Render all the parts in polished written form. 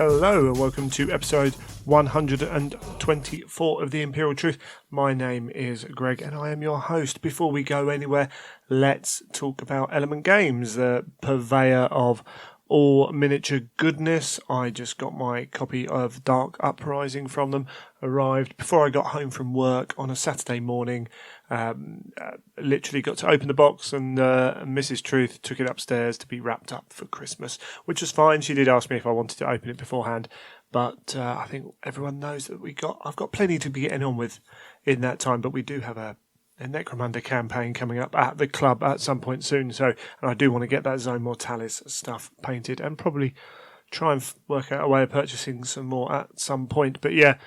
Hello and welcome to episode 124 of The Imperial Truth. My name is Greg and I am your host. Before we go anywhere, let's talk about Element Games, the purveyor of all miniature goodness. I just got my copy of Dark Uprising from them, arrived before I got home from work on a Saturday morning. Literally got to open the box and Mrs. Truth took it upstairs to be wrapped up for Christmas, which was fine. She did ask me if I wanted to open it beforehand, but I think everyone knows that I've got plenty to be getting on with in that time, but we do have a Necromunda campaign coming up at the club at some point soon, and I do want to get that Zone Mortalis stuff painted and probably try and work out a way of purchasing some more at some point. But yeah,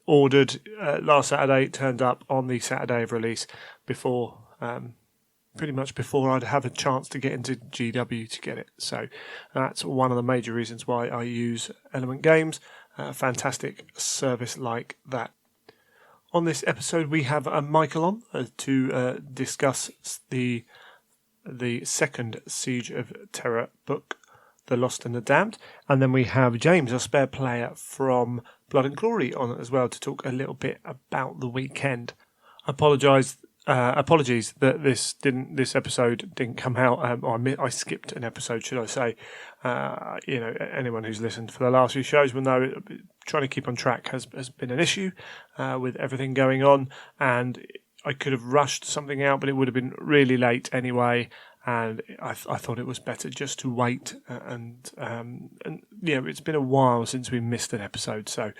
ordered last Saturday, turned up on the Saturday of release before, pretty much before I'd have a chance to get into GW to get it. So that's one of the major reasons why I use Element Games. Fantastic service like that. On this episode, we have Michael on to discuss the second Siege of Terror book, The Lost and the Damned. And then we have James, our spare player from Blood and Glory, on as well to talk a little bit about the weekend. Apologies that this episode didn't come out. I skipped an episode, should I say. Anyone who's listened for the last few shows will know trying to keep on track has been an issue with everything going on, and I could have rushed something out, but it would have been really late anyway. And I thought it was better just to wait, and it's been a while since we missed an episode, so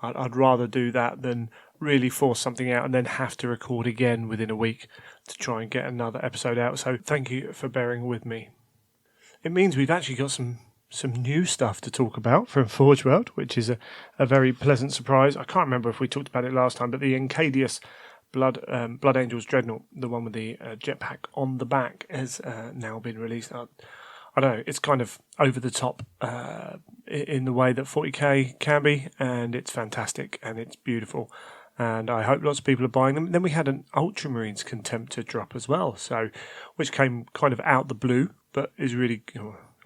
I'd rather do that than really force something out and then have to record again within a week to try and get another episode out. So thank you for bearing with me. It means we've actually got some new stuff to talk about from Forge World, which is a very pleasant surprise. I can't remember if we talked about it last time, but the Encadius Blood Angels Dreadnought, the one with the jetpack on the back, has now been released. I don't know, it's kind of over the top in the way that 40k can be, and it's fantastic and it's beautiful. And I hope lots of people are buying them. Then we had an Ultramarines Contemptor drop as well, which came kind of out the blue, but is really.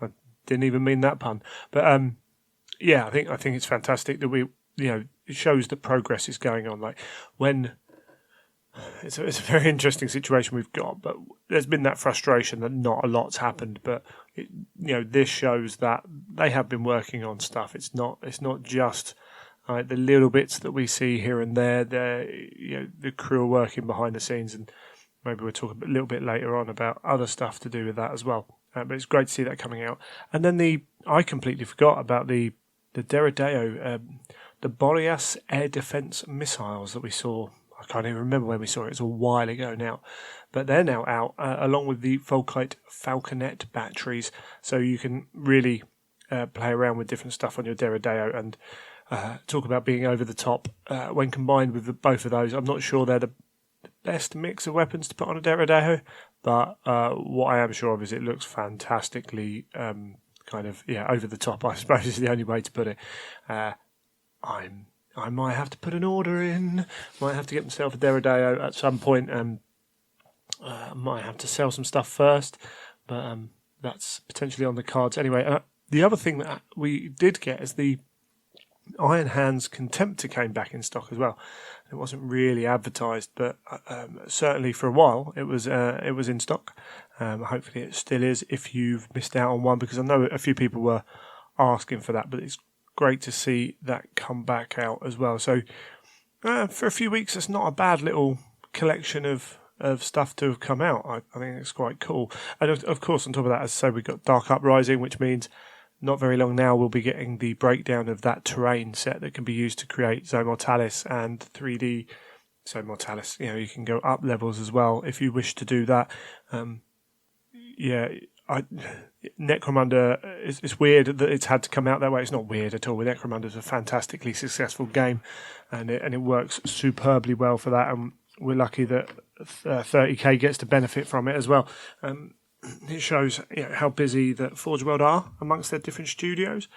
I didn't even mean that pun, but I think it's fantastic that it shows that progress is going on. Like when. It's a very interesting situation we've got, but there's been that frustration that not a lot's happened. But this shows that they have been working on stuff. It's not just the little bits that we see here and there. The crew are working behind the scenes, and maybe we'll talk a little bit later on about other stuff to do with that as well. But it's great to see that coming out. And then I completely forgot about the Deredeo, the Boreas air defense missiles that we saw. I can't even remember when we saw it. It's a while ago now. But they're now out, along with the Volkite Falconet batteries. So you can really play around with different stuff on your Deredeo and talk about being over the top. When combined with both of those, I'm not sure they're the best mix of weapons to put on a Deredeo. But what I am sure of is it looks fantastically over the top, I suppose is the only way to put it. I might have to put an order in, might have to get myself a Deredeo at some point, and might have to sell some stuff first, but that's potentially on the cards. Anyway, the other thing that we did get is the Iron Hands Contemptor came back in stock as well. It wasn't really advertised, but certainly for a while it was in stock. Hopefully it still is if you've missed out on one, because I know a few people were asking for that, but it's great to see that come back out as well. So for a few weeks, it's not a bad little collection of stuff to have come out. I think it's quite cool. And of course, on top of that, as I say, we've got Dark Uprising, which means not very long now we'll be getting the breakdown of that terrain set that can be used to create Zone Mortalis and 3D Zone Mortalis. You can go up levels as well if you wish to do that. Necromunda, it's weird that it's had to come out that way. It's not weird at all. Necromunda is a fantastically successful game, and it works superbly well for that. And we're lucky that 30k gets to benefit from it as well. It shows how busy that Forge World are amongst their different studios.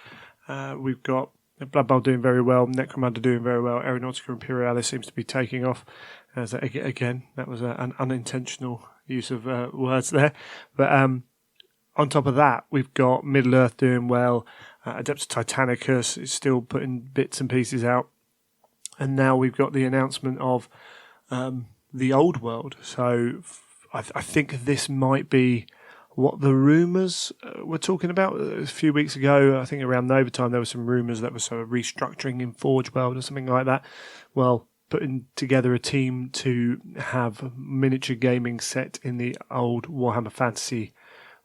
We've got Blood Bowl doing very well, Necromunda doing very well, Aeronautica Imperialis seems to be taking off. Again, that was an unintentional use of words there. But on top of that, we've got Middle Earth doing well. Adeptus Titanicus is still putting bits and pieces out. And now we've got the announcement of the Old World. So I think this might be what the rumours were talking about a few weeks ago. I think around Nova time there were some rumours that were sort of restructuring in Forge World or something like that. Well, putting together a team to have miniature gaming set in the old Warhammer Fantasy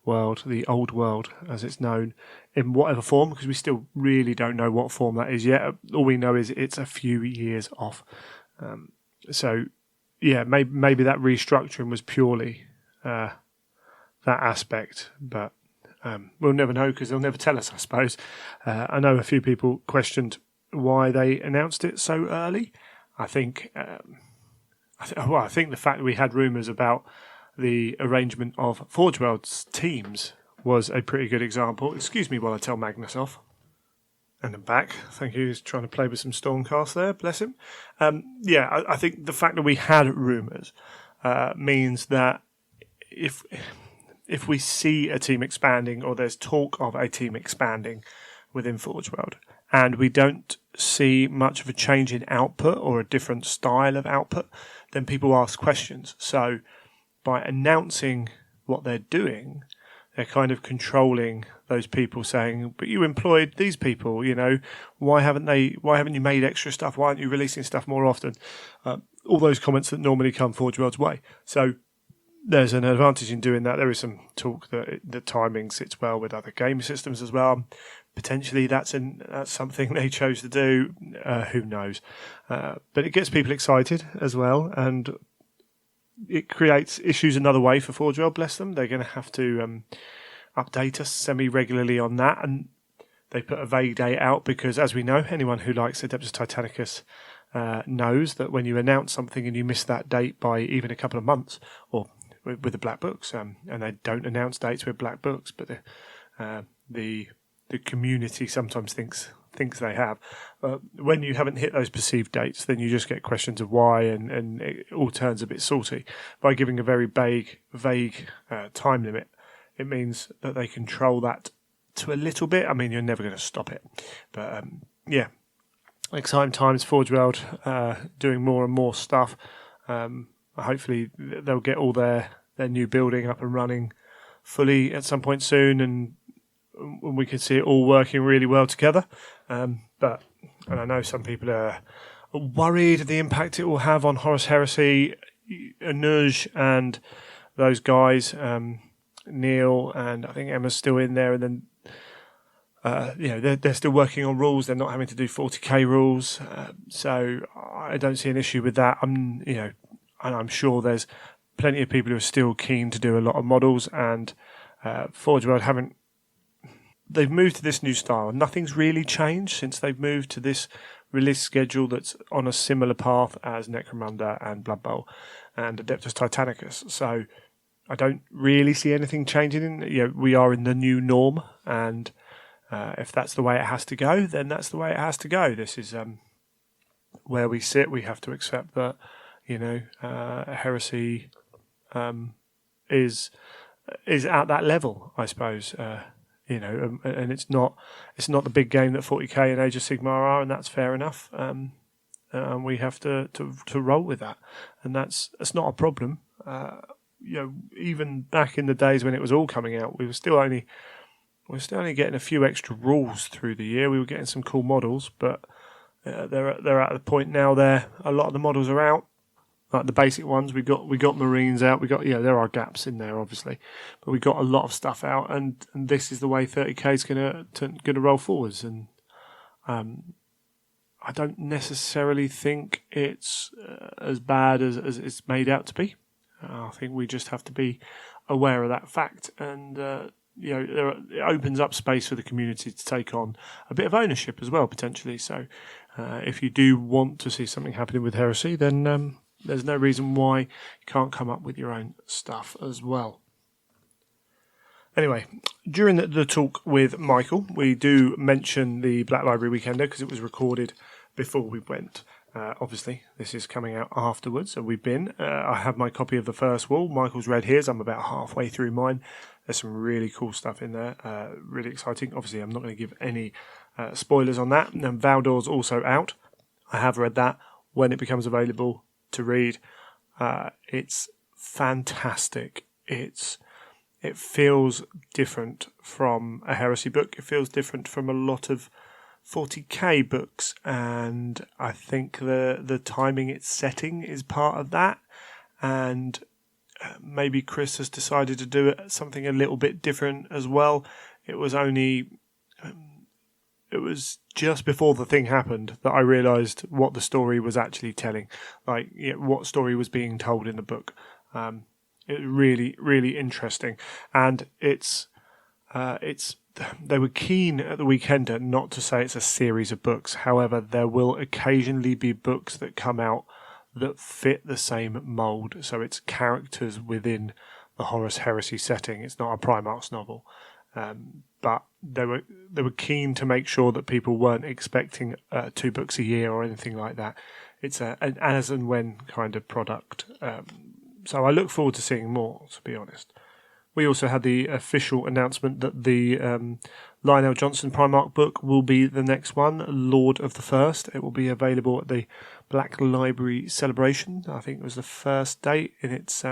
world, the Old World as it's known, in whatever form, because we still really don't know what form that is yet. All we know is it's a few years off. So, yeah, maybe that restructuring was purely that aspect, but we'll never know because they'll never tell us, I suppose. I know a few people questioned why they announced it so early. I think the fact that we had rumours about the arrangement of Forge World's teams was a pretty good example. Excuse me while I tell Magnus off. And I'm back. Thank you. He's trying to play with some Stormcast there. Bless him. I think the fact that we had rumours means that if we see a team expanding, or there's talk of a team expanding within Forge World, and we don't see much of a change in output or a different style of output, then people ask questions. So by announcing what they're doing, they're kind of controlling those people, saying, but you employed these people, why haven't you made extra stuff? Why aren't you releasing stuff more often? All those comments that normally come Forge World's way. So there's an advantage in doing that. There is some talk that the timing sits well with other game systems as well. Potentially that's something they chose to do. Who knows? But it gets people excited as well, and it creates issues another way for Forge World, bless them. They're going to have to update us semi-regularly on that, and they put a vague date out because, as we know, anyone who likes Adeptus Titanicus knows that when you announce something and you miss that date by even a couple of months, or with the Black Books, and they don't announce dates with Black Books, but the community sometimes thinks they have. When you haven't hit those perceived dates, then you just get questions of why, and it all turns a bit salty. By giving a very vague time limit, it means that they control that to a little bit. I mean, you're never going to stop it. But exciting times. Forge World doing more and more stuff. Hopefully they'll get all their new building up and running fully at some point soon, and we can see it all working really well together. And I know some people are worried of the impact it will have on Horus Heresy, Anuj and those guys, Neil, and I think Emma's still in there, and then they're still working on rules. They're not having to do 40k rules, so I don't see an issue with that. And I'm sure there's plenty of people who are still keen to do a lot of models, and Forge World they've moved to this new style. Nothing's really changed since they've moved to this release schedule that's on a similar path as Necromunda and Blood Bowl and Adeptus Titanicus. So I don't really see anything changing. We are in the new norm, and if that's the way it has to go, then that's the way it has to go. This is where we sit. We have to accept that Heresy is at that level, I suppose. And it's not the big game that 40k and Age of Sigmar are, and that's fair enough. And we have to roll with that, and that's not a problem. Even back in the days when it was all coming out, we were still only getting a few extra rules through the year. We were getting some cool models, but they're at the point now. A lot of the models are out. Like the basic ones, we got Marines out. There are gaps in there, obviously, but we got a lot of stuff out, and this is the way 30k is gonna roll forwards. And I don't necessarily think it's as bad as it's made out to be. I think we just have to be aware of that fact, and it opens up space for the community to take on a bit of ownership as well, potentially. So if you do want to see something happening with Heresy, then there's no reason why you can't come up with your own stuff as well. Anyway, during the talk with Michael, we do mention the Black Library Weekender because it was recorded before we went. Obviously, this is coming out afterwards, so we've been. I have my copy of the first wall. Michael's read his. I'm about halfway through mine. There's some really cool stuff in there, really exciting. Obviously, I'm not going to give any spoilers on that. And Valdor's also out. I have read that when it becomes available to read. It's fantastic. It feels different from a heresy book. It feels different from a lot of 40k books, and I think the timing it's setting is part of that. And maybe Chris has decided to do something a little bit different as well. It was just before the thing happened that I realised what the story was actually telling, what story was being told in the book. It was really, really interesting, and they were keen at the Weekender not to say it's a series of books. However, there will occasionally be books that come out that fit the same mould. So it's characters within the Horus Heresy setting. It's not a Primarch's novel. But they were keen to make sure that people weren't expecting 2 books a year or anything like that. It's an as and when kind of product. So I look forward to seeing more, to be honest. We also had the official announcement that the Lionel Johnson Primarch book will be the next one, Lord of the First. It will be available at the Black Library Celebration. I think it was the first date in its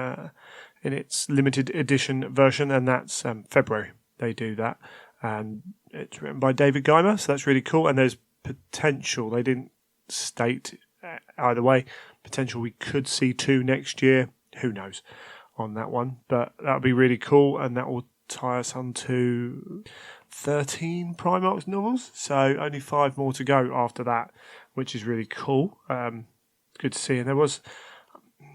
limited edition version, and that's February. They do that, and it's written by David Geimer, so that's really cool. And there's potential. They didn't state either way. Potential we could see 2 next year. Who knows on that one, but that would be really cool, and that will tie us on to 13 Primarch's novels, so only 5 more to go after that, which is really cool. Good to see. And I was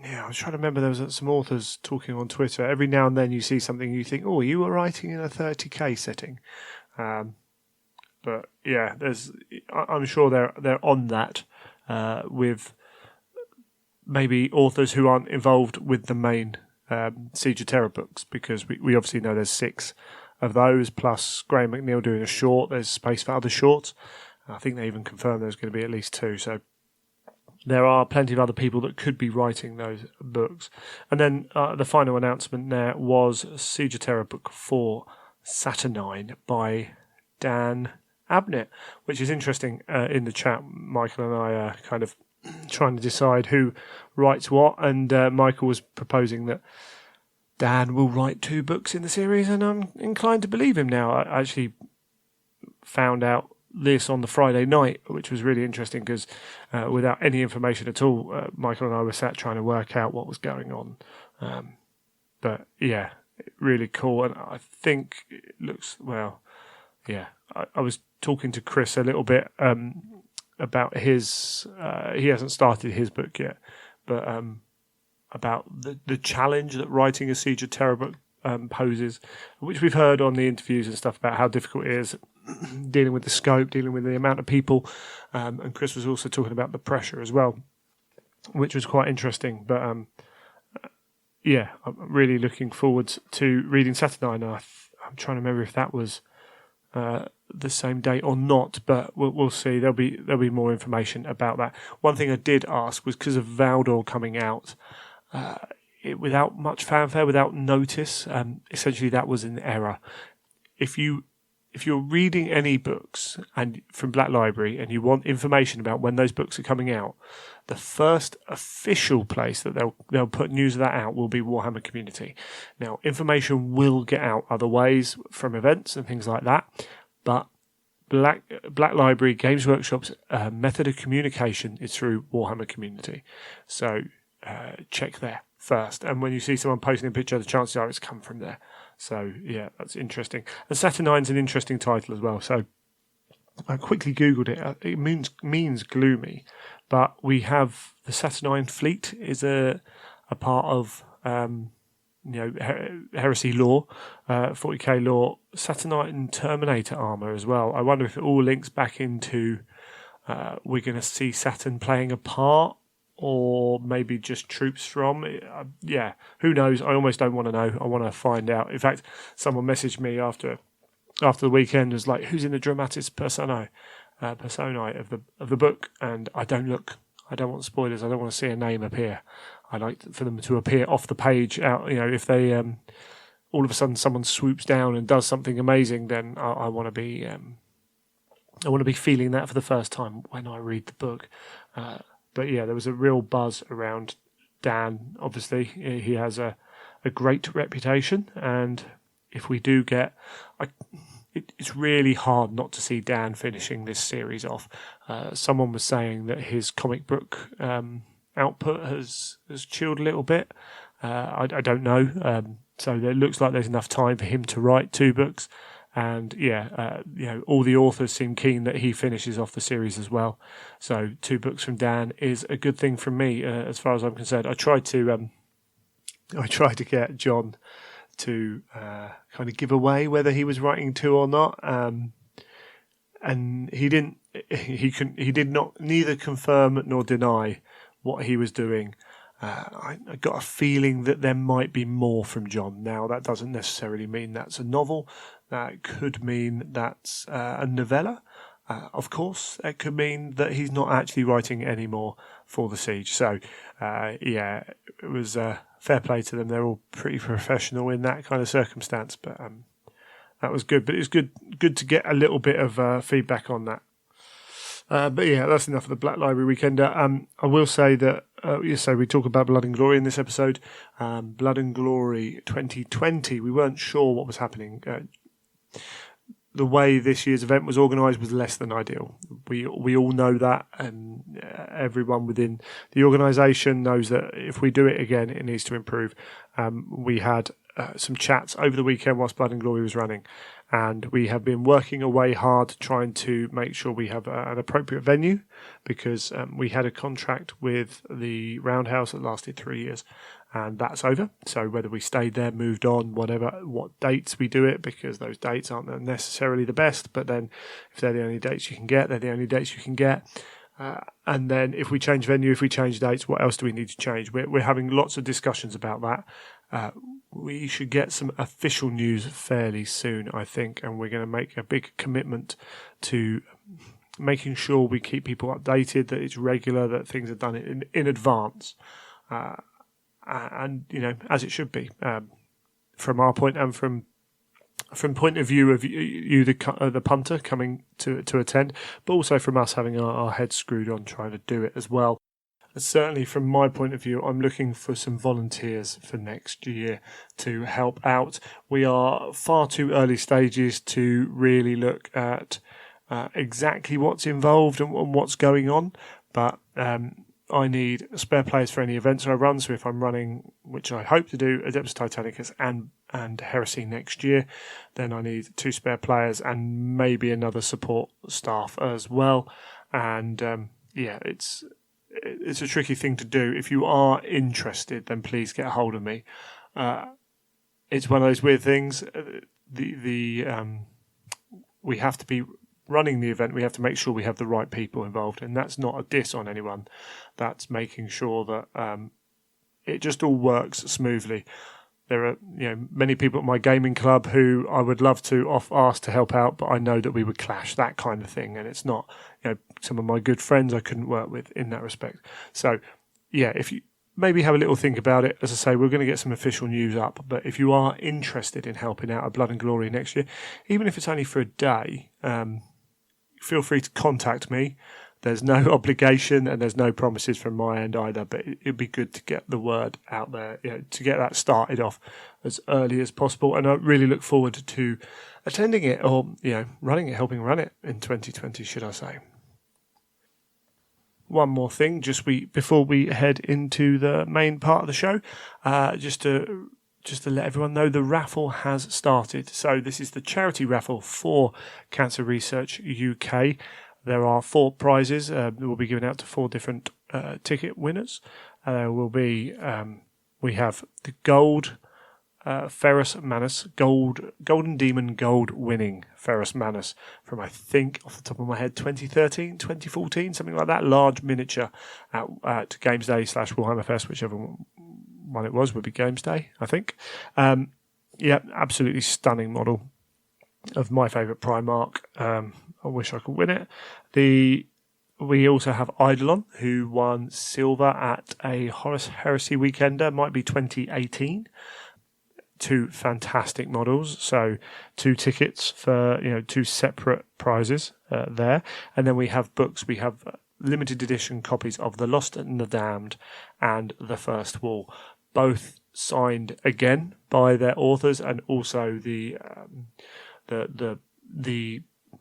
trying to remember, there was some authors talking on Twitter. Every now and then you see something you think, oh, you were writing in a 30k setting. But yeah, I'm sure they're on that with maybe authors who aren't involved with the main Siege of Terror books, because we obviously know there's 6 of those, plus Graham McNeil doing a short. There's space for other shorts. I think they even confirmed there's going to be at least 2. So there are plenty of other people that could be writing those books. And then the final announcement there was Siege of Terror Book 4, Saturnine by Dan Abnett, which is interesting. In the chat, Michael and I are kind of trying to decide who writes what, and Michael was proposing that Dan will write 2 books in the series, and I'm inclined to believe him now. I actually found out this on the Friday night, which was really interesting, because without any information at all, Michael and I were sat trying to work out what was going on. But yeah, really cool, and I think it looks, well, yeah, I was talking to Chris a little bit about his, he hasn't started his book yet, but about the challenge that writing a Siege of Terror book poses, which we've heard on the interviews and stuff about how difficult it is dealing with the scope, dealing with the amount of people, and Chris was also talking about the pressure as well, which was quite interesting. But yeah, I'm really looking forward to reading Saturnine. I'm trying to remember if that was the same date or not, but we'll see. There'll be more information about that. One thing I did ask was, because of Valdor coming out without much fanfare, without notice, essentially that was an error. If you're reading any books and from Black Library and you want information about when those books are coming out, the first official place that they'll put news of that out will be Warhammer Community. Now, information will get out other ways from events and things like that, but Black Library Games Workshop's method of communication is through Warhammer Community. So check there first. And when you see someone posting a picture, the chances are it's come from there. So yeah, that's interesting. And Saturnine's an interesting title as well. So I quickly Googled it. It means gloomy, but we have the Saturnine fleet is a part of heresy lore, 40k lore. Saturnine Terminator armor as well. I wonder if it all links back into we're going to see Saturn playing a part, or maybe just troops from. Yeah, who knows? I almost don't want to know. I want to find out. In fact, someone messaged me after the weekend, was like, "Who's in the dramatis personae of the book?" And I don't look. I don't want spoilers. I don't want to see a name appear. I like for them to appear off the page. Out, if they all of a sudden someone swoops down and does something amazing, then I want to be feeling that for the first time when I read the book. But yeah, there was a real buzz around Dan. Obviously, he has a great reputation, and if we do get, it's really hard not to see Dan finishing this series off. Someone was saying that his comic book output has chilled a little bit. I don't know. So it looks like there's enough time for him to write 2 books. And all the authors seem keen that he finishes off the series as well. So 2 books from Dan is a good thing from me, as far as I'm concerned. I tried to get John to kind of give away whether he was writing 2 or not, and he didn't. He did not neither confirm nor deny what he was doing. I got a feeling that there might be more from John. Now, that doesn't necessarily mean that's a novel. That could mean that's a novella. Of course, it could mean that he's not actually writing any more for The Siege. So, it was fair play to them. They're all pretty professional in that kind of circumstance. But that was good. But it was good to get a little bit of feedback on that. But yeah, that's enough of the Black Library Weekender. I will say that, we talk about Blood and Glory in this episode. Blood and Glory 2020, we weren't sure what was happening. The way this year's event was organised was less than ideal. We all know that, and everyone within the organisation knows that if we do it again, it needs to improve. We had some chats over the weekend whilst Blood and Glory was running, and we have been working away hard trying to make sure we have an appropriate venue, because we had a contract with the Roundhouse that lasted 3 years, and that's over. So whether we stayed there, moved on, what dates we do it, because those dates aren't necessarily the best, but then if they're the only dates you can get, they're the only dates you can get. And then if we change venue, if we change dates, what else do we need to change? We're having lots of discussions about that. We should get some official news fairly soon, I think, and we're going to make a big commitment to making sure we keep people updated, that it's regular, that things are done in advance, and as it should be, from our point and from point of view of you the punter coming to attend, but also from us having our heads screwed on trying to do it as well. And certainly from my point of view, I'm looking for some volunteers for next year to help out. We are far too early stages to really look at exactly what's involved and what's going on, but I need spare players for any events I run. So if I'm running, which I hope to do, Adeptus Titanicus and Heresy next year, then I need 2 spare players and maybe another support staff as well. And it's a tricky thing to do. If you are interested, then please get a hold of me. It's one of those weird things. We have to be running the event. We have to make sure we have the right people involved, and that's not a diss on anyone. That's making sure that it just all works smoothly. There are many people at my gaming club who I would love to ask to help out, but I know that we would clash, that kind of thing, and it's not some of my good friends I couldn't work with in that respect. So if you maybe have a little think about it, as I say, we're going to get some official news up, but if you are interested in helping out at Blood and Glory next year, even if it's only for a day, feel free to contact me. There's no obligation and there's no promises from my end either, but it'd be good to get the word out there, to get that started off as early as possible. And I really look forward to attending it, or running it, helping run it in 2020, should I say. One more thing, before we head into the main part of the show, just to let everyone know, the raffle has started. So this is the charity raffle for Cancer Research UK. There are 4 prizes that will be given out to 4 different ticket winners. There will be, we have the gold Ferrus Manus, Golden Demon Gold winning Ferrus Manus from, I think, off the top of my head, 2013, 2014, something like that. Large miniature at Games Day / Warhammer Fest, whichever one it was, would be Games Day, I think. Absolutely stunning model of my favourite Primarch. I wish I could win it. We also have Eidolon, who won silver at a Horus Heresy Weekender, might be 2018. two fantastic models. So 2 tickets for 2 separate prizes there, and then we have books. We have limited edition copies of The Lost and the Damned and The First Wall, both signed again by their authors, and also the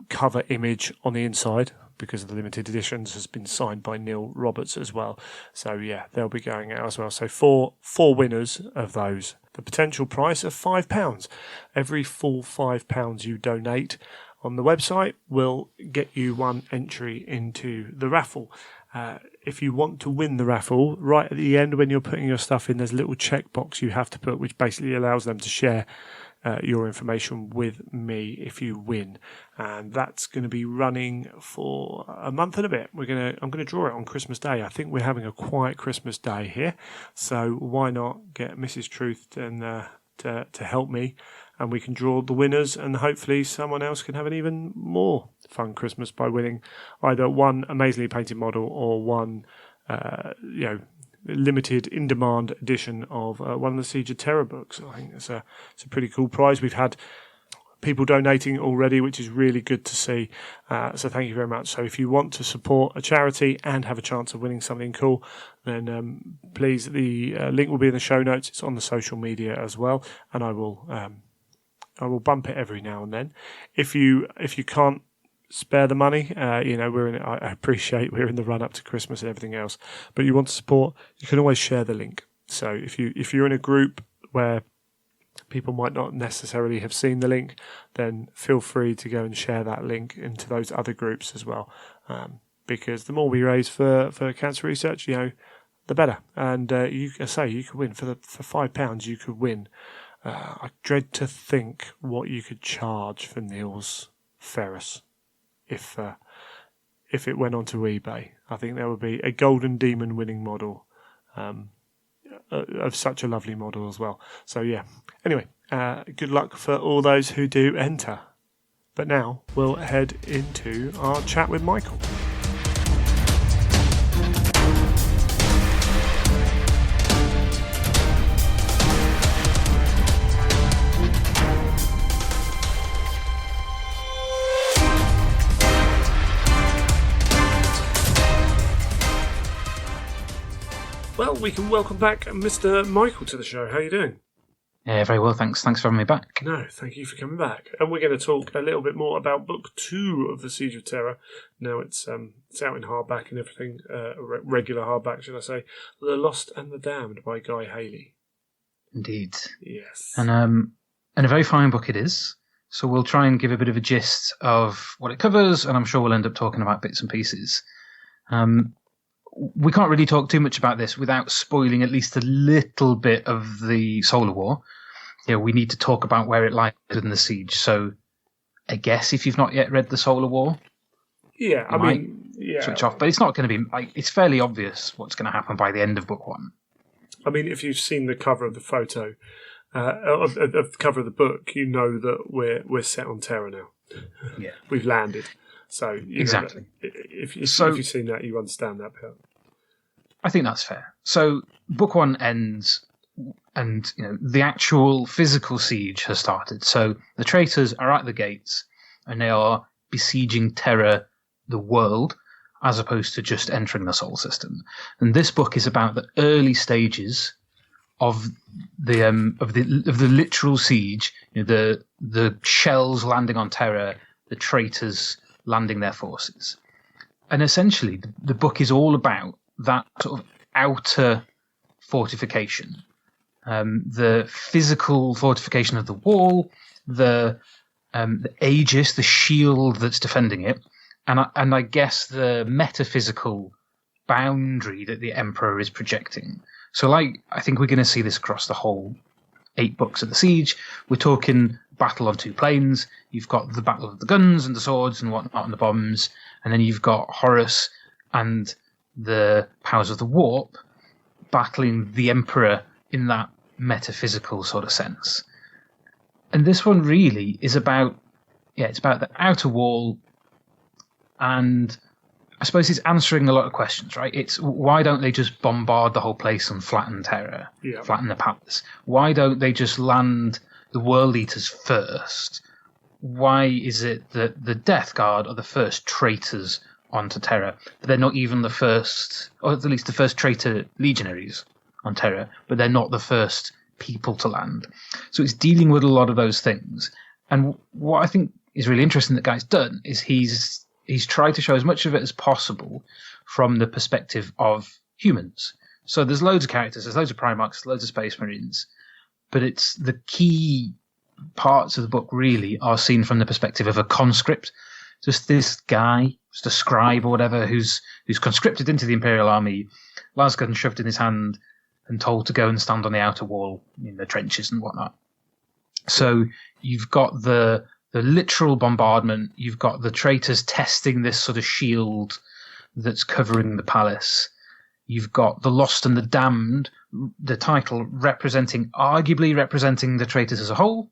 cover image on the inside, because of the limited editions, has been signed by Neil Roberts as well. So yeah, they'll be going out as well. So four winners of those. The potential price of £5. Every full £5 you donate on the website will get you 1 entry into the raffle. If you want to win the raffle, right at the end when you're putting your stuff in, there's a little checkbox you have to put, which basically allows them to share your information with me if you win, and that's going to be running for a month and a bit. I'm going to draw it on Christmas Day. I think we're having a quiet Christmas Day here, so why not get Mrs. Truth to help me, and we can draw the winners, and hopefully someone else can have an even more fun Christmas by winning either one amazingly painted model or one limited in-demand edition of one of the Siege of Terror books. I think it's a pretty cool prize. We've had people donating already, which is really good to see. So thank you very much. So if you want to support a charity and have a chance of winning something cool, then please, the link will be in the show notes. It's on the social media as well, and I will bump it every now and then. If you can't spare the money, I appreciate we're in the run up to Christmas and everything else, but you want to support, you can always share the link. So if you're in a group where people might not necessarily have seen the link, then feel free to go and share that link into those other groups as well, because the more we raise for cancer research, the better. And you could win for £5. You could win. I dread to think what you could charge for Neil's Ferris if it went onto eBay. I think there would be a Golden Demon winning model, of such a lovely model as well. So yeah, anyway, good luck for all those who do enter. But now we'll head into our chat with Michael. Well, we can welcome back Mr. Michael to the show. How are you doing? Yeah, very well, thanks. Thanks for having me back. No, thank you for coming back. And we're going to talk a little bit more about Book 2 of The Siege of Terror. Now it's out in hardback and everything, regular hardback, should I say. The Lost and the Damned by Guy Haley. Indeed. Yes. And a very fine book it is. So we'll try and give a bit of a gist of what it covers, and I'm sure we'll end up talking about bits and pieces. We can't really talk too much about this without spoiling at least a little bit of the Solar War. We need to talk about where it lies in the siege. So I guess if you've not yet read the Solar War, switch off. But it's not going to be it's fairly obvious what's going to happen by the end of book 1. I mean, if you've seen the cover of the photo, of the cover of the book, you know that we're set on Terra now. Yeah, we've landed. So exactly. If you've seen that, you understand that part. I think that's fair. So book 1 ends, and the actual physical siege has started. So the traitors are at the gates, and they are besieging Terra, the world, as opposed to just entering the Sol system. And this book is about the early stages of the literal siege. The shells landing on Terra, the traitors landing their forces. And essentially, the book is all about that sort of outer fortification. The physical fortification of the wall, the aegis, the shield that's defending it, and I guess the metaphysical boundary that the Emperor is projecting. So I think we're going to see this across the whole 8 books of the siege. We're talking battle on 2 planes. You've got the battle of the guns and the swords and whatnot and the bombs, and then you've got Horus and the powers of the warp battling the Emperor in that metaphysical sort of sense. And this one really is about, it's about the outer wall and I suppose it's answering a lot of questions, right? It's why don't they just bombard the whole place and flatten Terra, flatten the palace? Why don't they just land the World Eaters first? Why is it that the Death Guard are the first traitors onto Terra, but they're not even the first, or at least the first traitor legionaries on Terra, but they're not the first people to land? So it's dealing with a lot of those things. And what I think is really interesting that Guy's done is he's tried to show as much of it as possible from the perspective of humans. So there's loads of characters, there's loads of Primarchs, loads of Space Marines, but it's the key parts of the book really are seen from the perspective of a conscript. Just this guy, just a scribe or whatever, who's conscripted into the Imperial Army, last gun shoved in his hand and told to go and stand on the outer wall in the trenches and whatnot. So you've got the literal bombardment, you've got the traitors testing this sort of shield that's covering the palace, you've got the Lost and the Damned, the title arguably representing the traitors as a whole.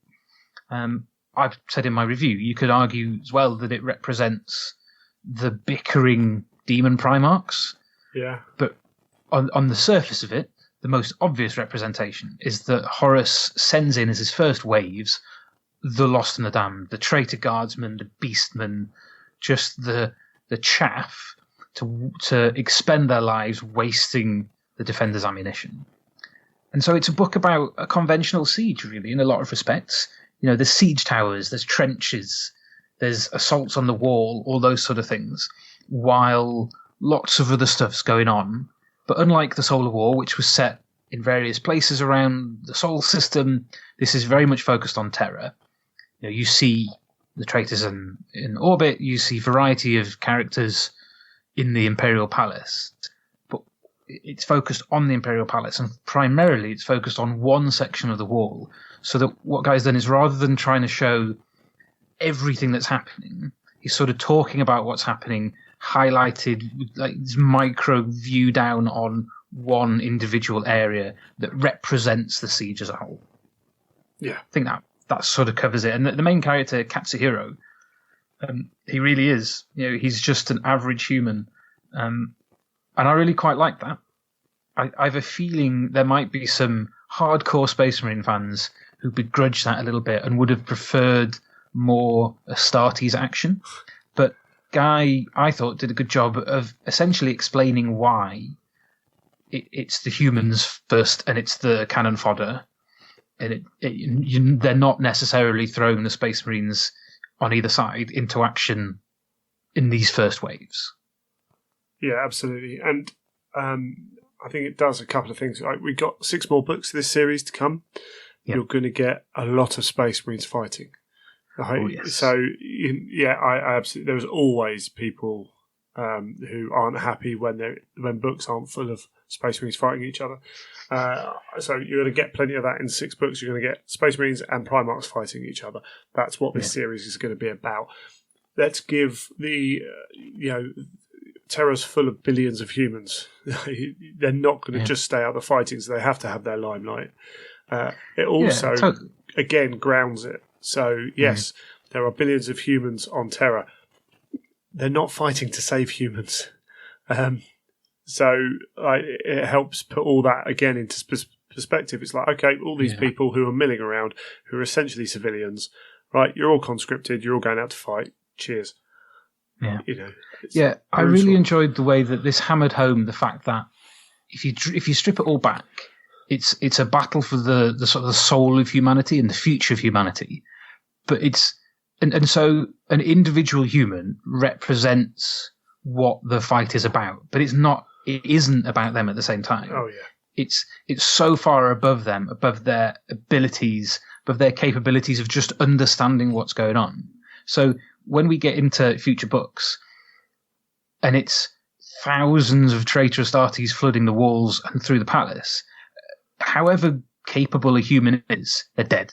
I've said in my review, you could argue as well that it represents the bickering demon Primarchs. Yeah. But on the surface of it, the most obvious representation is that Horus sends in as his first waves the Lost and the Damned, the traitor guardsmen, the beastmen, just the chaff to expend their lives wasting the defenders' ammunition. And so it's a book about a conventional siege, really, in a lot of respects. You know, there's siege towers, there's trenches, there's assaults on the wall, all those sort of things, while lots of other stuff's going on. But unlike the Solar War, which was set in various places around the Sol system, this is very much focused on Terra. You know, you see the traitors in orbit, you see variety of characters in the Imperial Palace, but it's focused on the Imperial Palace, and primarily it's focused on one section of the wall. So that what Guy's done is, rather than trying to show everything that's happening, he's sort of talking about what's happening, highlighted like this micro view down on one individual area that represents the siege as a whole. Yeah, I think that sort of covers it. And the main character, Katsuhiro, he really is. You know, he's just an average human, and I really quite like that. I have a feeling there might be some hardcore Space Marine fans who begrudge that a little bit and would have preferred more Astartes action. But Guy, I thought, did a good job of essentially explaining why it's the humans first and it's the cannon fodder. And they're not necessarily throwing the Space Marines on either side into action in these first waves. Yeah, absolutely. And I think it does a couple of things. Like, we got 6 more books of this series to come. Yep. You're going to get a lot of Space Marines fighting. Right? Oh, yes. So, I absolutely. There's always people who aren't happy when books aren't full of Space Marines fighting each other. So you're going to get plenty of that in 6 books. You're going to get Space Marines and Primarchs fighting each other. That's what this series is going to be about. Let's give the Terra's full of billions of humans. They're not going to just stay out of the fighting, so they have to have their limelight. It also, again, grounds it. So, yes, there are billions of humans on Terra. They're not fighting to save humans. So it helps put all that, again, into perspective. It's like, okay, all these people who are milling around, who are essentially civilians, right? You're all conscripted. You're all going out to fight. Cheers. Yeah. You know. I really enjoyed the way that this hammered home the fact that if you strip it all back, it's a battle for the sort of the soul of humanity and the future of humanity. But it's and so an individual human represents what the fight is about, but it isn't about them at the same time. Oh yeah. It's so far above them, above their abilities, above their capabilities of just understanding what's going on. So when we get into future books, and it's thousands of traitor Astartes flooding the walls and through the palace, however capable a human is, they're dead.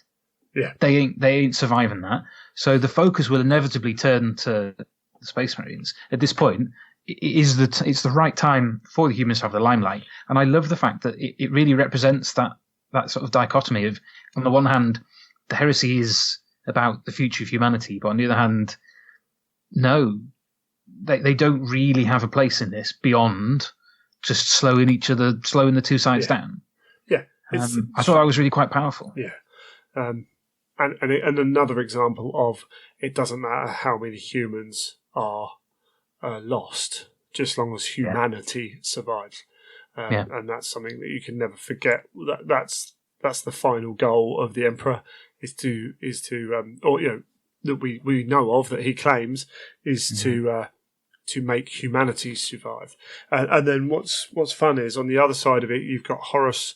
Yeah, they ain't surviving that. So the focus will inevitably turn to the Space Marines. At this point, it's the right time for the humans to have the limelight. And I love the fact that it really represents that sort of dichotomy of, on the one hand, the heresy is about the future of humanity, but on the other hand, no, they don't really have a place in this beyond just slowing the two sides down. Yeah, I thought that was really quite powerful. Yeah, and another example of it doesn't matter how many humans are lost, just as long as humanity survives. And that's something that you can never forget. That's the final goal of the Emperor is to that we know of, that he claims is to make humanity survive. And then what's fun is on the other side of it, you've got Horus,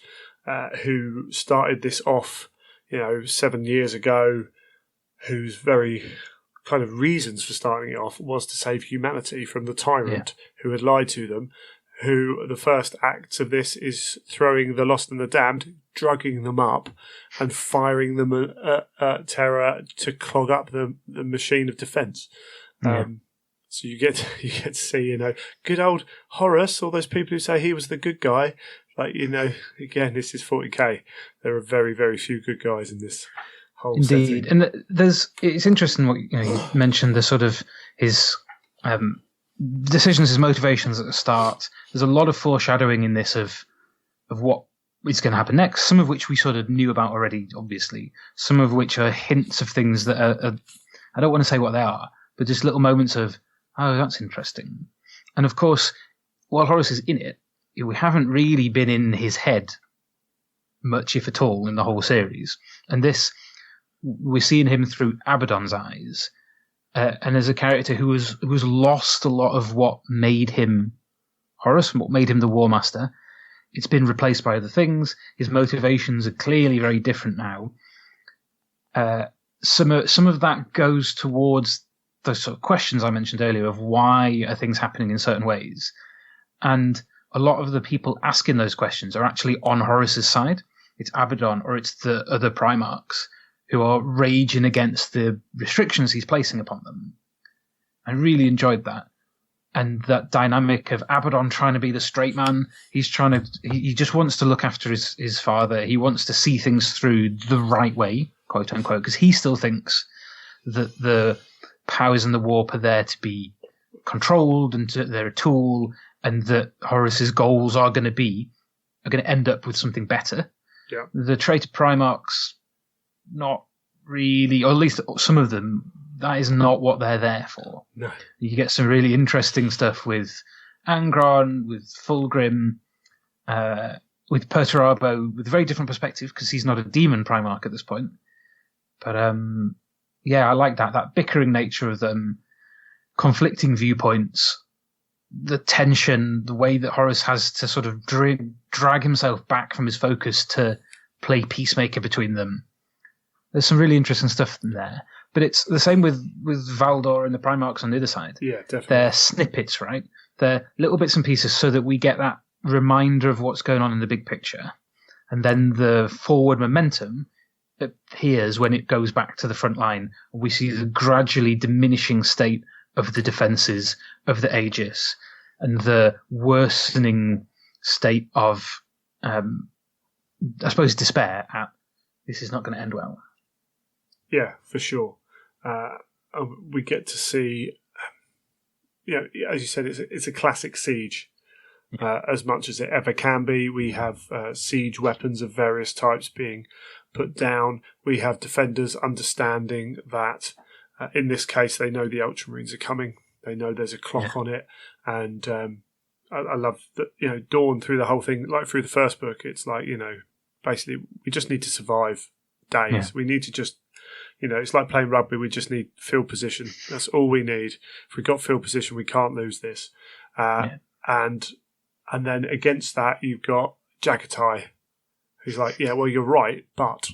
who started this off 7 years ago, whose very kind of reasons for starting it off was to save humanity from the tyrant who had lied to them, who the first acts of this is throwing the lost and the damned, drugging them up and firing them at Terra to clog up the machine of defence. So you get to see, good old Horus, all those people who say he was the good guy. Again, this is 40k. There are very, very few good guys in this whole Indeed. setting. And it's interesting what you mentioned, the sort of his decisions, his motivations at the start. There's a lot of foreshadowing in this of what is going to happen next, some of which we sort of knew about already, obviously, some of which are hints of things that are I don't want to say what they are, but just little moments of, oh, that's interesting. And of course, while Horus is in it, we haven't really been in his head much, if at all, in the whole series. And this, we're seeing him through Abaddon's eyes, and as a character who was lost a lot of what made him Horus and what made him the War Master. It's been replaced by other things. His motivations are clearly very different now. Some of that goes towards those sort of questions I mentioned earlier of why are things happening in certain ways. And a lot of the people asking those questions are actually on Horus's side. It's Abaddon or it's the other Primarchs who are raging against the restrictions he's placing upon them. I really enjoyed that. And that dynamic of Abaddon trying to be the straight man. He just wants to look after his father. He wants to see things through the right way, quote unquote, because he still thinks that the powers in the warp are there to be controlled and they're a tool, and that Horus's goals are going to end up with something better. Yeah. The traitor Primarchs, not really, or at least some of them, that is not what they're there for. No. You get some really interesting stuff with Angron, with Fulgrim, with Perturabo, with a very different perspective because he's not a demon Primarch at this point. But I like that bickering nature of them, conflicting viewpoints, the tension, the way that Horus has to sort of drag himself back from his focus to play peacemaker between them. There's some really interesting stuff in there. But it's the same with Valdor and the Primarchs on the other side. Yeah, definitely. They're snippets, right? They're little bits and pieces so that we get that reminder of what's going on in the big picture. And then the forward momentum appears when it goes back to the front line. We see the gradually diminishing state of the defences of the Aegis and the worsening state of, I suppose, despair at this is not going to end well. Yeah, for sure. We get to see, as you said, it's a classic siege, as much as it ever can be. We have siege weapons of various types being put down. We have defenders understanding that, in this case, they know the Ultramarines are coming. They know there's a clock on it. And I love that, Dawn through the whole thing, like through the first book, it's like, basically we just need to survive days. Yeah. We need to just, it's like playing rugby. We just need field position. That's all we need. If we got field position, we can't lose this. And then against that, you've got Jagatai, who's like, yeah, well, you're right, but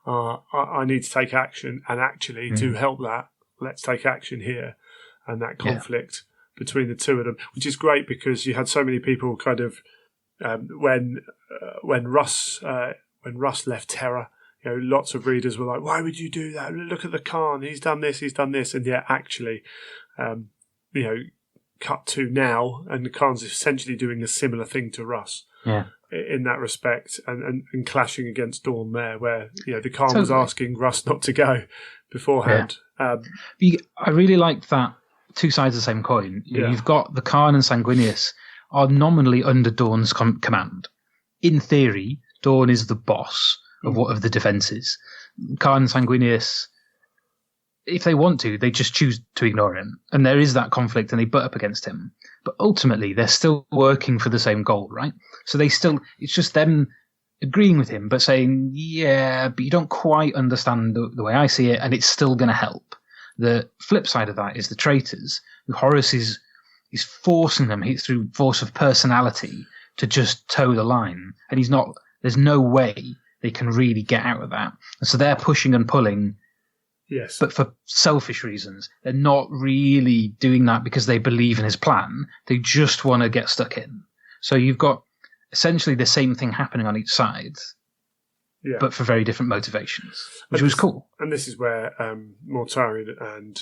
I need to take action. And actually, to help that, let's take action here. And that conflict between the two of them, which is great because you had so many people kind of when Russ left Terra. Lots of readers were like, why would you do that? Look at the Khan. He's done this. And yet actually, cut to now, and the Khan's essentially doing a similar thing to Russ in that respect, and clashing against Dawn there, where the Khan was asking Russ not to go beforehand. I really liked that two sides of the same coin. Yeah. You've got the Khan and Sanguinius are nominally under Dawn's command. In theory, Dawn is the boss of the defences. Khan and Sanguinius, if they want to, they just choose to ignore him. And there is that conflict and they butt up against him. But ultimately, they're still working for the same goal, right? So it's just them agreeing with him, but saying, yeah, but you don't quite understand the way I see it, and it's still going to help. The flip side of that is the traitors, who Horus is forcing them through force of personality to just toe the line. And there's no way they can really get out of that. And so they're pushing and pulling. Yes. But for selfish reasons. They're not really doing that because they believe in his plan. They just want to get stuck in. So you've got essentially the same thing happening on each side, but for very different motivations, which was cool. And this is where Mortarion and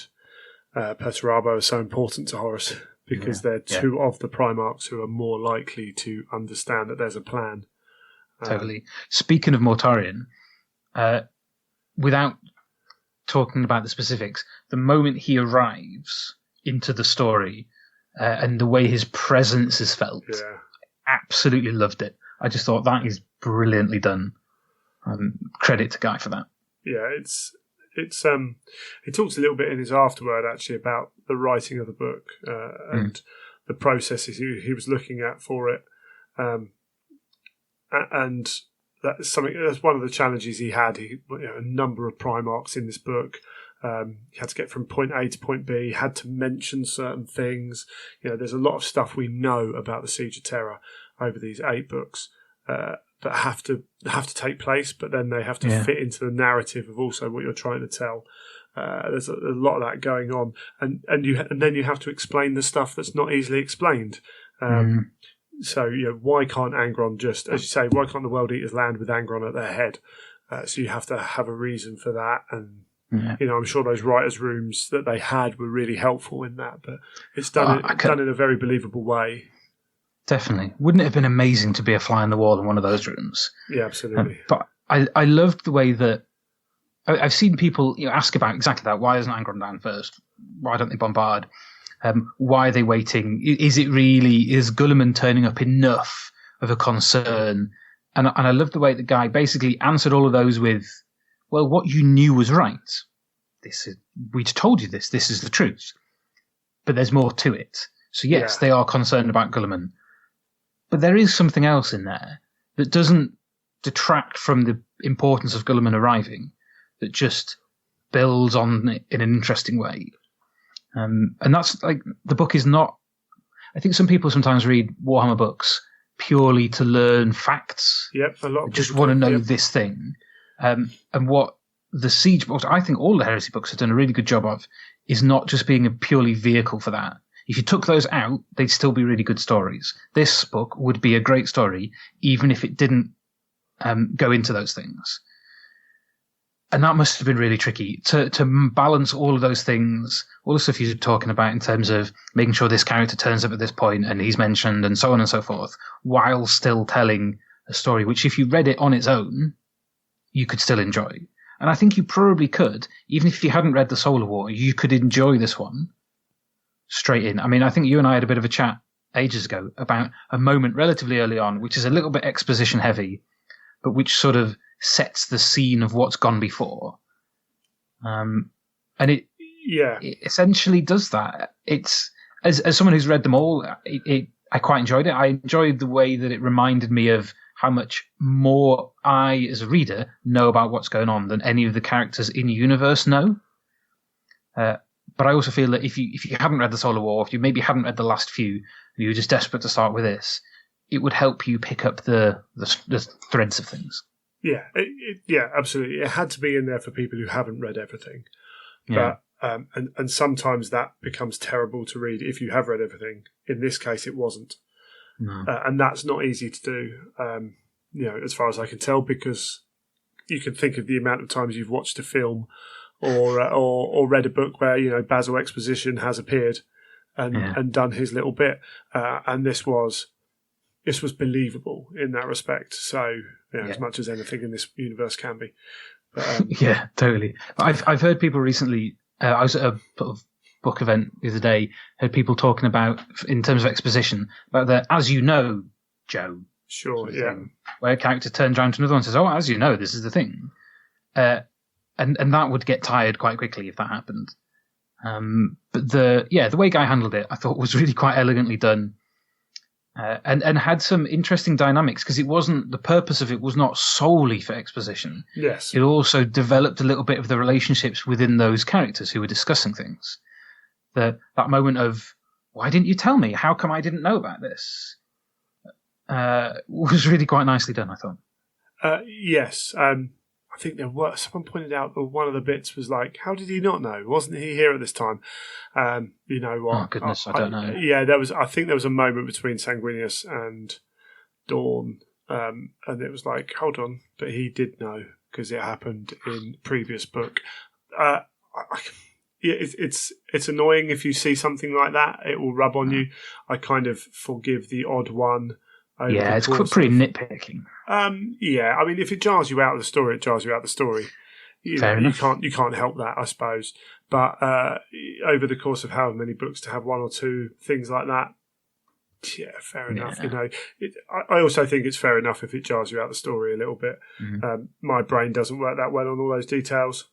Perturabo are so important to Horus, because they're two of the Primarchs who are more likely to understand that there's a plan. Totally. Speaking of Mortarion, without talking about the specifics, the moment he arrives into the story and the way his presence is felt, absolutely loved it. I just thought that is brilliantly done. Credit to Guy for that. Yeah, it's he talks a little bit in his afterword actually about the writing of the book and the processes he was looking at for it, and that's one of the challenges he had. A number of Primarchs in this book. He had to get from point A to point B. He had to mention certain things. There's a lot of stuff we know about the Siege of Terror over these 8 books that have to take place, but then they have to fit into the narrative of also what you're trying to tell. There's a lot of that going on, and then you have to explain the stuff that's not easily explained. So why can't Angron just, as you say, why can't the World Eaters land with Angron at their head? So you have to have a reason for that, and I'm sure those writers' rooms that they had were really helpful in that. But it's done in a very believable way. Definitely. Wouldn't it have been amazing to be a fly on the wall in one of those rooms? Yeah, absolutely. But I loved the way that I've seen people ask about exactly that. Why isn't Angron down first? Why don't they bombard? Why are they waiting? Is Gulliman turning up enough of a concern? And I love the way the guy basically answered all of those with, well, what you knew was right. We told you this. This is the truth. But there's more to it. So yes, they are concerned about Gulliman. But there is something else in there that doesn't detract from the importance of Gulliman arriving, that just builds on it in an interesting way. And that's like, the book is not, I think some people sometimes read Warhammer books purely to learn facts. Yep, a lot of just want to know this thing. And what the Siege books, I think all the Heresy books have done a really good job of, is not just being a purely vehicle for that. If you took those out, they'd still be really good stories. This book would be a great story, even if it didn't go into those things. And that must have been really tricky to balance all of those things, all the stuff you're talking about in terms of making sure this character turns up at this point and he's mentioned and so on and so forth, while still telling a story which, if you read it on its own, you could still enjoy. And I think you probably could, even if you hadn't read The Solar War, you could enjoy this one straight in. I mean, I think you and I had a bit of a chat ages ago about a moment relatively early on, which is a little bit exposition heavy, but which sort of sets the scene of what's gone before. And it essentially does that. It's, as someone who's read them all, I quite enjoyed it. I enjoyed the way that it reminded me of how much more I, as a reader, know about what's going on than any of the characters in universe know. But I also feel that if you haven't read The Solar War, if you maybe haven't read the last few, and you were just desperate to start with this, it would help you pick up the threads of things. Yeah, absolutely. It had to be in there for people who haven't read everything. But and sometimes that becomes terrible to read if you have read everything. In this case, it wasn't. No. And that's not easy to do, as far as I can tell, because you can think of the amount of times you've watched a film or read a book where Basil Exposition has appeared and done his little bit, and this was believable in that respect. So as much as anything in this universe can be. But, yeah, totally. I've heard people recently. I was at a book event the other day, heard people talking about, in terms of exposition, about the "as you know, Joe." Sure, yeah. Thing, where a character turns around to another one and says, "Oh, as you know, this is the thing," and that would get tired quite quickly if that happened. But the way Guy handled it, I thought was really quite elegantly done, and had some interesting dynamics, because it wasn't, the purpose of it was not solely for exposition. Yes, it also developed a little bit of the relationships within those characters who were discussing things. That moment of, "Why didn't you tell me? How come I didn't know about this?" Was really quite nicely done, I thought. Yes. I think someone pointed out that one of the bits was like, how did he not know? Wasn't he here at this time? You know what? Oh goodness, I don't know. Yeah, I think there was a moment between Sanguinius and Dawn, and it was like, hold on, but he did know because it happened in previous book. It's annoying if you see something like that. It will rub on you. I kind of forgive the odd one. Yeah, it's pretty nitpicking. Yeah, I mean, if it jars you out of the story, it jars you out of the story. You can't help that, I suppose. But over the course of however many books, to have one or two things like that, yeah, fair enough. You know, I also think it's fair enough if it jars you out of the story a little bit. Mm-hmm. My brain doesn't work that well on all those details.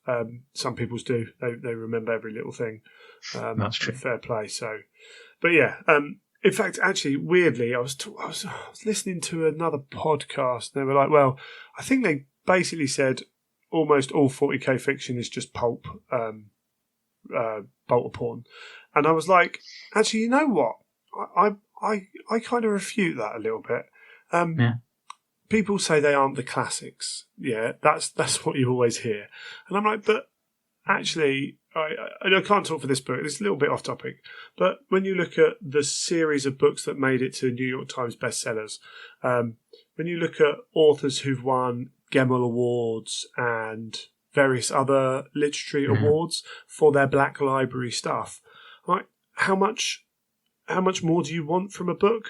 Some people's do. They remember every little thing. That's true. Fair play. So, but yeah. In fact, actually, weirdly, I was listening to another podcast, and they were like, well, I think they basically said almost all 40k fiction is just pulp, bolter porn. And I was like, actually, you know what? I kind of refute that a little bit. Yeah. People say they aren't the classics. Yeah, that's what you always hear. And I'm like, but actually, I can't talk for this book. It's a little bit off topic. But when you look at the series of books that made it to New York Times bestsellers, when you look at authors who've won Gemmell Awards and various other literary awards for their Black Library stuff, like how much more do you want from a book?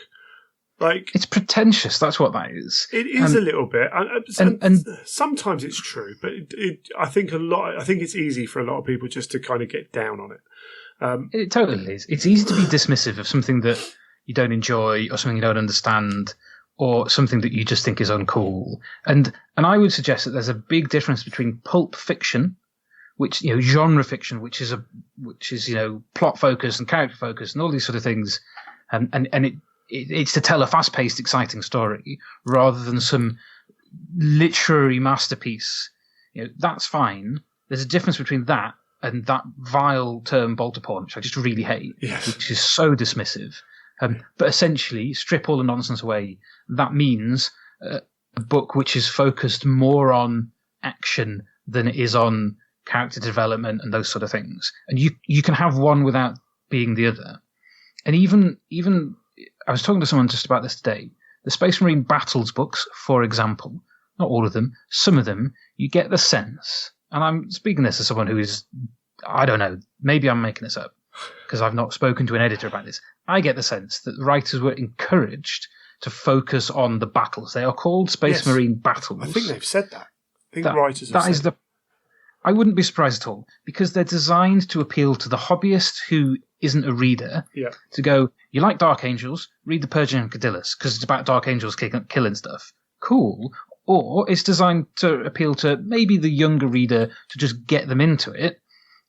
Like, it's pretentious. That's what that is. It is a little bit, and sometimes it's true. But I think it's easy for a lot of people just to kind of get down on it. It totally is. It's easy to be dismissive of something that you don't enjoy, or something you don't understand, or something that you just think is uncool. And I would suggest that there's a big difference between pulp fiction, which, you know, genre fiction, which is you know, plot focused and character focused and all these sort of things, and it's to tell a fast-paced, exciting story rather than some literary masterpiece. You know, that's fine. There's a difference between that and that vile term bolter porn, which I just really hate, which is so dismissive. But essentially, strip all the nonsense away. That means a book which is focused more on action than it is on character development and those sort of things. And you can have one without being the other. And even I was talking to someone just about this today. The Space Marine Battles books, for example, not all of them, some of them, you get the sense, and I'm speaking this as someone who is, I don't know, maybe I'm making this up because I've not spoken to an editor about this. I get the sense that the writers were encouraged to focus on the battles. They are called Space Marine Battles. I think they've said that. I think writers have said that. I wouldn't be surprised at all, because they're designed to appeal to the hobbyist who isn't a reader. Yeah. To go, you like Dark Angels? Read The Purging of Cadillus, because it's about Dark Angels killing stuff. Cool. Or it's designed to appeal to maybe the younger reader to just get them into it,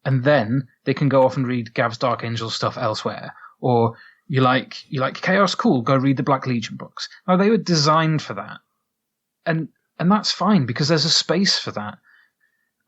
and then they can go off and read Gav's Dark Angels stuff elsewhere. Or you like Chaos? Cool, go read the Black Legion books. Now, they were designed for that. And that's fine, because there's a space for that.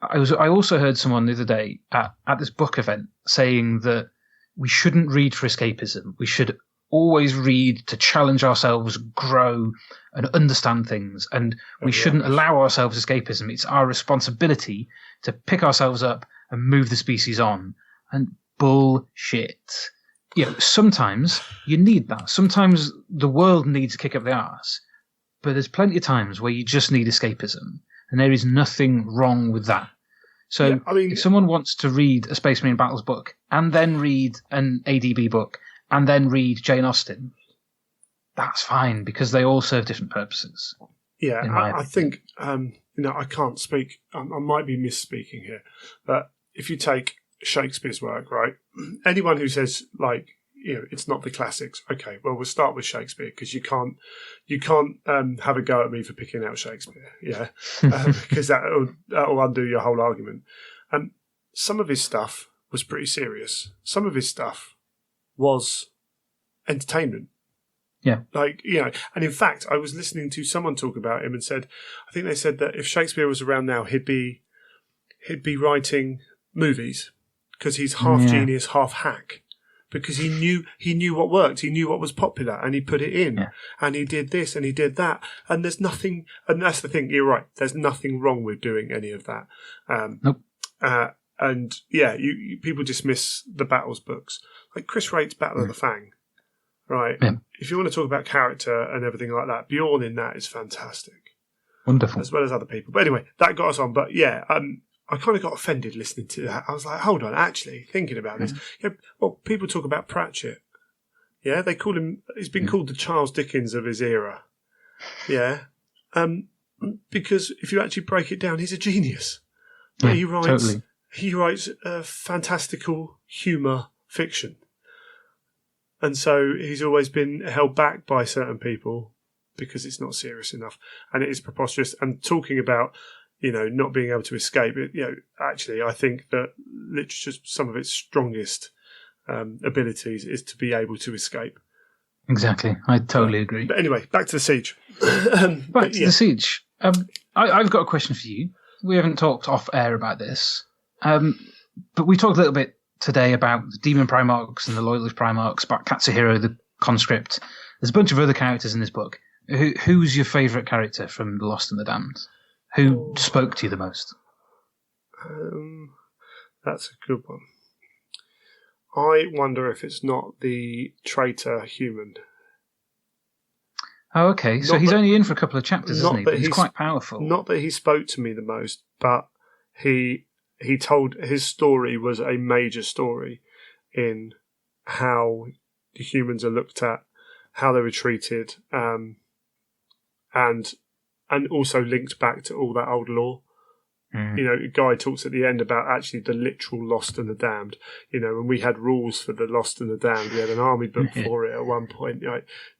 I also heard someone the other day at this book event saying that we shouldn't read for escapism. We should always read to challenge ourselves, grow, and understand things. And we shouldn't allow ourselves escapism. It's our responsibility to pick ourselves up and move the species on. And bullshit. You know, sometimes you need that. Sometimes the world needs a kick up the arse. But there's plenty of times where you just need escapism. And there is nothing wrong with that. So if someone wants to read a Space Marine Battles book and then read an ADB book and then read Jane Austen, that's fine, because they all serve different purposes. Yeah, I think, I can't speak. I might be misspeaking here. But if you take Shakespeare's work, right? Anyone who says like, it's not the classics. Okay, well, we'll start with Shakespeare because you can't have a go at me for picking out Shakespeare, yeah, because that'll undo your whole argument. Some of his stuff was pretty serious. Some of his stuff was entertainment. Yeah. And in fact, I was listening to someone talk about him and I think they said that if Shakespeare was around now, he'd be writing movies because he's half genius, half hack. Because he knew what worked, he knew what was popular, and he put it in, and he did this and he did that, and there's nothing. And that's the thing. You're right. There's nothing wrong with doing any of that. Nope. And people dismiss the Battles books, like Chris Wright's Battle of the Fang, right? Yeah. If you want to talk about character and everything like that, Bjorn in that is fantastic, wonderful, as well as other people. But anyway, that got us on. But I kind of got offended listening to that. I was like, hold on, actually, thinking about this. People talk about Pratchett. Yeah, they call him, he's been called the Charles Dickens of his era. Yeah. Because if you actually break it down, he's a genius. Yeah, he writes fantastical humour fiction. And so he's always been held back by certain people because it's not serious enough. And it is preposterous. And talking about not being able to escape it. Actually, I think that literature's some of its strongest abilities is to be able to escape. Exactly, I totally agree. But anyway, back to the Siege. Back to the Siege. I've got a question for you. We haven't talked off air about this, but we talked a little bit today about the Demon Primarchs and the Loyalist Primarchs, about Katsuhiro the Conscript. There's a bunch of other characters in this book. Who's your favourite character from The Lost and the Damned? Who spoke to you the most? That's a good one. I wonder if it's not the traitor human. Oh, okay. So he's only in for a couple of chapters, isn't he? But he's quite powerful. Not that he spoke to me the most, but he told his story was a major story in how the humans are looked at, how they were treated, and also linked back to all that old lore. Guy talks at the end about actually the literal Lost and the Damned. When we had rules for the Lost and the Damned, we had an army book for it at one point.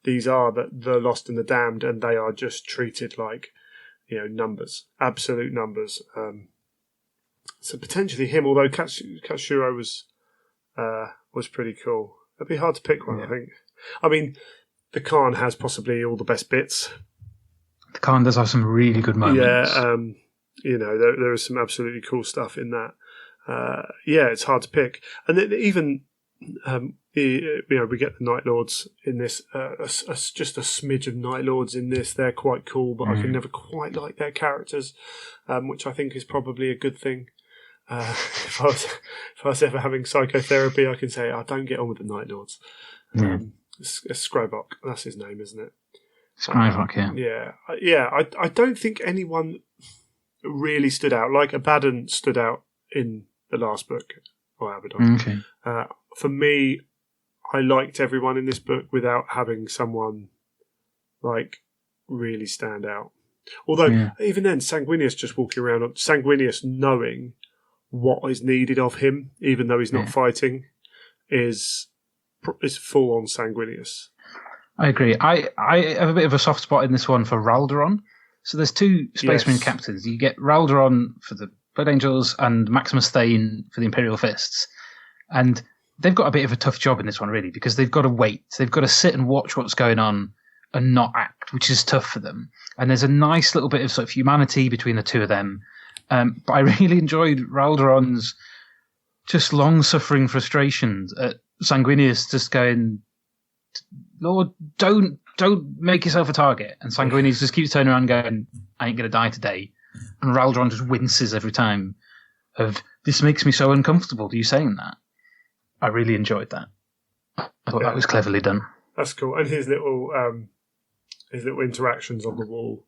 These are the Lost and the Damned, and they are just treated like, numbers, absolute numbers. So potentially him, although Katsuhiro was pretty cool. It'd be hard to pick one, I think. I mean, the Khan has possibly all the best bits. The Khan does have some really good moments. Yeah, there is some absolutely cool stuff in that. It's hard to pick. And then even, we get the Night Lords in this, just a smidge of Night Lords in this. They're quite cool, but I can never quite like their characters, which I think is probably a good thing. If I was ever having psychotherapy, I can say, don't get on with the Night Lords. Skrobok, that's his name, isn't it? Skrybok, I don't think anyone really stood out. Like Abaddon stood out in the last book, or Abaddon. Okay. For me, I liked everyone in this book without having someone like really stand out. Although even then, Sanguinius just walking around, Sanguinius knowing what is needed of him, even though he's not fighting, is full on Sanguinius. I agree. I have a bit of a soft spot in this one for Raldoron. So there's two Space Marine captains. You get Raldoron for the Blood Angels and Maximus Thane for the Imperial Fists. And they've got a bit of a tough job in this one, really, because they've got to wait. They've got to sit and watch what's going on and not act, which is tough for them. And there's a nice little bit of sort of humanity between the two of them. But I really enjoyed Raldoron's just long-suffering frustration at Sanguinius just going, Lord, don't make yourself a target. And Sanguinius just keeps turning around going, I ain't going to die today. And Raldoron just winces every time of, this makes me so uncomfortable. Do you saying that? I really enjoyed that. I thought that was cleverly done. That's cool. And his little interactions on the wall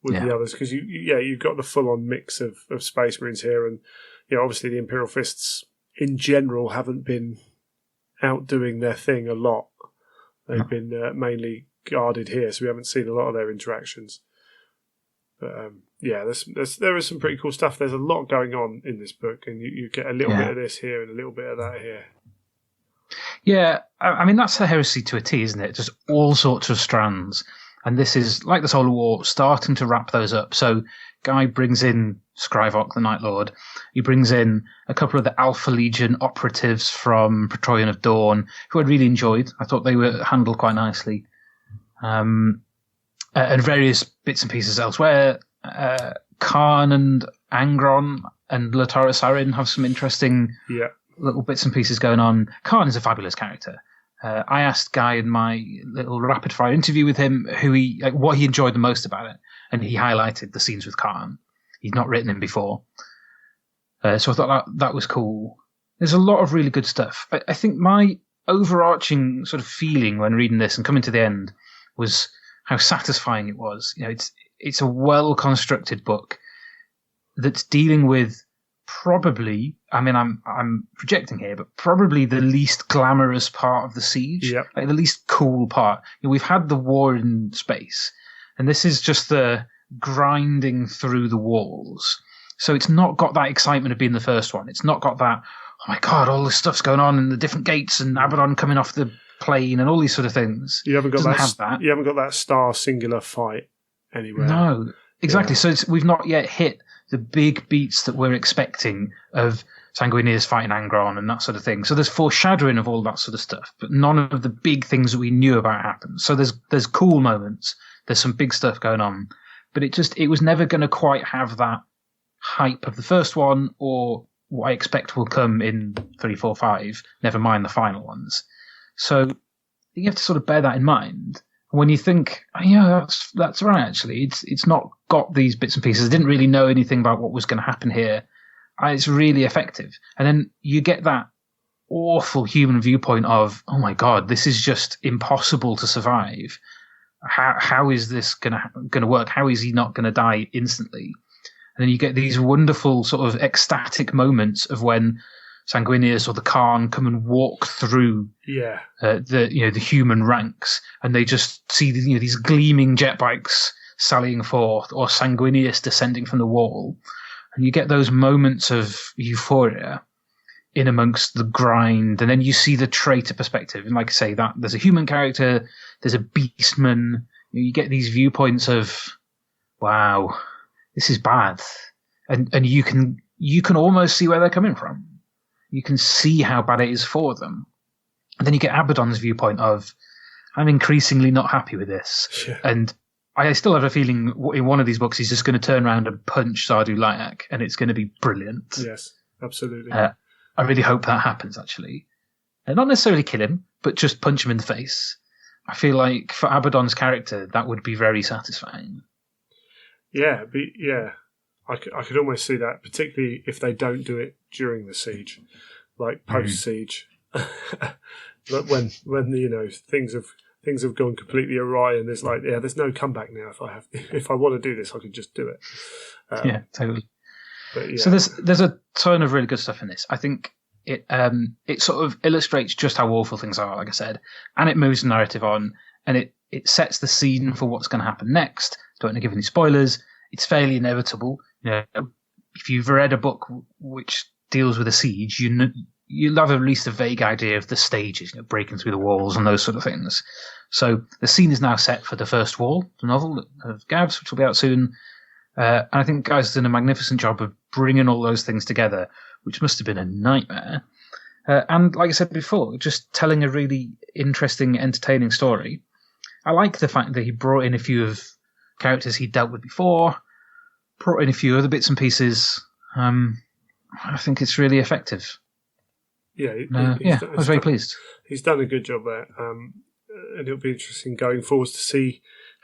with the others, because you've got the full-on mix of Space Marines here, and obviously the Imperial Fists in general haven't been outdoing their thing a lot. They've been mainly guarded here, so we haven't seen a lot of their interactions. But Yeah, there is some pretty cool stuff. There's a lot going on in this book, and you get a little bit of this here and a little bit of that here. Yeah, I mean, that's the heresy to a T, isn't it? Just all sorts of strands. And this is, like the Solar War, starting to wrap those up. So Guy brings in Scrivok, the Night Lord. He brings in a couple of the Alpha Legion operatives from Praetorian of Dawn, who I really enjoyed. I thought they were handled quite nicely. And various bits and pieces elsewhere. Khan and Angron and Latara Sarin have some interesting little bits and pieces going on. Khan is a fabulous character. I asked Guy in my little rapid fire interview with him what he enjoyed the most about it, and he highlighted the scenes with Khan. He'd not written him before, so I thought that was cool. There's a lot of really good stuff. I think my overarching sort of feeling when reading this and coming to the end was how satisfying it was. It's a well constructed book that's dealing with probably, I mean, I'm projecting here, but probably the least glamorous part of the siege, like the least cool part. We've had the war in space, and this is just the grinding through the walls. So it's not got that excitement of being the first one. It's not got that, oh my god, all this stuff's going on and the different gates and Abaddon coming off the plane and all these sort of things. You haven't got that. You haven't got that star singular fight anywhere. No, exactly. So we've not yet hit the big beats that we're expecting of Sanguinius fighting Angron and that sort of thing. So there's foreshadowing of all that sort of stuff, but none of the big things that we knew about happen. So there's cool moments. There's some big stuff going on, but it was never going to quite have that hype of the first one or what I expect will come in 3, 4, 5, never mind the final ones. So you have to sort of bear that in mind. When you think, that's right, actually, it's not got these bits and pieces. I didn't really know anything about what was going to happen here. It's really effective. And then you get that awful human viewpoint of, oh my God, this is just impossible to survive. How is this going to work? How is he not going to die instantly? And then you get these wonderful sort of ecstatic moments of when Sanguinius or the Khan come and walk through the human ranks, and they just see these gleaming jet bikes sallying forth, or Sanguinius descending from the wall, and you get those moments of euphoria in amongst the grind, and then you see the traitor perspective, and like I say, that there's a human character, there's a beastman, you get these viewpoints of, wow, this is bad, and you can almost see where they're coming from. You can see how bad it is for them. And then you get Abaddon's viewpoint of, I'm increasingly not happy with this. Yeah. And I still have a feeling in one of these books he's just going to turn around and punch Sardu Layak, and it's going to be brilliant. Yes, absolutely. I really hope that happens, actually. And not necessarily kill him, but just punch him in the face. I feel like for Abaddon's character, that would be very satisfying. Yeah, I could almost see that, particularly if they don't do it during the siege, like post siege, but when things have gone completely awry and there's no comeback now. If I want to do this, I can just do it. Yeah, totally. So there's a ton of really good stuff in this. I think it sort of illustrates just how awful things are, like I said, and it moves the narrative on, and it sets the scene for what's going to happen next. Don't want to give any spoilers. It's fairly inevitable. If you've read a book which deals with a siege, you'll have at least a vague idea of the stages, breaking through the walls and those sort of things. So the scene is now set for The First Wall, the novel of Gav's, which will be out soon. And I think Guy's done a magnificent job of bringing all those things together, which must have been a nightmare. And like I said before, just telling a really interesting, entertaining story. I like the fact that he brought in a few of characters he'd dealt with before, brought in a few other bits and pieces. I think it's really effective. Yeah, I was very pleased. He's done a good job there, and it'll be interesting going forwards to see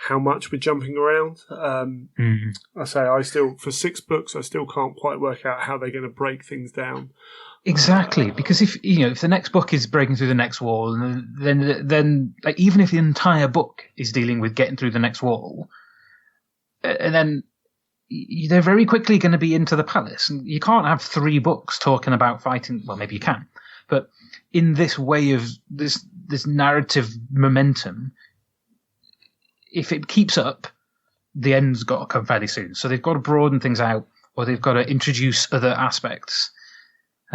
how much we're jumping around. I say for 6 books, I still can't quite work out how they're going to break things down. Exactly, because if the next book is breaking through the next wall, then like, even if the entire book is dealing with getting through the next wall, and then they're very quickly going to be into the palace. And you can't have 3 books talking about fighting. Well, maybe you can, but in this way of this narrative momentum, if it keeps up, the end's got to come fairly soon. So they've got to broaden things out, or they've got to introduce other aspects.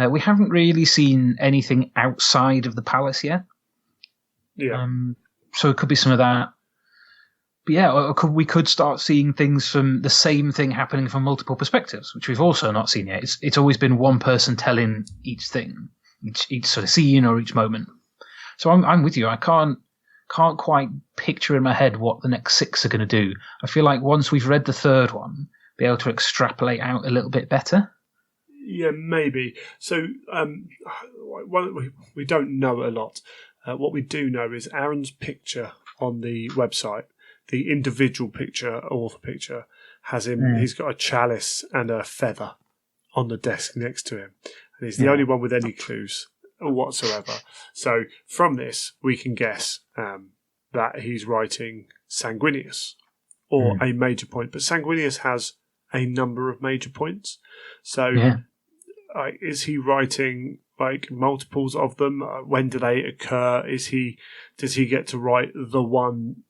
We haven't really seen anything outside of the palace yet. Yeah. So it could be some of that. But yeah, we could start seeing things from the same thing happening from multiple perspectives, which we've also not seen yet. It's always been one person telling each thing, each sort of scene or each moment. So I'm with you. I can't quite picture in my head what the next 6 are going to do. I feel like once we've read the third one, be able to extrapolate out a little bit better. Yeah, maybe. So we don't know a lot. What we do know is Aaron's picture on the website, the individual picture, author picture, has him. He's got a chalice and a feather on the desk next to him, and he's the only one with any clues whatsoever. So from this, we can guess that he's writing Sanguinius or a major point. But Sanguinius has a number of major points. So is he writing like multiples of them? When do they occur? Does he get to write the one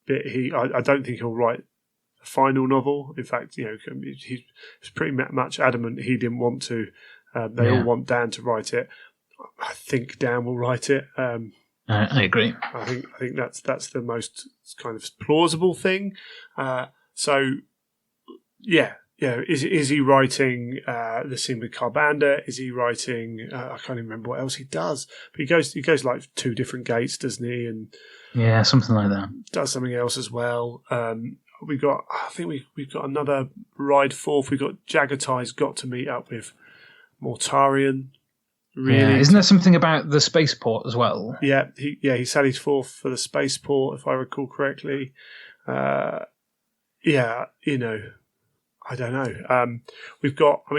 bit? I don't think he'll write the final novel. In fact, he's pretty much adamant he didn't want to. They all want Dan to write it. I think Dan will write it. I agree. I think that's the most kind of plausible thing. Is he writing the scene with Carbanda? Is he writing? I can't even remember what else he does. But he goes like 2 different gates, doesn't he? And something like that. Does something else as well. We've got another ride forth. We've got Jagatai's got to meet up with Mortarion. Really, isn't there something about the spaceport as well? Yeah, he sallies forth for the spaceport, if I recall correctly. I don't know.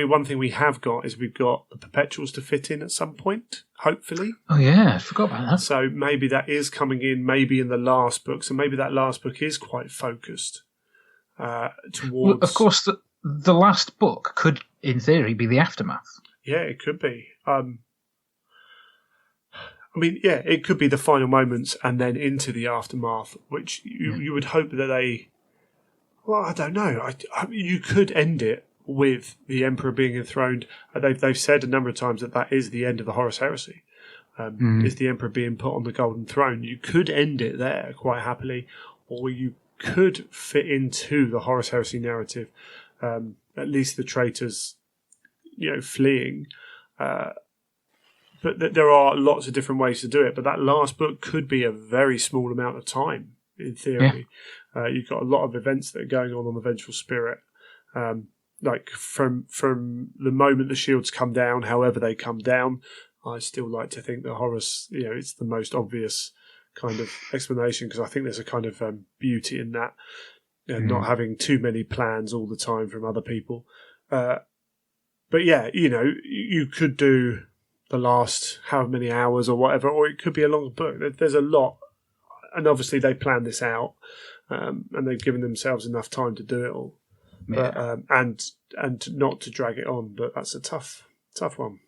One thing we have got is we've got the Perpetuals to fit in at some point, hopefully. Oh yeah, I forgot about that. So maybe that is coming in, maybe in the last book. So maybe that last book is quite focused towards. Well, of course, the last book could, in theory, be the aftermath. Yeah, it could be. It could be the final moments and then into the aftermath, which you would hope that they. Well, I don't know. You could end it with the Emperor being enthroned. They've said a number of times that is the end of the Horus Heresy. Is the Emperor being put on the Golden Throne? You could end it there quite happily, or you could fit into the Horus Heresy narrative. At least the traitors, fleeing. But there are lots of different ways to do it. But that last book could be a very small amount of time, in theory. Yeah. You've got a lot of events that are going on the Vengeful Spirit. Like from the moment the shields come down, however they come down, I still like to think that Horus, it's the most obvious kind of explanation, because I think there's a kind of beauty in that, not having too many plans all the time from other people. But yeah, you could do the last however many hours or whatever, or it could be a longer book. There's a lot, and obviously they planned this out, and they've given themselves enough time to do it all, but and not to drag it on. But that's a tough one.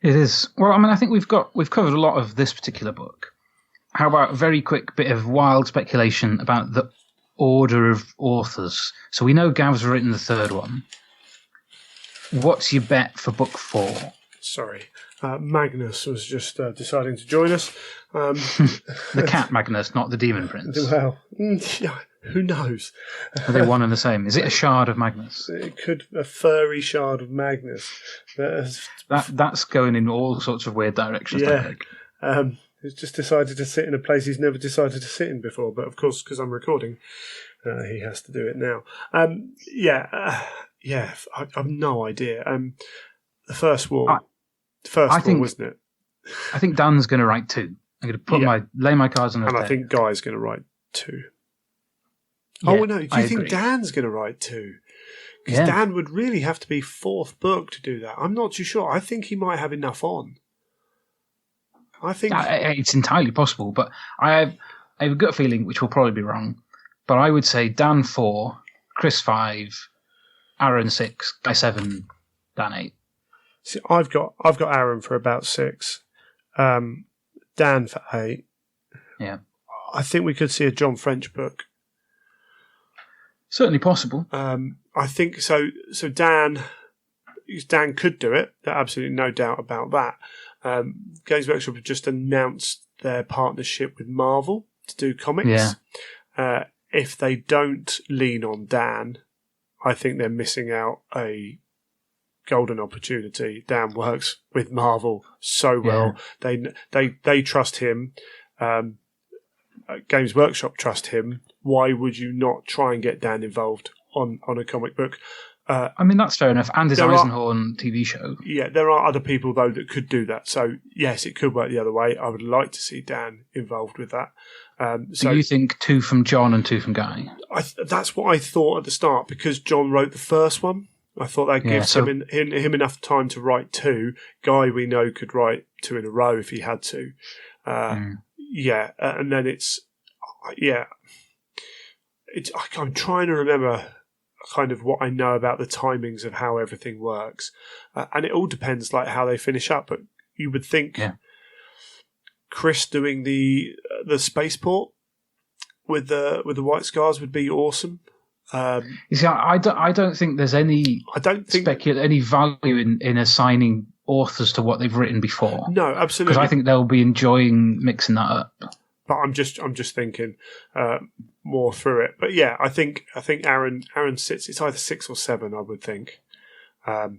It is. Well, I think we've covered a lot of this particular book. How about a very quick bit of wild speculation about the order of authors? So we know Gav's written the third one. What's your bet for book 4? Sorry, Magnus was just deciding to join us. The cat Magnus, not the Demon Prince. Well, who knows? Are they one and the same? Is it a shard of Magnus? It could a furry shard of Magnus. That's going in all sorts of weird directions. Yeah. He's just decided to sit in a place he's never decided to sit in before. But of course, because I'm recording, he has to do it now. I've no idea. The first war, wasn't it? I think Dan's going to write 2. I'm going to lay my cards on the table. And I think Guy's going to write 2. Yeah, no, do you think Dan's going to write 2? Because Dan would really have to be 4th book to do that. I'm not too sure. I think he might have enough on. I think it's entirely possible, but I have a gut feeling, which will probably be wrong, but I would say Dan 4, Chris 5, Aaron 6, Guy 7, Dan 8. See, I've got Aaron for about 6, Dan for 8. Yeah, I think we could see a John French book. Certainly possible. I think so. So Dan could do it. There's absolutely no doubt about that. Games Workshop have just announced their partnership with Marvel to do comics. Yeah. If they don't lean on Dan, I think they're missing out a golden opportunity. Dan works with Marvel so well. They trust him. Games Workshop trust him. Why would you not try and get Dan involved on a comic book? I mean, that's fair enough. And his Eisenhorn TV show. Yeah, there are other people, though, that could do that. So, yes, it could work the other way. I would like to see Dan involved with that. So you think 2 from John and 2 from Guy? That's what I thought at the start, because John wrote the first one. I thought that gives him enough time to write 2. Guy, we know, could write 2 in a row if he had to. Yeah, and then I'm trying to remember kind of what I know about the timings of how everything works, and it all depends like how they finish up. But you would think Chris doing the spaceport with the White Scars would be awesome. You see, I don't think there's any any value in assigning authors to what they've written before. No, absolutely, because I think they'll be enjoying mixing that up. But I'm just thinking more through it. But yeah, I think Aaron sits. It's either 6 or 7, I would think. I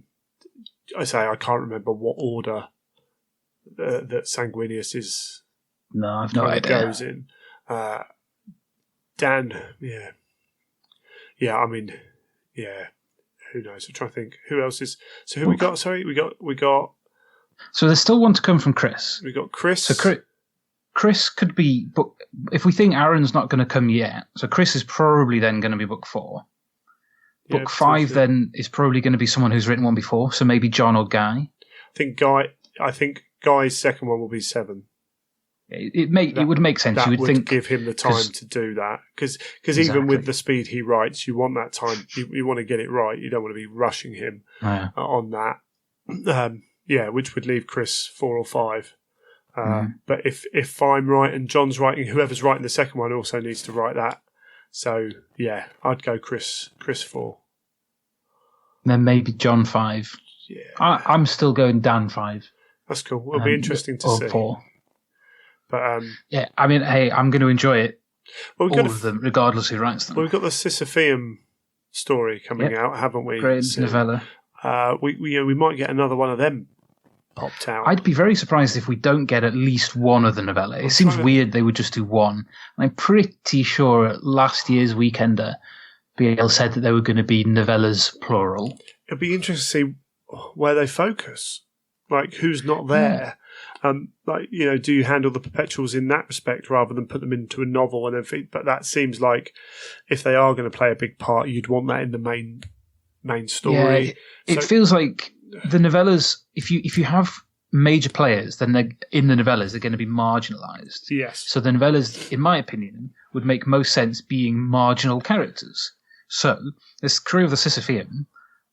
can't remember what order that Sanguinius is. No, I've no idea. Goes in. Dan, yeah. I mean, yeah. Who knows? I'm trying to think. Who else is? So who we got? Sorry, we got. So there's still one to come from Chris. We got Chris. So Chris could be book. If we think Aaron's not going to come yet, so Chris is probably then going to be book 4. Book 5 then is probably going to be someone who's written one before. So maybe John or Guy. I think Guy's second one will be 7. It would make sense. That You would think give him the time to do that, because even with the speed he writes, you want that time. You want to get it right. You don't want to be rushing him on that. Which would leave Chris 4 or 5. But if I'm right and John's writing, whoever's writing the second one also needs to write that. So yeah, I'd go Chris 4. Then maybe John 5. Yeah, I'm still going Dan 5. That's cool. It'll be interesting to see. 4. But yeah, I mean, hey, I'm going to enjoy it. Well, all of them, regardless who writes them. Well, we've got the Sisypheum story coming out, haven't we? Great novella. We might get another one of them popped out. I'd be very surprised if we don't get at least one of the novella. It seems weird they would just do one. I'm pretty sure at last year's Weekender, BL said that there were going to be novellas plural. It'd be interesting to see where they focus. Like, who's not there? Do you handle the perpetuals in that respect rather than put them into a novel and everything? But that seems like if they are going to play a big part, you'd want that in the main story. Yeah, it feels like the novellas. If you have major players, then in the novellas they're going to be marginalised. Yes. So the novellas, in my opinion, would make most sense being marginal characters. So this crew of the Sisypheum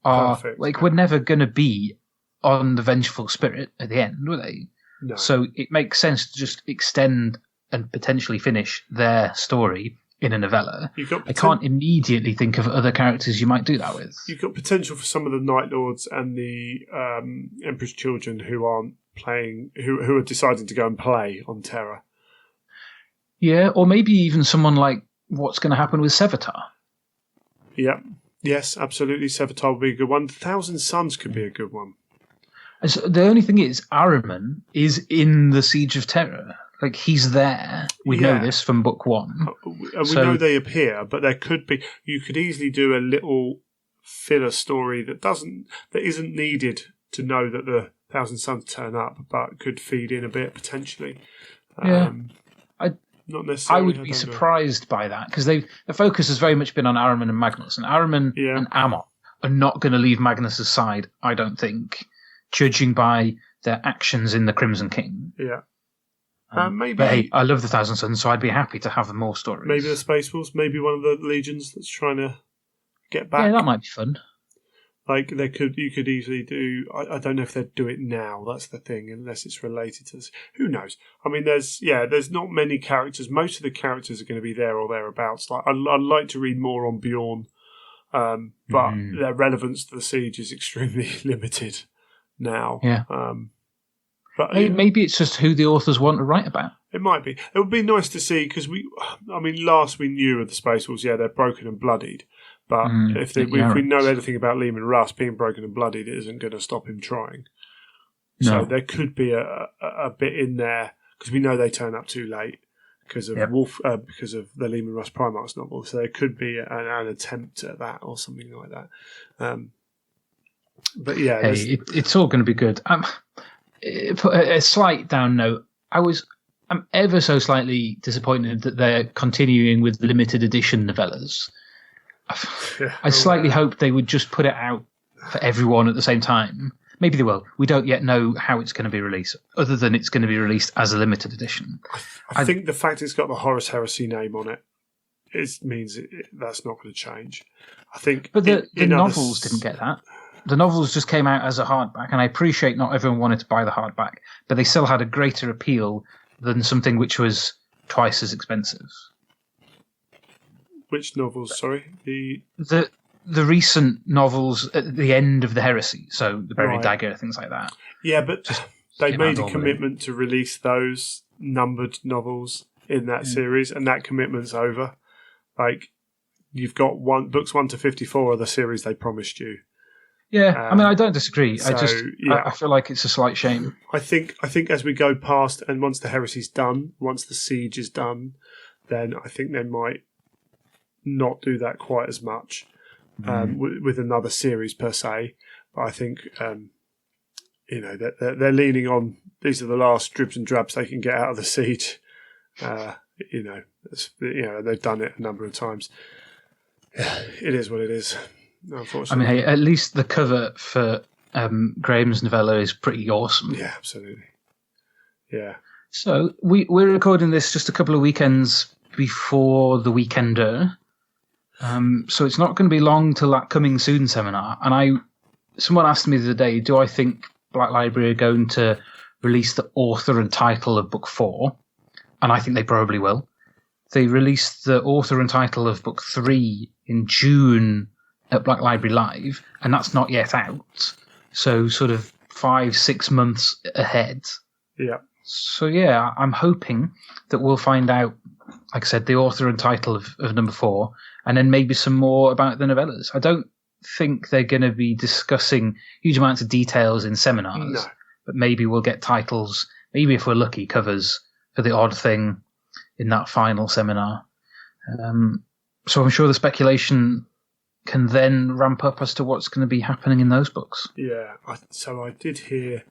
we're never going to be on the vengeful spirit at the end, were they? No. So it makes sense to just extend and potentially finish their story in a novella. I can't immediately think of other characters you might do that with. You've got potential for some of the Night Lords and the Emperor's Children who aren't playing, who are deciding to go and play on Terra. Yeah, or maybe even someone like what's going to happen with Sevatar. Yeah. Yes, absolutely. Sevatar would be a good one. 1,000 Suns could be a good one. So the only thing is, Ahriman is in the Siege of Terror. Like, he's there. We know this from book 1. And we know they appear, but there could be. You could easily do a little filler story that isn't needed to know that the 1,000 Suns turn up, but could feed in a bit potentially. Not necessarily. I would be surprised by that, because the focus has very much been on Ahriman and Magnus, and Ahriman and Amon are not going to leave Magnus's side, I don't think, judging by their actions in the Crimson King. Yeah. Maybe. But hey, I love the 1,000 Suns, so I'd be happy to have more stories. Maybe the Space Wolves, maybe one of the legions that's trying to get back. Yeah, that might be fun. Like you could easily do. I don't know if they'd do it now. That's the thing, unless it's related to this. Who knows? I mean, there's not many characters. Most of the characters are going to be there or thereabouts. Like I'd like to read more on Bjorn, but their relevance to the siege is extremely limited now. Yeah. But maybe it's just who the authors want to write about. It might be. It would be nice to see because last we knew of the Space Wolves, they're broken and bloodied. But if we know anything about Lehman Russ, being broken and bloodied, it isn't going to stop him trying. No. So there could be a bit in there because we know they turn up too late because of because of the Lehman Russ Primarch's novel. So there could be an attempt at that or something like that. But yeah, it's all going to be good. A slight down note. I'm ever so slightly disappointed that they're continuing with limited edition novellas. I slightly hoped they would just put it out for everyone at the same time. Maybe they will. We don't yet know how it's going to be released, other than it's going to be released as a limited edition. I think the fact it's got the Horus Heresy name on it means that's not going to change. I think, but the novels didn't get that. The novels just came out as a hardback, and I appreciate not everyone wanted to buy the hardback, but they still had a greater appeal than something which was twice as expensive. Which novels? Sorry, the recent novels at the end of the Heresy, so the Buried Dagger, things like that. Yeah, but they made a commitment to release those numbered novels in that series, and that commitment's over. Like you've got books 1 to 54 of the series they promised you. Yeah, I don't disagree. I feel like it's a slight shame. I think as we go past, and once the Heresy's done, once the Siege is done, then I think they might not do that quite as much with another series per se. But I think they're leaning on these are the last dribs and drabs they can get out of the Siege. They've done it a number of times. Yeah, it is what it is. Unfortunately, at least the cover for Graham's novella is pretty awesome. Yeah, absolutely. Yeah. So we're recording this just a couple of weekends before the Weekender. So it's not going to be long till that Coming Soon seminar. And someone asked me the other day, do I think Black Library are going to release the author and title of book 4? And I think they probably will. They released the author and title of book 3 in June at Black Library Live, and that's not yet out. So sort of 5-6 months ahead. Yeah. So yeah, I'm hoping that we'll find out, like I said, the author and title of number 4, and then maybe some more about the novellas. I don't think they're going to be discussing huge amounts of details in seminars, but maybe we'll get titles, maybe if we're lucky, covers for the odd thing in that final seminar. So I'm sure the speculation can then ramp up as to what's going to be happening in those books. Yeah, so I did hear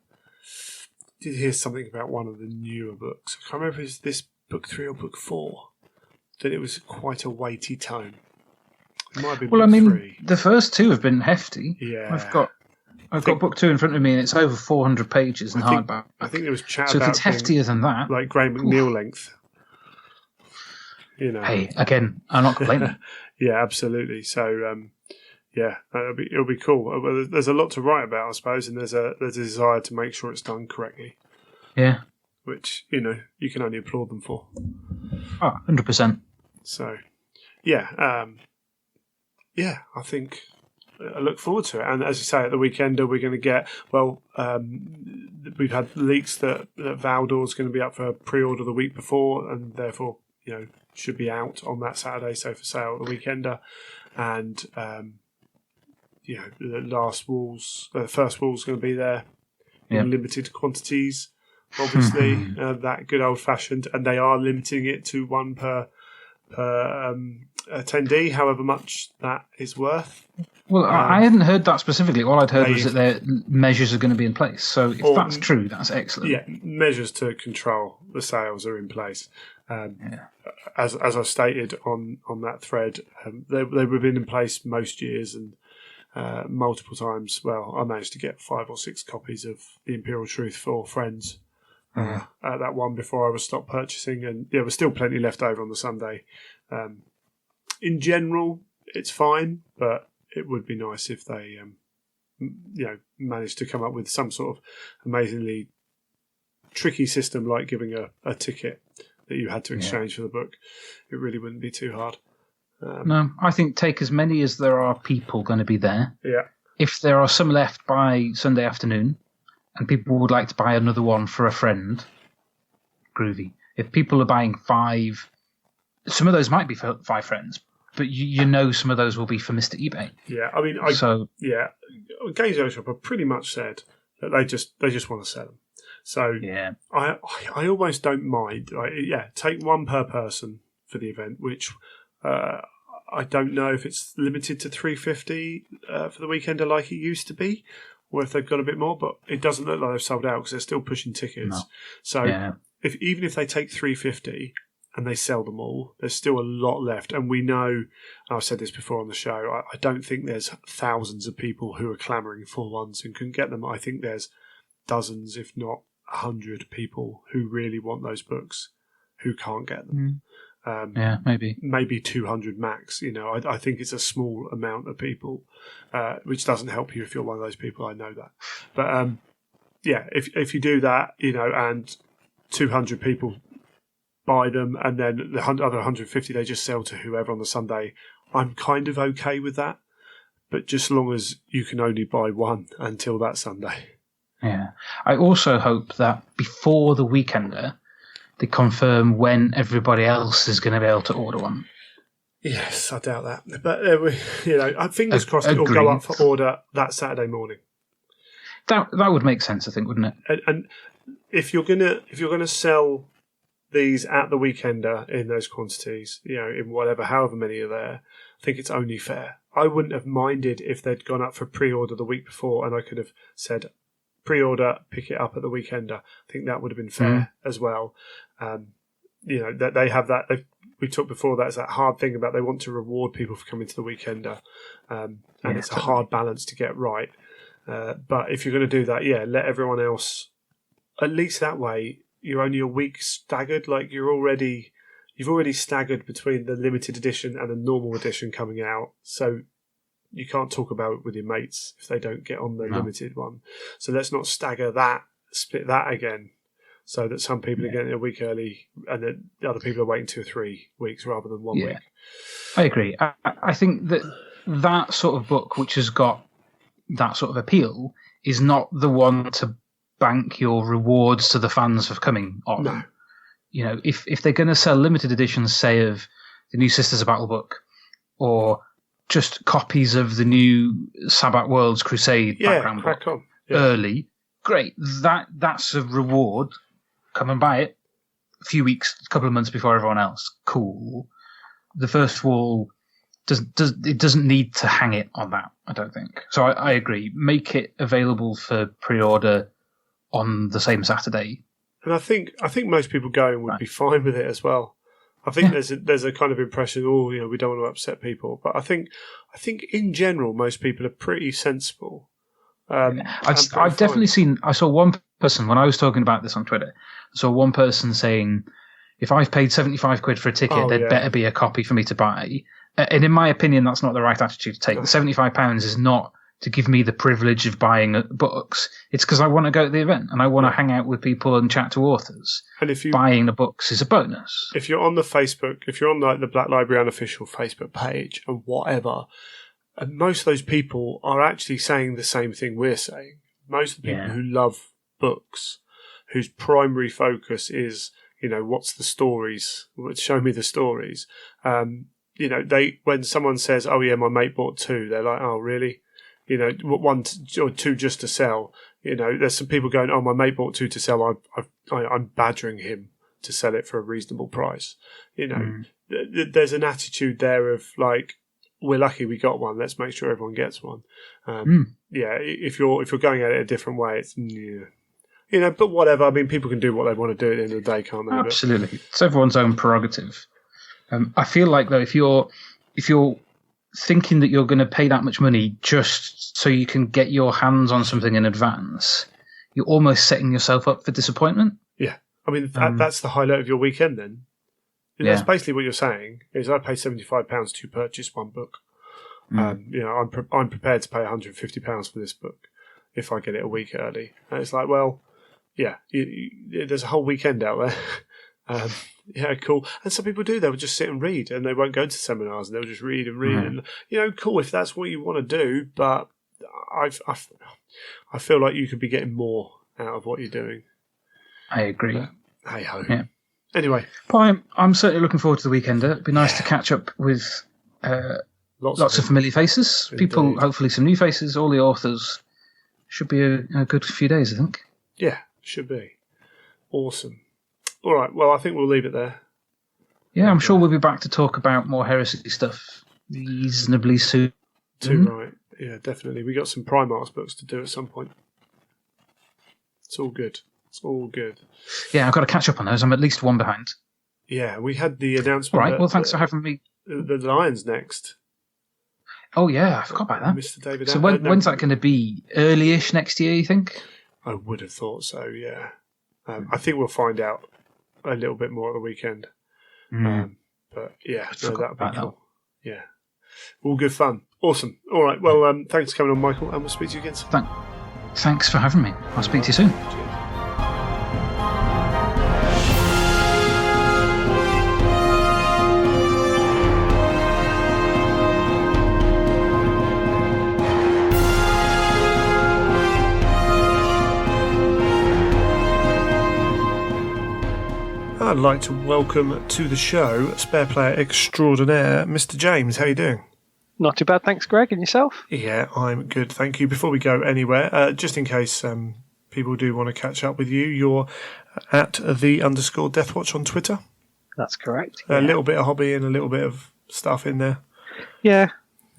something about one of the newer books. I can't remember if it's this book 3 or book 4. That it was quite a weighty tome. It might be book 3. The first 2 have been hefty. Yeah, I've got book 2 in front of me, and it's over 400 pages in hardback. I think there was chat so about if it's heftier than that, like Graham McNeil length. Hey, again, I'm not complaining. Yeah, absolutely. So, it'll be cool. There's a lot to write about, I suppose, and there's a desire to make sure it's done correctly. Yeah. Which, you can only applaud them for. Oh, 100%. So, I think I look forward to it. And as you say, at the Weekender, we're going to get, we've had leaks that Valdor's going to be up for pre-order the week before, and therefore, should be out on that Saturday, so for sale at the Weekender. And, the first Wall's going to be there in limited quantities, obviously, that good old-fashioned, and they are limiting it to one per attendee, however much that is worth. Well, I hadn't heard that specifically. All I'd heard was that their measures are going to be in place. So if that's true, that's excellent. Yeah, measures to control the sales are in place. As I stated on that thread, they've been in place most years and multiple times. Well, I managed to get 5 or 6 copies of The Imperial Truth for friends at that one before I was stopped purchasing, and there was still plenty left over on the Sunday. In general, it's fine, but it would be nice if they managed to come up with some sort of amazingly tricky system like giving a ticket that you had to exchange for the book, it really wouldn't be too hard. No, I think take as many as there are people going to be there. Yeah. If there are some left by Sunday afternoon, and people would like to buy another one for a friend, groovy. If people are buying 5, some of those might be for 5 friends, but you know some of those will be for Mr. eBay. Yeah, I mean, Games Workshop have pretty much said that they just want to sell them. So yeah, I almost don't mind. Take one per person for the event, which I don't know if it's limited to 350 for the weekender like it used to be, or if they've got a bit more. But it doesn't look like they've sold out because they're still pushing tickets. No. So even if they take 350 and they sell them all, there's still a lot left. And we know, I've said this before on the show, I don't think there's thousands of people who are clamouring for ones and couldn't get them. I think there's dozens, if not 100 people who really want those books who can't get them. Maybe 200 max. I think it's a small amount of people, which doesn't help you if you're one of those people. I know that, but if you do that, and 200 people buy them, and then the other 150 they just sell to whoever on the Sunday, I'm kind of okay with that. But just as long as you can only buy one until that Sunday. Yeah. I also hope that before the weekender, they confirm when everybody else is going to be able to order one. Yes, I doubt that. But, fingers crossed it'll go up for order that Saturday morning. That would make sense, I think, wouldn't it? And if you're gonna sell these at the weekender in those quantities, in however many are there, I think it's only fair. I wouldn't have minded if they'd gone up for pre-order the week before and I could have said, pre-order, pick it up at the weekender. I think that would have been fair as well. That they have that. We talked before, that's that hard thing about they want to reward people for coming to the weekender, and it's a hard balance to get right. But if you're going to do that, let everyone else. At least that way, you're only a week staggered. Like you've already staggered between the limited edition and the normal edition coming out. So you can't talk about it with your mates if they don't get on the limited one. So let's not stagger that, split that again, so that some people are getting a week early and then the other people are waiting 2 or 3 weeks rather than 1 week. I agree. I think that sort of book, which has got that sort of appeal, is not the one to bank your rewards to the fans for coming on. No. If they're going to sell limited editions, say, of the new Sisters of Battle book, or just copies of the new Sabbath Worlds Crusade background book early, great. That's a reward. Come and buy it a couple of months before everyone else. Cool. The first wall doesn't need to hang it on that, I don't think. So I agree. Make it available for pre-order on the same Saturday. And I think most people going would be fine with it as well. I think there's a kind of impression, we don't want to upset people, but I think in general most people are pretty sensible. I've definitely seen. I saw one person when I was talking about this on Twitter. I saw one person saying, "If I've paid £75 for a ticket, there'd better be a copy for me to buy." And in my opinion, that's not the right attitude to take. The £75 is not to give me the privilege of buying books. It's because I want to go to the event and I want to hang out with people and chat to authors. And buying the books is a bonus. If you're on the Facebook, if you're on the Black Library Unofficial Facebook page and whatever, and most of those people are actually saying the same thing we're saying. Most of the people who love books, whose primary focus is, what's the stories? Show me the stories. When someone says, "Oh yeah, my mate bought 2," they're like, "Oh really?" 1 or 2 just to sell. There's some people going, "Oh, my mate bought 2 to sell. I'm badgering him to sell it for a reasonable price." There's an attitude there of like, we're lucky we got one. Let's make sure everyone gets one. If you're going at it a different way, it's but whatever. I mean, people can do what they want to do at the end of the day, can't they? Absolutely, it's everyone's own prerogative. I feel like though, if you're thinking that you're going to pay that much money just so you can get your hands on something in advance, you're almost setting yourself up for disappointment. Yeah, I mean that's the highlight of your weekend then. That's basically what you're saying, is I pay £75 to purchase one book. I'm prepared to pay £150 for this book if I get it a week early. And it's like, well, yeah, there's a whole weekend out there. Yeah, cool. And some people do. They'll just sit and read, and they won't go to seminars, and they'll just read and read. And cool if that's what you want to do. But I feel like you could be getting more out of what you're doing. I agree. Hey ho. Yeah. Anyway, but I'm certainly looking forward to the weekender. It'd be nice to catch up with lots of familiar faces. Indeed. People, hopefully some new faces. All the authors. Should be a good few days, I think. Yeah, should be. Awesome. All right, well, I think we'll leave it there. Yeah, I'm sure we'll be back to talk about more heresy stuff reasonably soon. Too right. Yeah, definitely. We got some Primarch's books to do at some point. It's all good. It's all good. Yeah, I've got to catch up on those. I'm at least one behind. Yeah, we had the announcement. All right, well, thanks for having me. The Lion's next. Oh, yeah, I forgot about that. Mr. David. So when's that going to be? Early-ish next year, you think? I would have thought so, yeah. I think we'll find out a little bit more at the weekend. But yeah, that'll be cool. Yeah. All good fun. Awesome. All right, well, thanks for coming on, Michael, and we'll speak to you again soon. Thanks for having me. I'll speak to you soon. Cheers. I'd like to welcome to the show Spare Player Extraordinaire, Mr. James. How are you doing? Not too bad, thanks, Greg. And yourself? Yeah, I'm good, thank you. Before we go anywhere, just in case people do want to catch up with you, you're at @the_Deathwatch on Twitter. That's correct. Yeah. A little bit of hobby and a little bit of stuff in there. Yeah,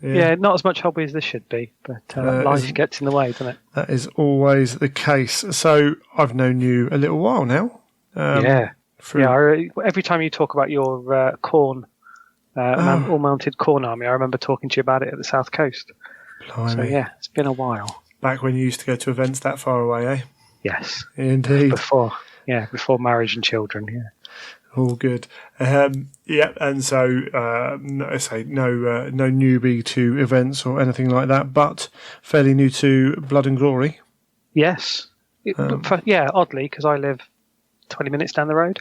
not as much hobby as there should be, but life gets in the way, doesn't it? That is always the case. So I've known you a little while now. Every time you talk about your corn, all-mounted corn army, I remember talking to you about it at the South Coast. Blimey. So yeah, it's been a while. Back when you used to go to events that far away, eh? Yes. Indeed. Before marriage and children, yeah. All good. And so I say no newbie to events or anything like that, but fairly new to Blood and Glory. Yes. Oddly, because I live 20 minutes down the road.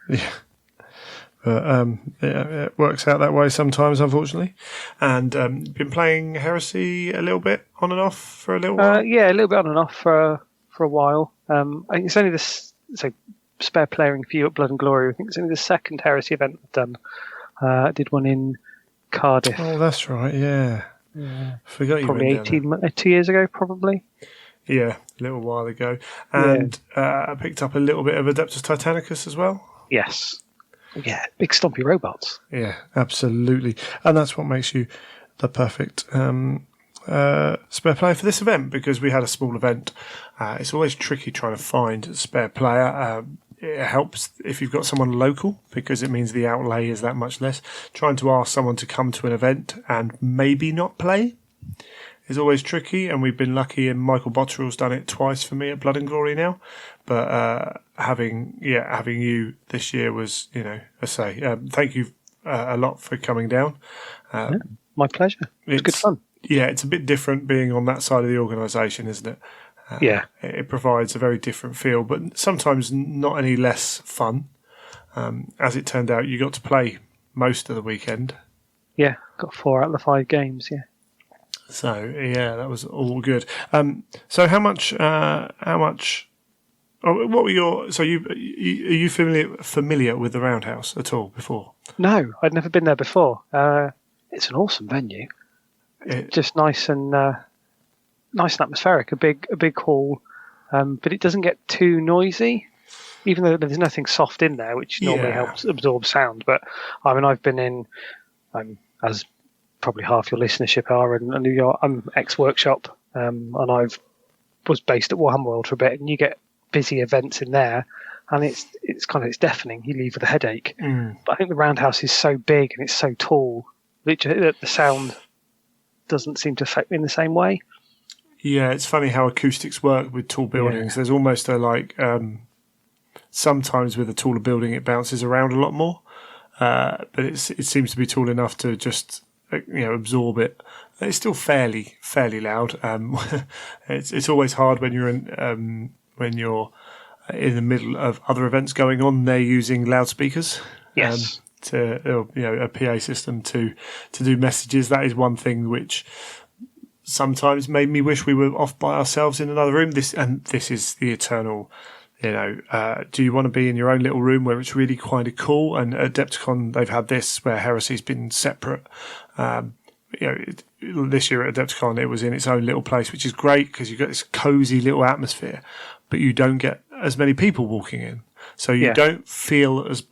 Yeah. It works out that way sometimes, unfortunately. And been playing Heresy a little bit on and off for a little while? A little bit on and off for a while. I think it's only this spare playing for you at Blood and Glory. I think it's only the second Heresy event I've done. I did one in Cardiff. Oh, that's right, yeah. Forgot you probably went down there. 2 years ago, probably. Yeah, a little while ago. And I picked up a little bit of Adeptus Titanicus as well. Yes. Yeah, big stompy robots. Yeah, absolutely. And that's what makes you the perfect spare player for this event, because we had a small event. It's always tricky trying to find a spare player. It helps if you've got someone local, because it means the outlay is that much less. Trying to ask someone to come to an event and maybe not play is always tricky, and we've been lucky, and Michael Botterell's done it twice for me at Blood and Glory now. But having you this year was, thank you a lot for coming down. My pleasure. It's good fun. Yeah, it's a bit different being on that side of the organisation, isn't it? It provides a very different feel, but sometimes not any less fun. As it turned out, you got to play most of the weekend. Yeah, got 4 out of the 5 games, yeah. So, yeah, that was all good. So how much, what were your, so are you familiar with the Roundhouse at all before? No, I'd never been there before. It's an awesome venue. Just nice and atmospheric, a big hall, but it doesn't get too noisy, even though there's nothing soft in there, which normally helps absorb sound. But I mean, I've been in, as probably half your listenership are, and I'm ex-workshop, and I've was based at Warhammer World for a bit, and you get busy events in there, and it's deafening. You leave with a headache. But I think the Roundhouse is so big and it's so tall that the sound doesn't seem to affect me in the same way. Yeah, it's funny how acoustics work with tall buildings. There's almost sometimes with a taller building it bounces around a lot more, but it seems to be tall enough to just absorb it. It's still fairly loud. It's always hard when you're when you're in the middle of other events going on. They're using loudspeakers. Yes. A PA system to do messages. That is one thing which sometimes made me wish we were off by ourselves in another room. This is the eternal. Do you want to be in your own little room where it's really kind of cool? And at Adepticon, they've had this where Heresy's been separate. This year at Adepticon, it was in its own little place, which is great because you've got this cozy little atmosphere, but you don't get as many people walking in. So you don't feel as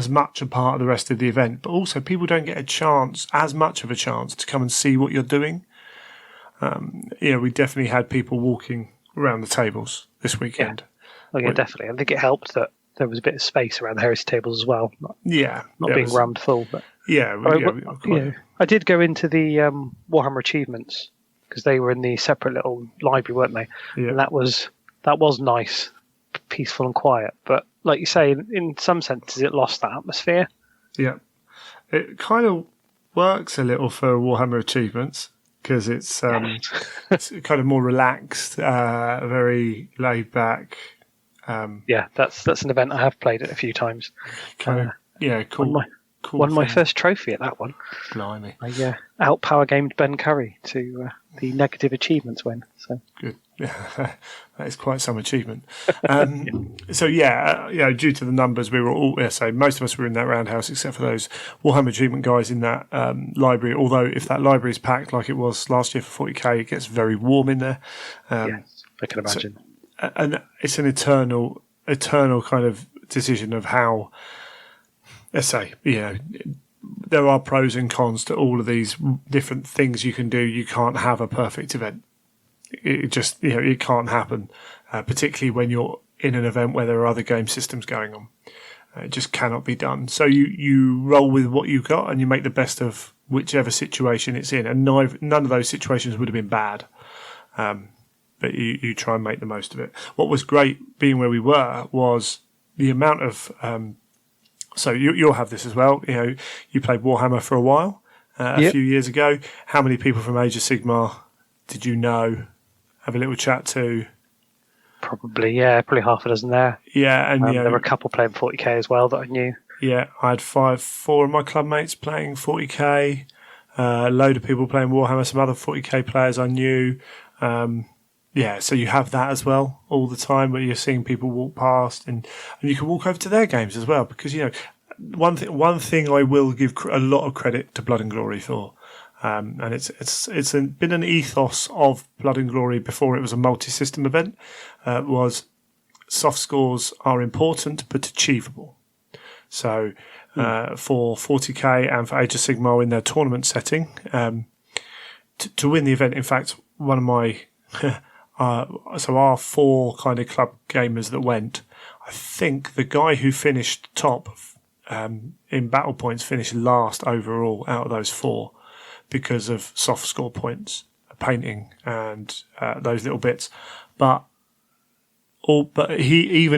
much a part of the rest of the event, but also people don't get as much of a chance to come and see what you're doing. We definitely had people walking around the tables this weekend. Yeah, definitely. I think it helped that there was a bit of space around the Heresy tables as well. Not being rammed full. But I did go into the Warhammer achievements because they were in the separate little library, weren't they? Yeah. And that was nice, peaceful and quiet. But like you say, in some senses, it lost that atmosphere. Yeah, it kind of works a little for Warhammer achievements because it's kind of more relaxed, very laid back. That's an event I have played it a few times. Cool. Won my first trophy at that one. Blimey. I outpower gamed Ben Curry to the negative achievements win. So good. That is quite some achievement. So due to the numbers, we were all most of us were in that roundhouse except for those Warhammer achievement guys in that library. Although if that library is packed like it was last year for 40k, it gets very warm in there. Yes, I can imagine. And it's an eternal kind of decision of how, let's say, there are pros and cons to all of these different things you can do. You can't have a perfect event. It just, it can't happen, particularly when you're in an event where there are other game systems going on. It just cannot be done. So you roll with what you've got and you make the best of whichever situation it's in. And none of those situations would have been bad. But you try and make the most of it. What was great being where we were was the amount of so you'll have this as well. You played Warhammer for a while a few years ago. How many people from Age of Sigmar did you know? Have a little chat to? Probably half a dozen there. Yeah, and there were a couple playing 40k as well that I knew. Yeah, I had 4 of my club mates playing 40k. A load of people playing Warhammer. Some other 40k players I knew. So you have that as well all the time where you're seeing people walk past and you can walk over to their games as well because, one thing I will give a lot of credit to Blood and Glory for, and it's been an ethos of Blood and Glory before it was a multi-system event, was soft scores are important but achievable. So for 40k and for Age of Sigmar in their tournament setting, to win the event, in fact, one of my... so our 4 kind of club gamers that went, I think the guy who finished top in battle points finished last overall out of those 4 because of soft score points, painting and those little bits. But he,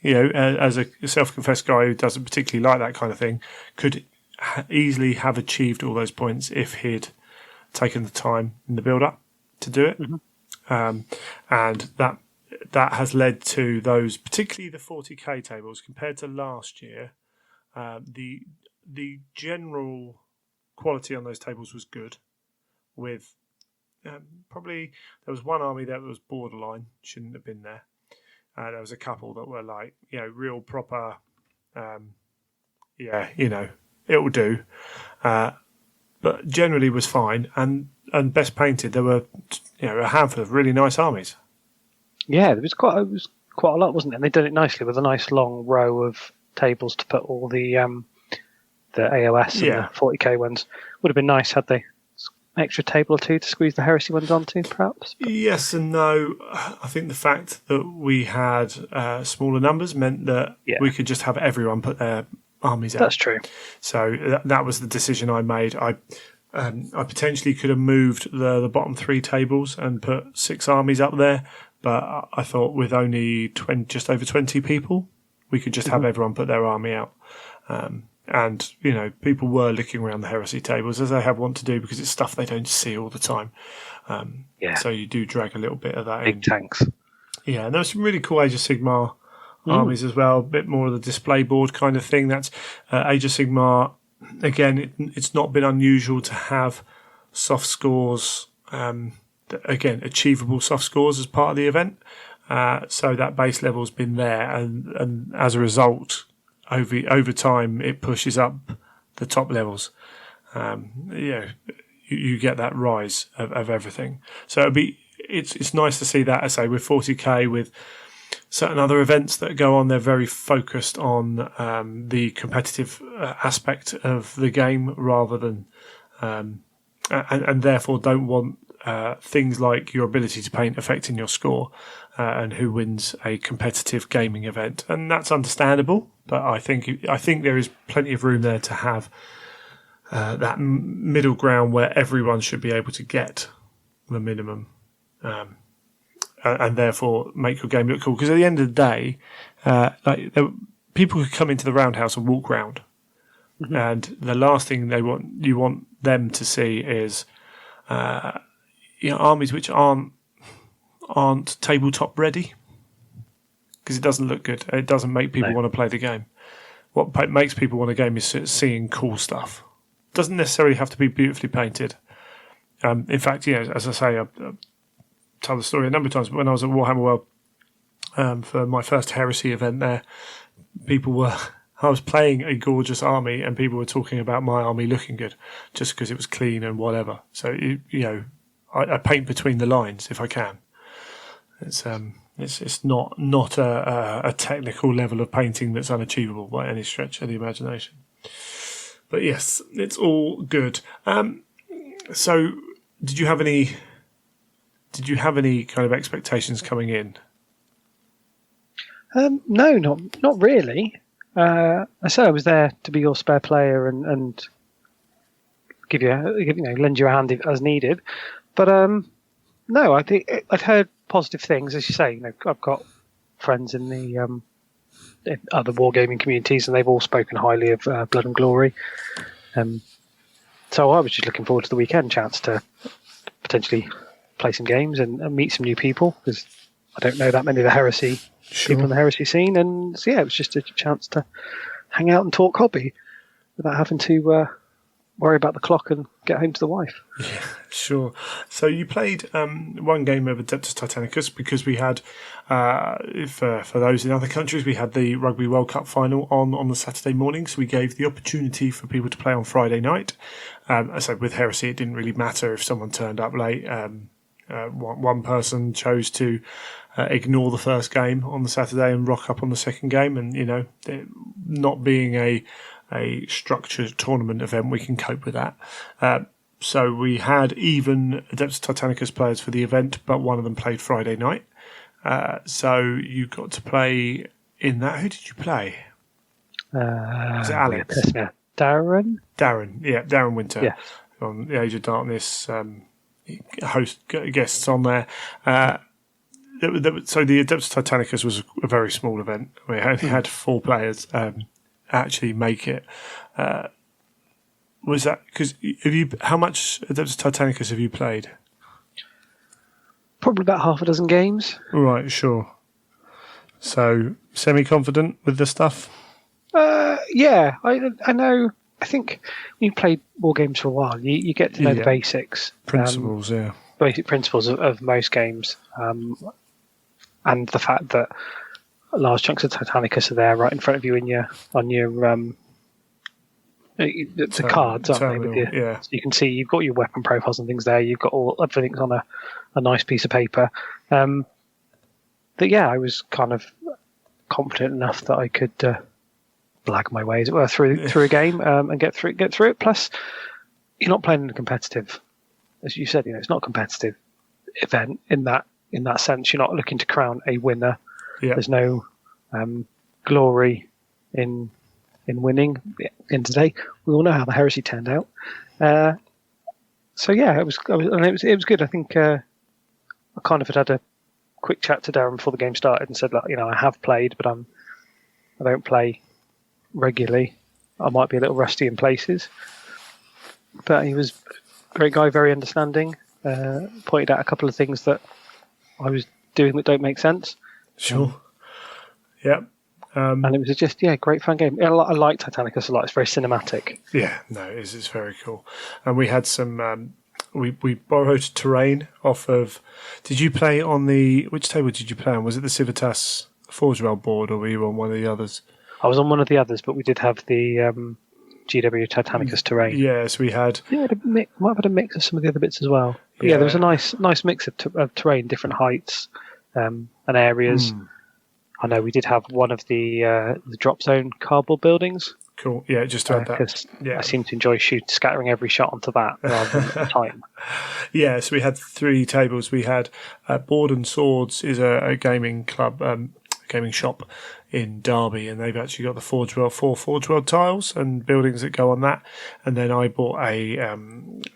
as a self-confessed guy who doesn't particularly like that kind of thing, could easily have achieved all those points if he'd taken the time in the build-up to do it. Mm-hmm. And that has led to those, particularly the 40k tables, compared to last year. The general quality on those tables was good. With probably there was one army that was borderline, shouldn't have been there. There was a couple that were like real proper. It'll do. But generally was fine and best painted. There were a handful of really nice armies. Yeah, it was quite a lot, wasn't it? And they did it nicely with a nice long row of tables to put all the AOS and the 40k ones. Would have been nice had they extra table or two to squeeze the Heresy ones onto, perhaps. But yes and no. I think the fact that we had smaller numbers meant that we could just have everyone put their armies out. That's true. So that was the decision I made. I potentially could have moved the bottom 3 tables and put 6 armies up there, but I thought with only just over 20 people, we could just have everyone put their army out. and people were looking around the heresy tables, as they have want to do, because it's stuff they don't see all the time. So you do drag a little bit of that in. Big tanks. Yeah, and there was some really cool Age of Sigmar armies as well. A bit more of the display board kind of thing. That's Age of Sigmar. Again, it's not been unusual to have soft scores. Again, achievable soft scores as part of the event. So that base level's been there, and as a result, over time, it pushes up the top levels. You get that rise of everything. So it's nice to see that. I say with 40k, with certain other events that go on, they're very focused on the competitive aspect of the game rather than, and therefore don't want things like your ability to paint affecting your score and who wins a competitive gaming event. And that's understandable, but I think there is plenty of room there to have that middle ground where everyone should be able to get the minimum, and therefore make your game look cool. Because at the end of the day, people could come into the roundhouse and walk round, and the last thing you want them to see is armies which aren't tabletop ready, because it doesn't look good. It doesn't make people want to play the game. What makes people want a game is seeing cool stuff. Doesn't necessarily have to be beautifully painted. In fact, as I say, I've told the story a number of times, but when I was at Warhammer World for my first Heresy event there, I was playing a gorgeous army and people were talking about my army looking good just because it was clean and whatever. So, I paint between the lines if I can. It's not a technical level of painting that's unachievable by any stretch of the imagination. But yes, it's all good. So, did you have any kind of expectations coming in? No, not really. I said I was there to be your spare player and lend you a hand as needed. But no, I think I'd heard positive things, as you say. I've got friends in the in other wargaming communities, and they've all spoken highly of Blood and Glory. So I was just looking forward to the weekend chance to potentially play some games and meet some new people, because I don't know that many of the Heresy people in the Heresy scene. And so, it was just a chance to hang out and talk hobby without having to worry about the clock and get home to the wife. Yeah, sure. So you played one game of Adeptus Titanicus, because we had, for those in other countries, we had the Rugby World Cup final on the Saturday morning, so we gave the opportunity for people to play on Friday night. So with Heresy, it didn't really matter if someone turned up late. One person chose to ignore the first game on the Saturday and rock up on the second game, and it not being a structured tournament event, we can cope with that. So we had even Adeptus Titanicus players for the event, but one of them played Friday night. So you got to play in that. Who did you play? Was it Alex? Yeah. Darren? Darren Winter. Yes. On the Age of Darkness host guests on there. So the Adeptus Titanicus was a very small event. We only had 4 players actually make it. Was that because how much Adeptus Titanicus have you played? Probably about half a dozen games. Right, sure. So semi-confident with the stuff? Yeah, I know. I think when you play war games for a while, you get to know the basics. Principles, basic principles of most games. And the fact that large chunks of Titanicus are there right in front of you on your the cards, aren't they? With yeah. So you can see you've got your weapon profiles and things there. You've got everything's on a nice piece of paper. But yeah, I was kind of confident enough that I could blag my way, as it were, through a game and get through it. Plus, you're not playing in a competitive, as you said. It's not a competitive event in that sense. You're not looking to crown a winner. Yeah. There's no glory in winning. At the end of the day, we all know how the Heresy turned out. So yeah, it was good. I think I kind of had a quick chat to Darren before the game started and said, I have played, but I don't play regularly. I might be a little rusty in places. But he was a great guy, very understanding. Pointed out a couple of things that I was doing that don't make sense. Sure. Yep. And it was just, great fun game. I like Titanicus a lot. It's very cinematic. Yeah, no, it's very cool. And we had some, we borrowed terrain off of, did you play on which table did you play on? Was it the Civitas Forge Rail board, or were you on one of the others? I was on one of the others, but we did have the GW Titanicus terrain. Yes, we had. Yeah, might have had a mix of some of the other bits as well. But there was a nice mix of terrain, different heights and areas. I know we did have one of the drop zone cardboard buildings. Cool. Yeah, just had that. Because I seem to enjoy scattering every shot onto that rather than time. Yeah, so we had 3 tables. We had Board and Swords is a gaming club, gaming shop in Derby, and they've actually got the Forge World 4 Forge World tiles and buildings that go on that. And then I bought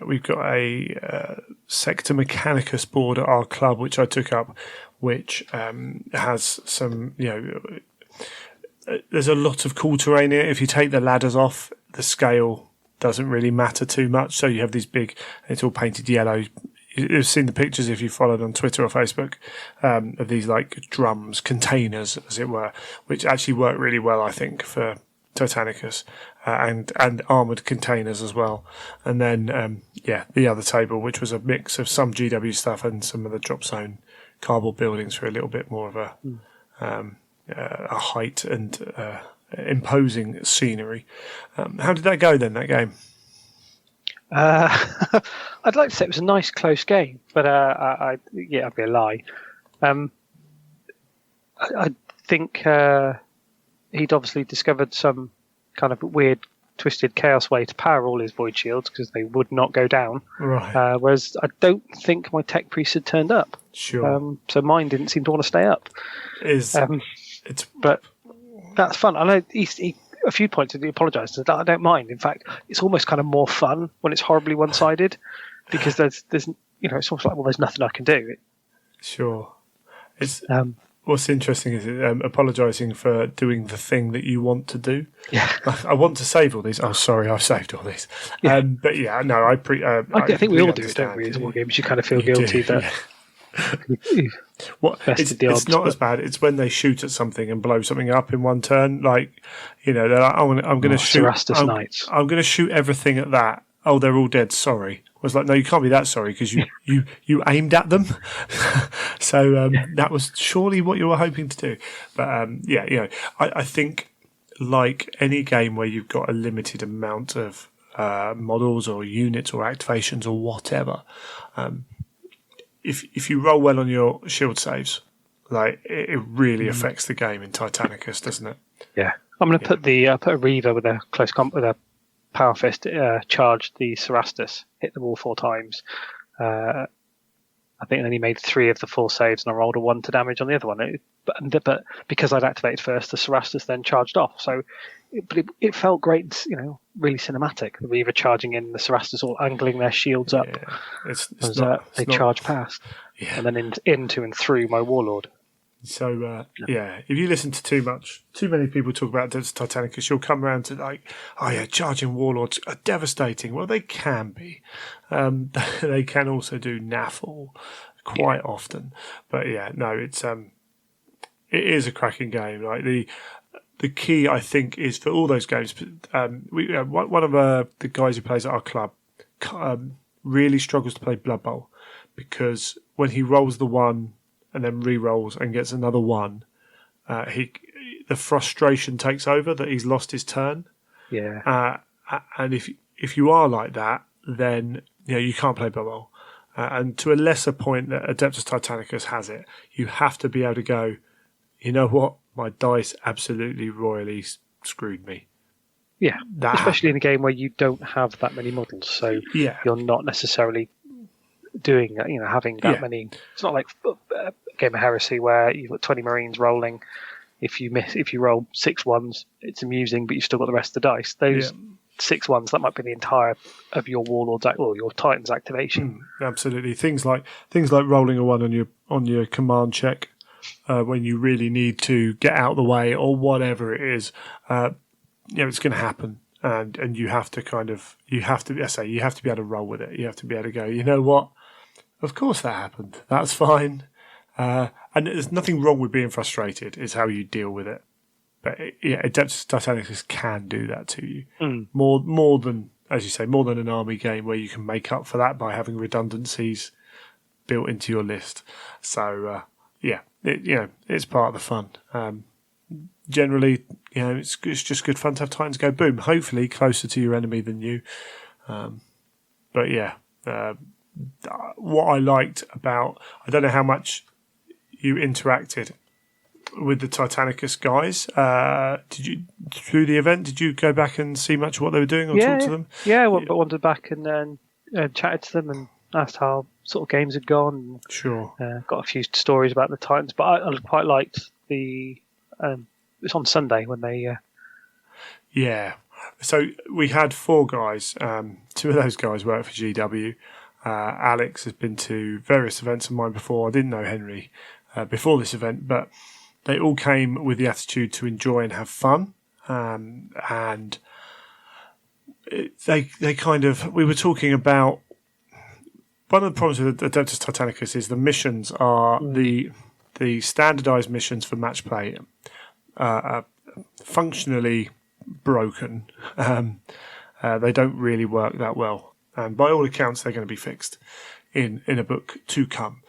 we've got a Sector Mechanicus board at our club, which I took up, which has some, there's a lot of cool terrain here. If you take the ladders off, the scale doesn't really matter too much. So you have these big, it's all painted yellow. You've seen the pictures if you followed on Twitter or Facebook of these like drums, containers, as it were, which actually work really well, I think, for Titanicus and armoured containers as well. And then, the other table, which was a mix of some GW stuff and some of the drop zone cardboard buildings for a little bit more of a height and imposing scenery. How did that go then, that game? I'd like to say it was a nice, close game, but I'd be a lie. I think he'd obviously discovered some kind of weird, twisted chaos way to power all his void shields because they would not go down. Right. Whereas I don't think my tech priest had turned up. Sure. So mine didn't seem to want to stay up. But that's fun. I know he a few points he apologised. I don't mind. In fact, it's almost kind of more fun when it's horribly one-sided because there's it's almost like, well, there's nothing I can do. Sure. It's what's interesting is apologising for doing the thing that you want to do. Yeah. I want to save all these. Oh, sorry, I've saved all these. Yeah. But yeah, no, I think we all do it, don't we? In war games, you kind of feel guilty that. It's not as bad. It's when they shoot at something and blow something up in one turn. Like, they're like, I'm going to shoot. Knights. I'm going to shoot everything at that. Oh, they're all dead. Sorry. I was like, no, you can't be that sorry because you aimed at them. So that was surely what you were hoping to do. But I think like any game where you've got a limited amount of models or units or activations or whatever. If you roll well on your shield saves, like it really affects the game in Titanicus, doesn't it? Yeah, I'm going to put a Reaver with a with a power fist charge the Cerastus, hit the wall 4 times. I think then he made 3 of the 4 saves, and I rolled a 1 to damage on the other one. But because I'd activated first, the Cerastus then charged off. So, it felt great, really cinematic. The Reaver charging in, the Cerastus all angling their shields up as they charge past, and then into and through my Warlord. So if you listen to too many people talk about Titanicus, you'll come around to like, oh yeah, charging warlords are devastating. Well, they can be. They can also do naffle quite often. But yeah, no, it is a cracking game. Like the key, I think, is for all those games. One of the guys who plays at our club really struggles to play Blood Bowl because when he rolls the 1 and then re-rolls and gets another 1, the frustration takes over that he's lost his turn. Yeah. And if you are like that, then you can't play Blood Bowl. And to a lesser point that Adeptus Titanicus has it, you have to be able to go, you know what, my dice absolutely royally screwed me. Yeah, especially in a game where you don't have that many models, so you're not necessarily doing having that many. It's not like a game of Heresy where you've got 20 Marines rolling. If you roll 6 1s, it's amusing, but you've still got the rest of the dice. Those 6 1s, that might be the entire of your Warlord's or your Titan's activation. Absolutely, things like rolling a 1 on your command check when you really need to get out of the way or whatever it is. It's going to happen. and you have to you have to be able to roll with it. You have to be able to go, you know what? Of course that happened. That's fine. And there's nothing wrong with being frustrated. It's how you deal with it. But Adeptus Titanicus can do that to you more than, as you say, more than an army game where you can make up for that by having redundancies built into your list. So it's part of the fun. Generally, it's just good fun to have Titans go boom. Hopefully closer to your enemy than you. But yeah, what I liked about, I don't know how much you interacted with the Titanicus guys. Did you, through the event, did you go back and see much of what they were doing or talk to them? Yeah, I wandered back and then chatted to them and asked how sort of games had gone. Sure. Got a few stories about the Titans, but I quite liked the. It's on Sunday when they. Yeah. So we had 4 guys. 2 of those guys work for GW. Alex has been to various events of mine before. I didn't know Henry before this event, but they all came with the attitude to enjoy and have fun. And they kind of, we were talking about, one of the problems with Adeptus Titanicus is the missions are the standardized missions for match play are functionally broken. They don't really work that well. And by all accounts, they're going to be fixed in a book to come.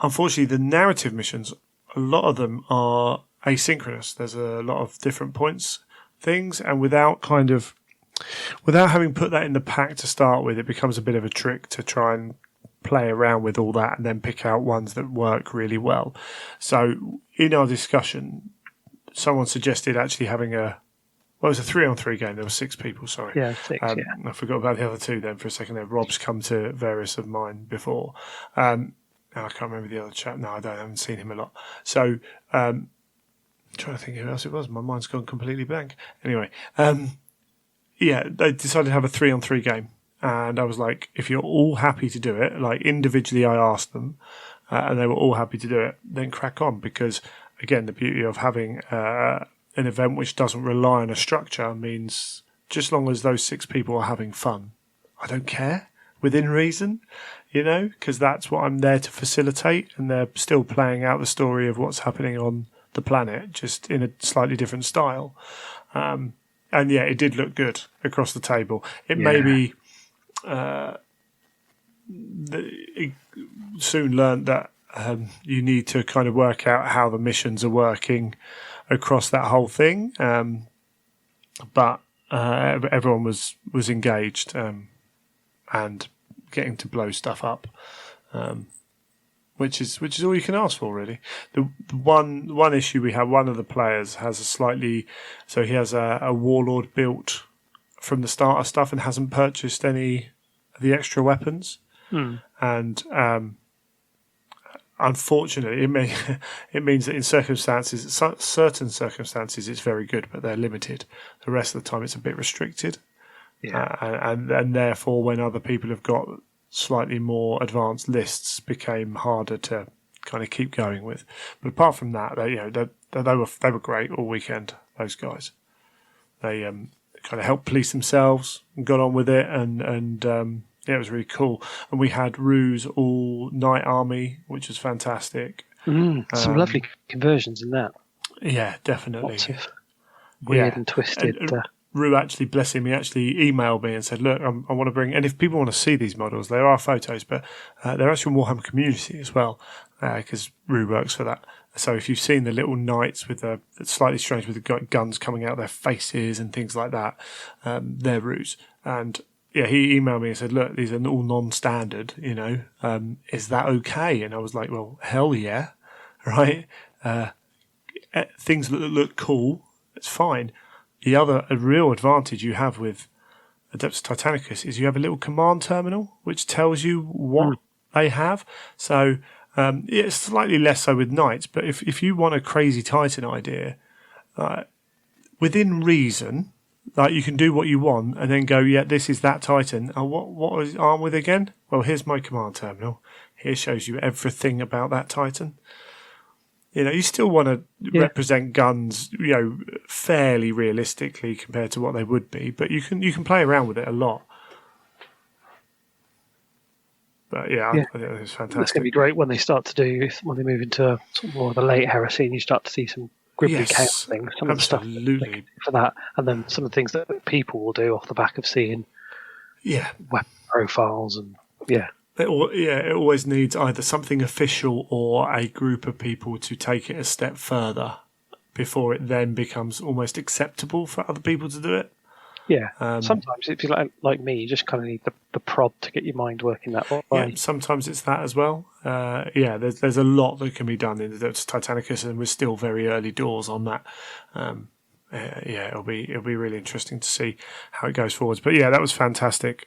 Unfortunately, the narrative missions, a lot of them are asynchronous. There's a lot of different points, things, and without having put that in the pack to start with, it becomes a bit of a trick to try and play around with all that and then pick out ones that work really well. So in our discussion, someone suggested actually having it was a 3-on-3 game. There were 6 people, sorry. Yeah, 6, I forgot about the other 2 then for a second there. Rob's come to various of mine before. I can't remember the other chap. No, I haven't seen him a lot. So, I'm trying to think who else it was. My mind's gone completely blank. Anyway, they decided to have a 3-on-3 game. And I was like, if you're all happy to do it, like individually I asked them, and they were all happy to do it, then crack on. Because, again, the beauty of having an event which doesn't rely on a structure means just as long as those 6 people are having fun, I don't care, within reason, because that's what I'm there to facilitate, and they're still playing out the story of what's happening on the planet, just in a slightly different style. And yeah, it did look good across the table. It may be soon learned that you need to kind of work out how the missions are working across that whole thing. But everyone was engaged and getting to blow stuff up, which is all you can ask for, really. The one issue we have, one of the players has he has a warlord built from the starter stuff and hasn't purchased any of the extra weapons, and unfortunately, it means that in certain circumstances, it's very good, but they're limited. The rest of the time, it's a bit restricted. Yeah. And therefore, when other people have got slightly more advanced lists, became harder to kind of keep going with. But apart from that, they were great all weekend. Those guys, they kind of helped police themselves and got on with it, and it was really cool. And we had Rue's all night army, which was fantastic. Some lovely conversions in that. Yeah, definitely. Lots of weird and twisted. Rue actually, bless him, he actually emailed me and said, look, I want to bring, and if people want to see these models, there are photos, but they're actually on Warhammer Community as well, because Rue works for that. So if you've seen the little knights with the slightly strange with the guns coming out of their faces and things like that, they're Rue's. And yeah, he emailed me and said, look, these are all non-standard, is that okay? And I was like, well, hell yeah, right? Things that look cool, it's fine. A real advantage you have with Adeptus Titanicus is you have a little command terminal which tells you what they have. So it's slightly less so with knights, but if you want a crazy Titan idea, within reason, like you can do what you want and then go, yeah, this is that Titan. Oh, what was armed with again? Well, here's my command terminal. Here shows you everything about that Titan. You still want to represent guns, fairly realistically compared to what they would be, but you can play around with it a lot. But I think it's fantastic. It's going to be great when they move into sort of more of the late heresy, and you start to see some gribbly chaos things. Some of the stuff for that, and then some of the things that people will do off the back of seeing weapon profiles and It always needs either something official or a group of people to take it a step further before it then becomes almost acceptable for other people to do it. Yeah. Sometimes if you're like me, you just kind of need the prod to get your mind working that way. Yeah, sometimes it's that as well. There's a lot that can be done in the Titanicus, and we're still very early doors on that. It'll be really interesting to see how it goes forwards. But that was fantastic.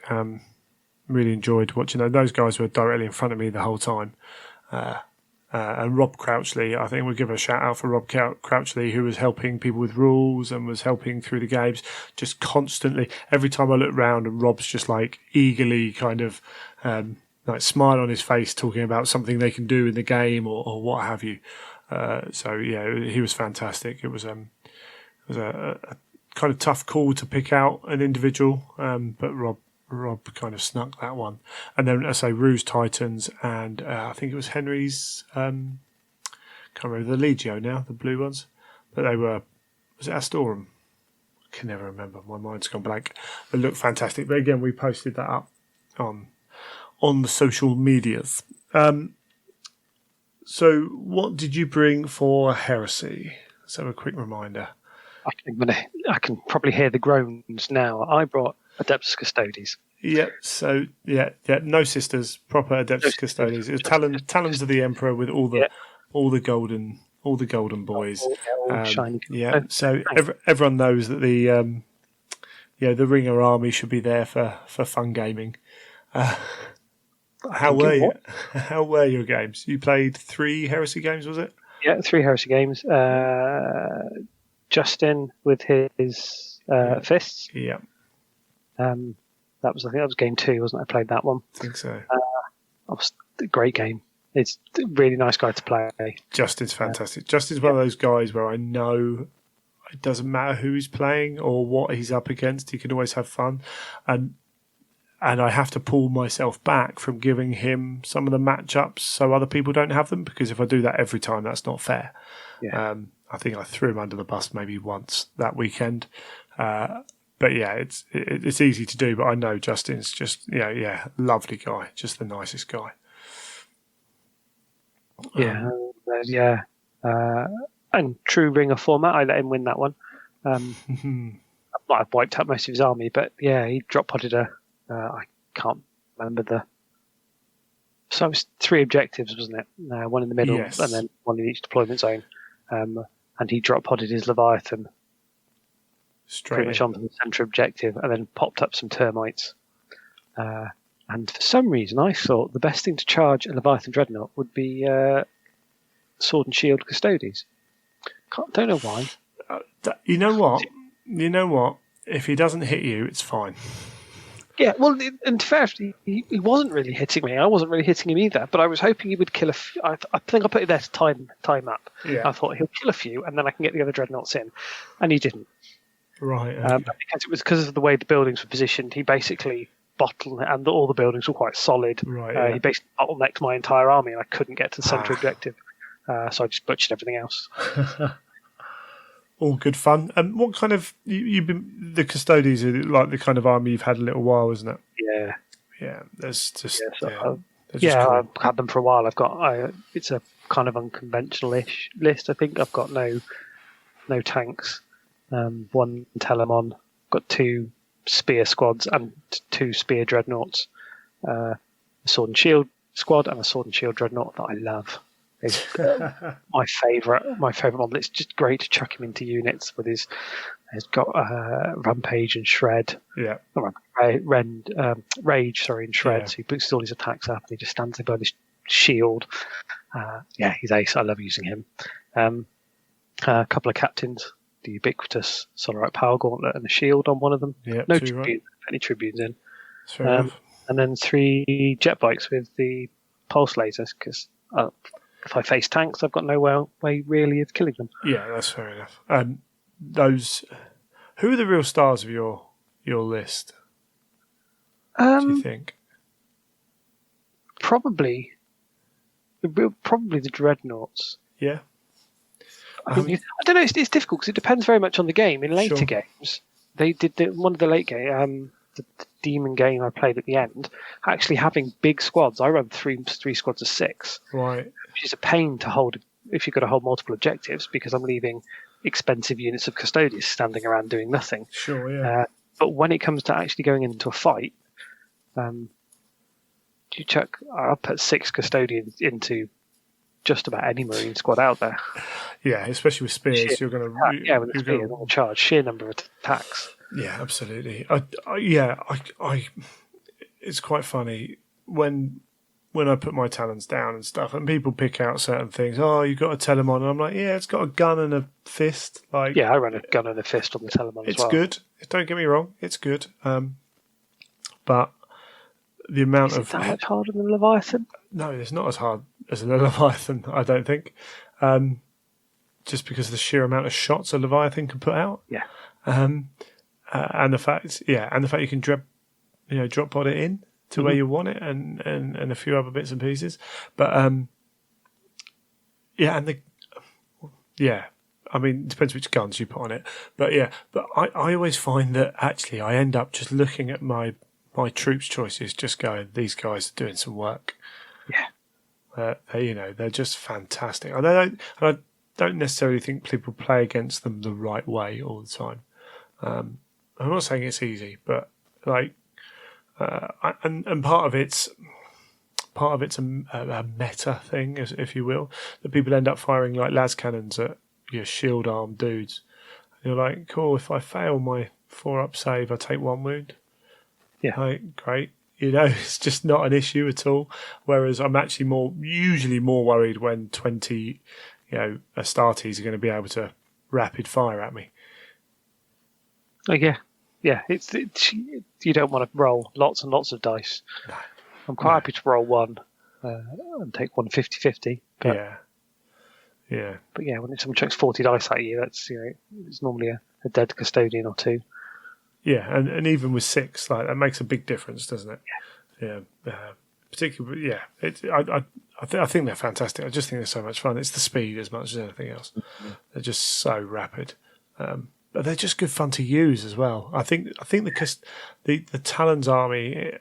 Really enjoyed watching those. Those guys were directly in front of me the whole time. And Rob Crouchley, I think we'll give a shout out for Rob Crouchley, who was helping people with rules and was helping through the games just constantly. Every time I look round, and Rob's just like eagerly kind of like smile on his face, talking about something they can do in the game or what have you. He was fantastic. It was a kind of tough call to pick out an individual, but Rob kind of snuck that one. And then, I say, Rue's Titans, and I think it was Henry's, can't remember, the Legio now, the blue ones. But they were, was it Astorum? I can never remember, my mind's gone blank. They look fantastic. But again, we posted that up on the social medias. So what did you bring for Heresy? Let's have a quick reminder. I can probably hear the groans now. I brought Adeptus Custodes. No sisters, proper Adeptus Custodes. It was Talons of the Emperor with all the golden boys. All shiny. So everyone knows that the Ringer army should be there for fun gaming. How were your games? You played 3 Heresy games, was it? Yeah, 3 Heresy games. Justin with his fists. Yeah. I think that was game 2, wasn't it? I played that one. I think so. That was a great game. It's a really nice guy to play. Justin's fantastic. Justin's one of those guys where I know it doesn't matter who he's playing or what he's up against. He can always have fun. And I have to pull myself back from giving him some of the matchups so other people don't have them, because if I do that every time, that's not fair. Yeah. I think I threw him under the bus maybe once that weekend. But it's easy to do. But I know Justin's just lovely guy, just the nicest guy. And true Ringer format, I let him win that one. I've wiped out most of his army, but he drop potted I can't remember so it was 3 objectives, wasn't it? One in the middle, and then one in each deployment zone. And he drop potted his Leviathan pretty much onto the centre objective, and then popped up some termites. And for some reason, I thought the best thing to charge a Leviathan Dreadnought would be Sword and Shield Custodes. Don't know why. You know what? If he doesn't hit you, it's fine. Yeah, well, and to be fair, he wasn't really hitting me. I wasn't really hitting him either, but I was hoping he would kill a few. I think I put it there to time up. Yeah. I thought he'll kill a few, and then I can get the other dreadnoughts in. And he didn't. Right. Okay. Because of the way the buildings were positioned, he basically and all the buildings were quite solid. Right. He basically bottlenecked my entire army, and I couldn't get to the centre objective. So I just butchered everything else. All good fun. And what kind of you've been? The Custodes are like the kind of army you've had a little while, isn't it? Yeah. Yeah. There's just cool. I've had them for a while. It's a kind of unconventional-ish list. I think I've got no tanks. 1 Telemon. Got 2 spear squads and 2 spear dreadnoughts. A sword and shield squad and a sword and shield dreadnought that I love. Is my favourite model. It's just great to chuck him into units with his. He's got rampage and shred. Yeah. Rage, and shred. Yeah. So he puts all his attacks up and he just stands above his shield. He's ace. I love using him. A couple of captains. The ubiquitous Solarite Power Gauntlet and the shield on one of them. Yeah. No tribunes. Any tribunes in. And then 3 jet bikes with the pulse lasers, because if I face tanks, I've got no way really of killing them. Yeah, that's fair enough. Who are the real stars of your list? Do you think? Probably the dreadnoughts. Yeah. I don't know. It's difficult because it depends very much on the game. In later games, they did one of the late game, the demon game I played at the end. Actually, having big squads, I run three squads of 6, right? Which is a pain to hold if you've got to hold multiple objectives because I'm leaving expensive units of custodians standing around doing nothing. Sure, yeah. But when it comes to actually going into a fight, I'll put 6 custodians into just about any marine squad out there. Yeah, especially with spears, you're going to with the spears on the charge, sheer number of attacks. Yeah, absolutely. It's quite funny when I put my talons down and stuff, and people pick out certain things. Oh, you've got a Telemon, and I'm like, yeah, it's got a gun and a fist. Like, yeah, I run a gun and a fist on the Telemon as well. It's good. Don't get me wrong, it's good. But the amount Is it that much harder than Leviathan? No, it's not as hard as a Leviathan, I don't think. Just because of the sheer amount of shots a Leviathan can put out. Yeah. And the fact you can drop pod it in to where you want it, and a few other bits and pieces. But I mean, it depends which guns you put on it. But I always find that actually I end up just looking at my troops choices, just going, these guys are doing some work. Yeah. They're just fantastic. I don't necessarily think people play against them the right way all the time. I'm not saying it's easy, but and part of it's a meta thing, if you will, that people end up firing like las cannons at your shield armed dudes. And you're like, cool. If I fail my 4-up save, I take 1 wound. Yeah, like, great. It's just not an issue at all. Whereas I'm actually usually more worried when 20, Astartes are going to be able to rapid fire at me. Oh, yeah. It's you don't want to roll lots and lots of dice. No. I'm quite happy to roll 1 and take 1 50-50. Yeah. But yeah, when someone chucks 40 dice at you, that's it's normally a dead custodian or 2. Yeah, and even with 6, like, that makes a big difference, doesn't it? Yeah. Particularly, yeah. I think they're fantastic. I just think they're so much fun. It's the speed as much as anything else. Mm-hmm. They're just so rapid, but they're just good fun to use as well. I think the Talons army,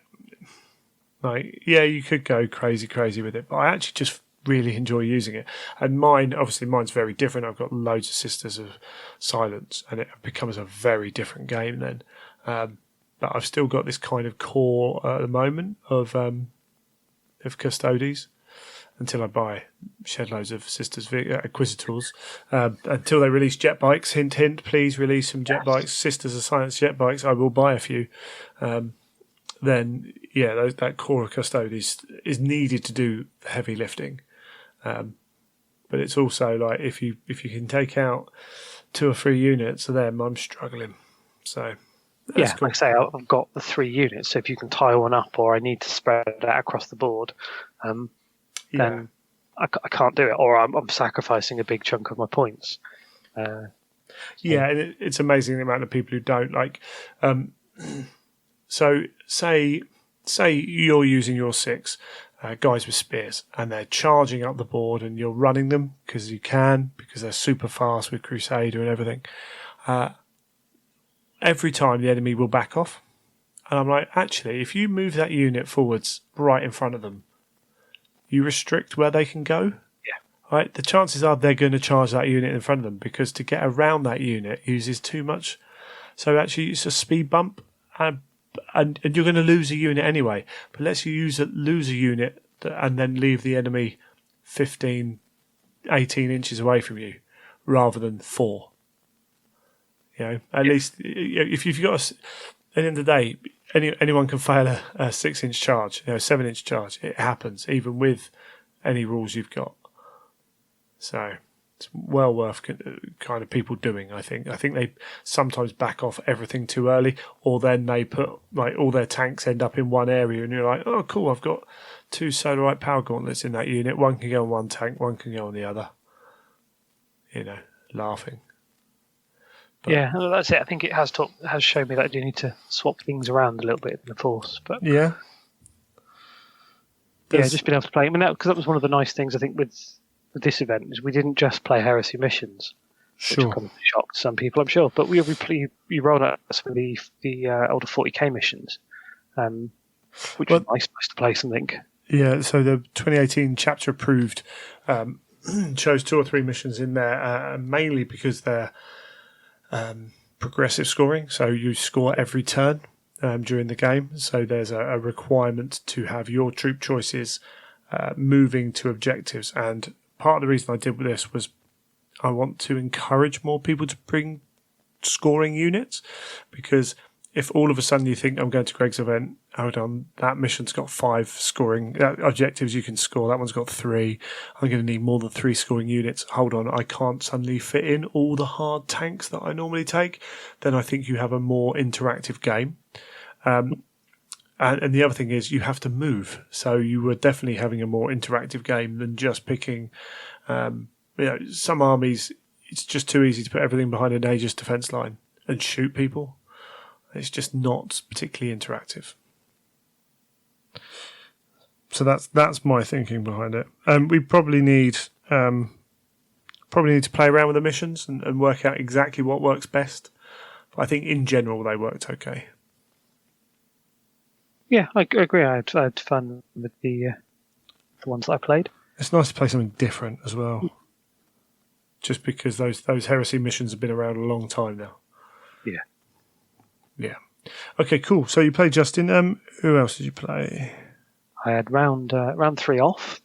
like, yeah, you could go crazy with it, but I actually just really enjoy using it. And mine's very different. I've got loads of Sisters of Silence, and it becomes a very different game then. But I've still got this kind of core at the moment of Custodes until I buy shed loads of Sisters Inquisitors. Until they release jet bikes. Hint, hint. Please release some jet bikes. Sisters of Silence jet bikes. I will buy a few. Then that core of Custodes is needed to do the heavy lifting. But it's also like if you can take out 2 or 3 units of them, I'm struggling. So that's cool. Like I say, I've got the 3 units. So if you can tie one up, or I need to spread it out across the board, then I can't do it, or I'm sacrificing a big chunk of my points. And it's amazing the amount of people who don't like. So say you're using your 6. Guys with spears, and they're charging up the board, and you're running them because they're super fast with Crusader and everything. Every time the enemy will back off, and I'm like, actually, if you move that unit forwards right in front of them, you restrict where they can go. Yeah. Right. The chances are they're going to charge that unit in front of them, because to get around that unit uses too much. So actually, it's a speed bump, and you're going to lose a unit anyway. But let's you lose a unit and then leave the enemy 15, 18 inches away from you rather than 4. At least if you've got at the end of the day, anyone can fail a 6-inch charge, 7-inch charge. It happens even with any rules you've got. So it's well worth kind of people doing, I think. I think they sometimes back off everything too early, or then they put like all their tanks end up in one area, and you're like, oh, cool, I've got 2 Solarite power gauntlets in that unit. One can go on one tank, one can go on the other. Laughing. But, yeah, that's it. I think it has shown me that I do need to swap things around a little bit in the Force. But yeah. Just being able to play. I mean, because that was one of the nice things I think with this event is we didn't just play Heresy missions, which probably shocked some people, I'm sure. But we rolled out some of the older 40k missions, which was nice to play something. Yeah, so the 2018 chapter approved chose 2 or 3 missions in there, mainly because they're progressive scoring. So you score every turn during the game. So there's a requirement to have your troop choices moving to objectives. And part of the reason I did this was I want to encourage more people to bring scoring units, because if all of a sudden you think I'm going to Greg's event, hold on, that mission's got 5 scoring objectives you can score, that one's got 3, I'm going to need more than 3 scoring units, hold on, I can't suddenly fit in all the hard tanks that I normally take, then I think you have a more interactive game. And the other thing is you have to move, so you were definitely having a more interactive game than just picking some armies. It's just too easy to put everything behind an Aegis defense line and shoot people. It's just not particularly interactive. So that's my thinking behind it. We probably need to play around with the missions and work out exactly what works best. But I think in general they worked okay. Yeah, I agree. I had fun with the ones that I played. It's nice to play something different as well. Just because those heresy missions have been around a long time now. Yeah. Yeah. Okay, cool. So you played Justin. Who else did you play? I had round 3 off,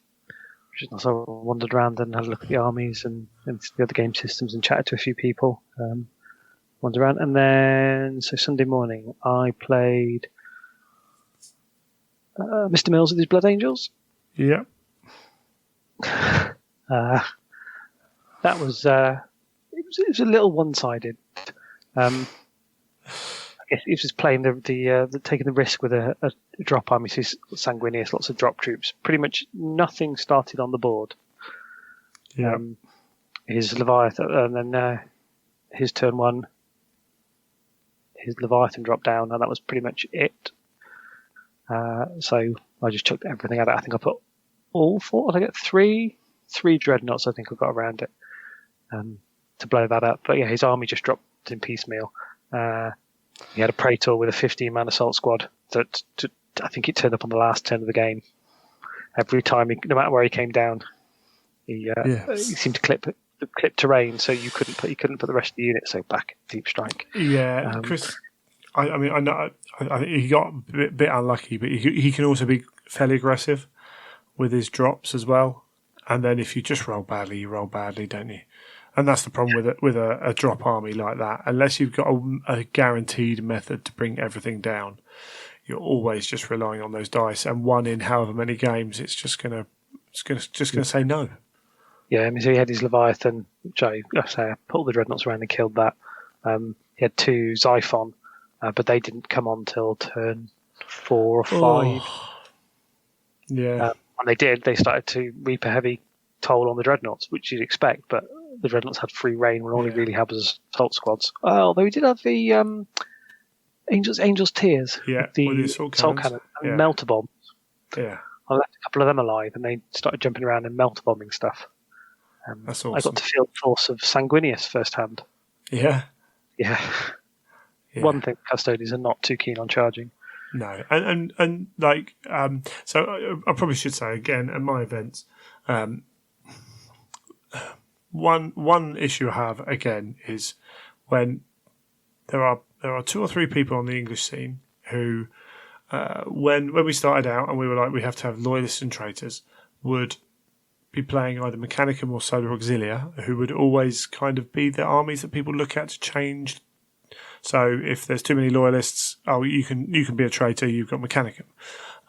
which is nice. I wandered around and had a look at the armies and the other game systems and chatted to a few people. Wandered around, and then Sunday morning I played Mr. Mills with his Blood Angels. Yeah. That was it was a little one-sided. I guess he was just playing the taking the risk with a drop army. So he's sanguineous, lots of drop troops. Pretty much nothing started on the board. Yeah. His Leviathan, and then his turn 1, his Leviathan dropped down, and that was pretty much it. So I just chucked everything at it. I think I put all 4. Did I get 3 dreadnoughts? I think I got around it to blow that up. But yeah, his army just dropped in piecemeal. He had a Praetor with a 15-man assault squad that I think it turned up on the last turn of the game. Every time, no matter where he came down, he seemed to clip terrain, so you couldn't put the rest of the unit. So back deep strike. Yeah, Chris. I mean, I know. I think he got a bit unlucky, but he can also be fairly aggressive with his drops as well. And then if you just roll badly, you roll badly, don't you? And that's the problem with a drop army like that. Unless you've got a guaranteed method to bring everything down, you're always just relying on those dice. And one in however many games, it's just gonna say no. Yeah, I mean, so he had his Leviathan, which I put all the dreadnoughts around and killed that. He had 2 Xiphon, but they didn't come on till turn 4 or 5. Oh. Yeah. When they did, they started to reap a heavy toll on the dreadnoughts, which you'd expect, but the dreadnoughts had free reign when all he really had was assault squads. Although he did have the Angel's Tears, with the assault cannon and melter bombs. Yeah. I left a couple of them alive, and they started jumping around and melter bombing stuff. That's awesome. I got to feel the force of Sanguinius firsthand. Yeah. Yeah. One thing, custodians are not too keen on charging. No, and like so I probably should say again at my events, one issue I have again is when there are 2 or 3 people on the English scene who, when we started out and we were like we have to have loyalists and traitors, would be playing either Mechanicum or Solar Auxilia, who would always kind of be the armies that people look at to change. So if there's too many loyalists, you can be a traitor, you've got Mechanicum.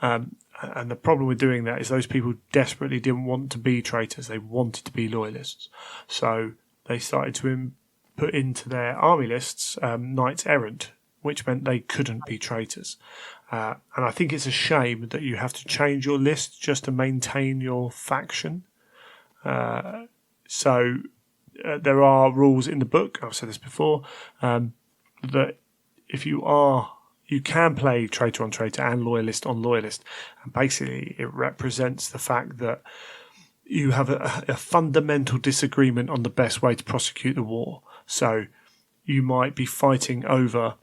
And the problem with doing that is those people desperately didn't want to be traitors, they wanted to be loyalists. So they started to put into their army lists Knights Errant, which meant they couldn't be traitors. And I think it's a shame that you have to change your list just to maintain your faction. So there are rules in the book, I've said this before, that if you can play traitor on traitor and loyalist on loyalist. And basically it represents the fact that you have a fundamental disagreement on the best way to prosecute the war. So you might be fighting over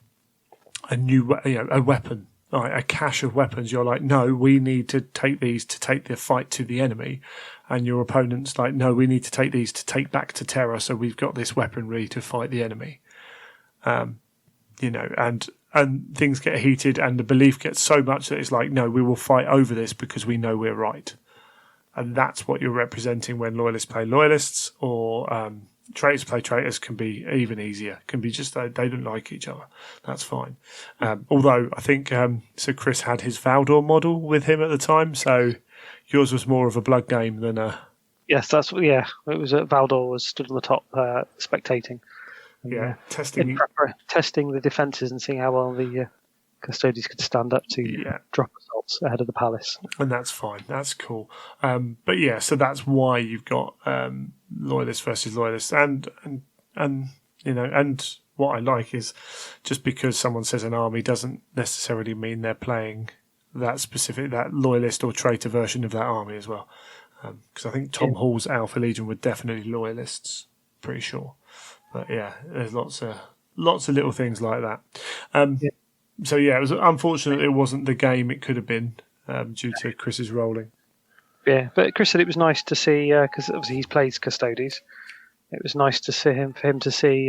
a weapon, like a cache of weapons. You're like, no, we need to take these to take the fight to the enemy. And your opponent's like, no, we need to take these to take back to Terra. So we've got this weaponry to fight the enemy. And things get heated and the belief gets so much that it's like, no, we will fight over this because we know we're right. And that's what you're representing when loyalists play loyalists, or traitors play traitors. Can be even easier. Can be just they don't like each other. That's fine. Although I think so Chris had his Valdor model with him at the time, so yours was more of a blood game than a... Yes, it was Valdor was stood on the top spectating. And, testing the defences and seeing how well the Custodians could stand up to drop assaults ahead of the palace. And that's fine. That's cool. But yeah, so that's why you've got loyalists versus loyalists, and what I like is just because someone says an army doesn't necessarily mean they're playing that loyalist or traitor version of that army as well. Because I think Tom Hall's Alpha Legion were definitely loyalists, pretty sure. But yeah, there's lots of little things like that. So yeah, it was unfortunate it wasn't the game it could have been due to Chris's rolling. Yeah, but Chris said it was nice to see, because obviously he's played Custodes. It was nice to see for him to see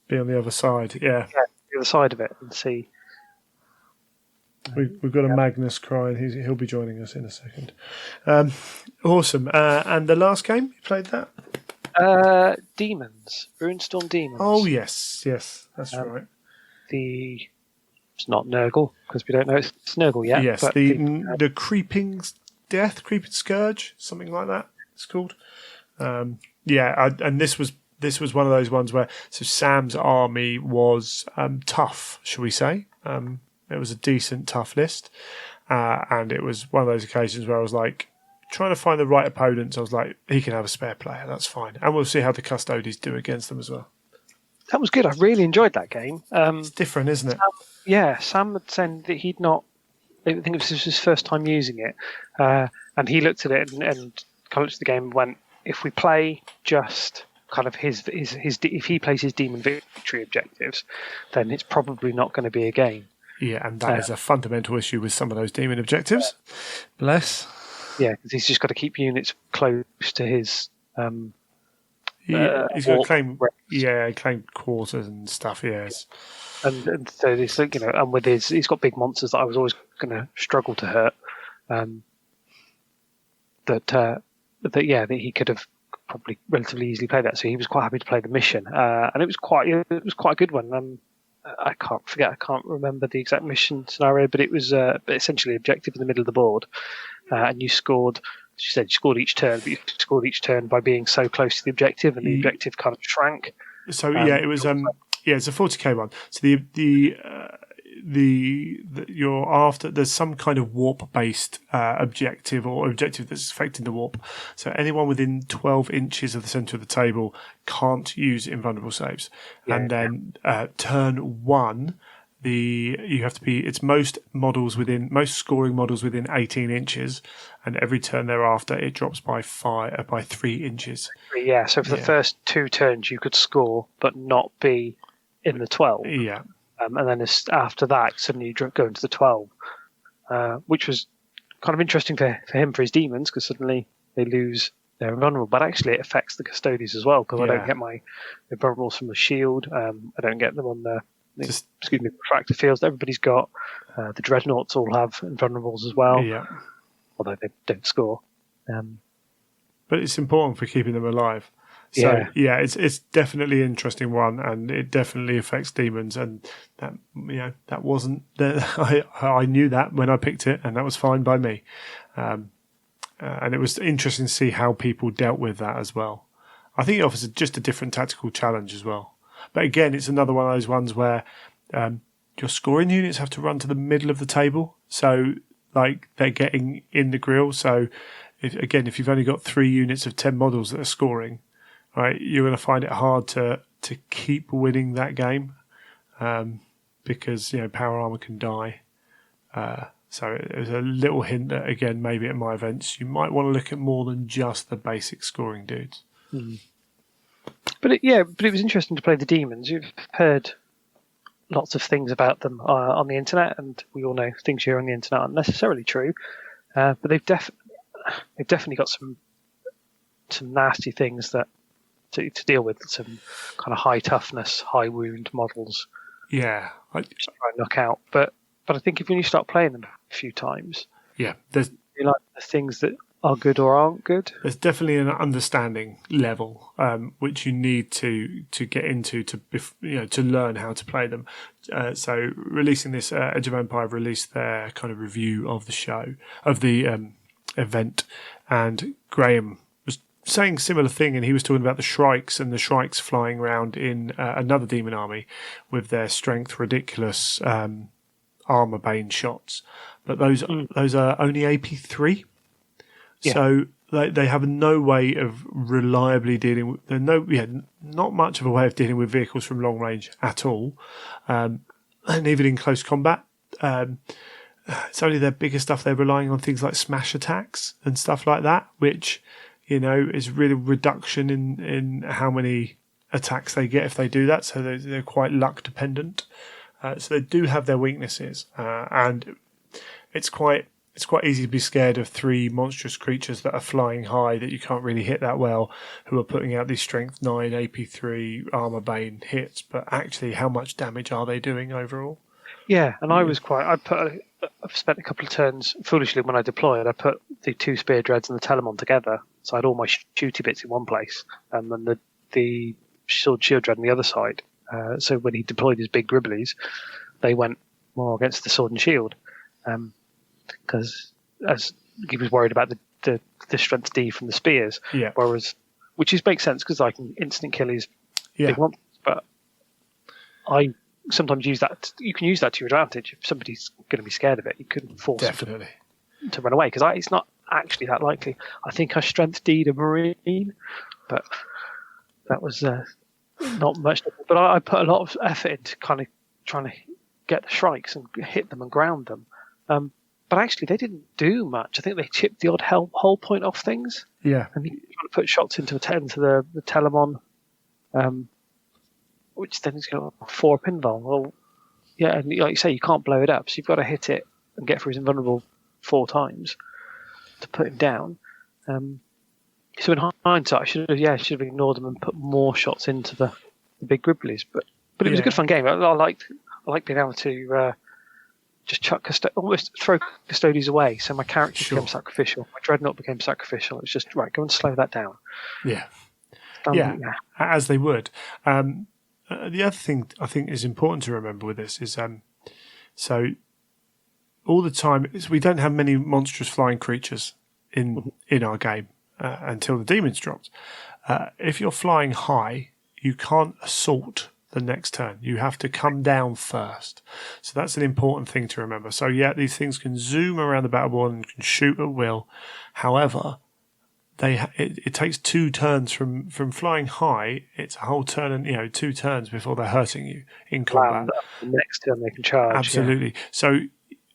be on the other side. Yeah, the other side of it and see. We've got a Magnus crying. He'll be joining us in a second. Awesome. And the last game you played that? Demons, Runestorm Demons. Oh yes, that's right. It's not Nurgle because we don't know it's Nurgle yet. Yes, but the Creeping Death, Creeping Scourge, something like that. It's called. And this was one of those ones where Sam's army was tough, shall we say? It was a decent tough list, and it was one of those occasions where I was like, trying to find the right opponents. I was like, he can have a spare player, that's fine. And we'll see how the Custodians do against them as well. That was good. I really enjoyed that game. It's different, isn't it? Sam had said that he'd not... I think this was his first time using it. And he looked at it and kind of looked at the game and went, if we play just kind of his if he plays his demon victory objectives, then it's probably not going to be a game. Yeah, and that is a fundamental issue with some of those demon objectives. Bless. Yeah, because he's just got to keep units close to his. He's got to claim quarters and stuff. Yes, and so this, and with he's got big monsters that I was always going to struggle to hurt. That he could have probably relatively easily played that. So he was quite happy to play the mission, and it was quite a good one. I can't remember the exact mission scenario, but it was essentially objective in the middle of the board, and you scored. As you said, you scored each turn, but you scored each turn by being so close to the objective, and the objective kind of shrank. So it was it's a 40k one. So you're after there's some kind of warp based objective or objective that's affecting the warp. So anyone within 12 inches of the center of the table can't use invulnerable saves. And then turn one, you have to be. It's most scoring models within 18 inches, and every turn thereafter it drops by 3 inches. Yeah. So for the first 2 turns you could score, but not be in the 12. Yeah. And then after that, suddenly you go into the 12, which was kind of interesting for him, for his demons, because suddenly they lose their invulnerable. But actually, it affects the Custodians as well, because I don't get my invulnerables from the shield. I don't get them on the refractor fields that everybody's got. The Dreadnoughts all have invulnerables as well, although they don't score. But it's important for keeping them alive. So it's definitely an interesting one, and it definitely affects demons. And that wasn't I knew that when I picked it, and that was fine by me. And it was interesting to see how people dealt with that as well. I think it offers just a different tactical challenge as well. But again, it's another one of those ones where your scoring units have to run to the middle of the table, so like they're getting in the grill. So if you've only got 3 units of 10 models that are scoring, right, you're going to find it hard to keep winning that game, because power armor can die. So there's a little hint that, again, maybe at my events you might want to look at more than just the basic scoring dudes. But it was interesting to play the demons. You've heard lots of things about them on the internet, and we all know things here on the internet aren't necessarily true. But they've definitely got some nasty things that to deal with. Some kind of high toughness, high wound models. Yeah, try and knock out. But I think when you start playing them a few times, you like the things that are good or aren't good. There's definitely an understanding level which you need to get into to learn how to play them. So releasing this, Edge of Empire have released their kind of review of the show, of the event, and Graham was saying similar thing, and he was talking about the Shrikes and the Shrikes flying around in another demon army with their strength ridiculous armor bane shots, but those are only AP3. Yeah. So they have no way of reliably dealing with. Not much of a way of dealing with vehicles from long range at all, and even in close combat, it's only their bigger stuff. They're relying on things like smash attacks and stuff like that, which is really reduction in how many attacks they get if they do that. So they're quite luck dependent. So they do have their weaknesses, and it's quite easy to be scared of 3 monstrous creatures that are flying high that you can't really hit that well, who are putting out these strength 9 AP3 armor bane hits. But actually, how much damage are they doing overall? Yeah, and I've spent a couple of turns foolishly when I deployed. I put the 2 spear dreads and the Telemon together, so I had all my shooty bits in one place, and then the shield dread on the other side. So when he deployed his big gribblies, they went more against the sword and shield, because as he was worried about the strength D from the spears. Yeah. Which makes sense because I can instant kill his big monsters, but I sometimes use that. You can use that to your advantage. If somebody's going to be scared of it, you can force them to run away, because it's not actually that likely. I think I strength D'd a Marine, but that was not much. But I put a lot of effort into kind of trying to get the Shrikes and hit them and ground them. But actually, they didn't do much. I think they chipped the odd hull point off things. Yeah. And he tried to put shots into the Telemon, which then is going to 4 pinball. Well, yeah, and like you say, you can't blow it up, so you've got to hit it and get through his invulnerable 4 times to put him down. So in hindsight, I should have ignored them and put more shots into the big gribblies. But it was a good fun game. I liked being able to just chuck almost throw custodies away. So my character became sacrificial. My dreadnought became sacrificial. It's just right. Go and slow that down. Yeah, as they would. The other thing I think is important to remember with this is so all the time we don't have many monstrous flying creatures in our game until the demons dropped. If you're flying high, you can't assault the next turn. You have to come down first. So that's an important thing to remember. So these things can zoom around the battleboard and can shoot at will. However, it takes 2 turns from flying high. It's a whole turn and 2 turns before they're hurting you in combat. The next turn they can charge. Absolutely. Yeah. So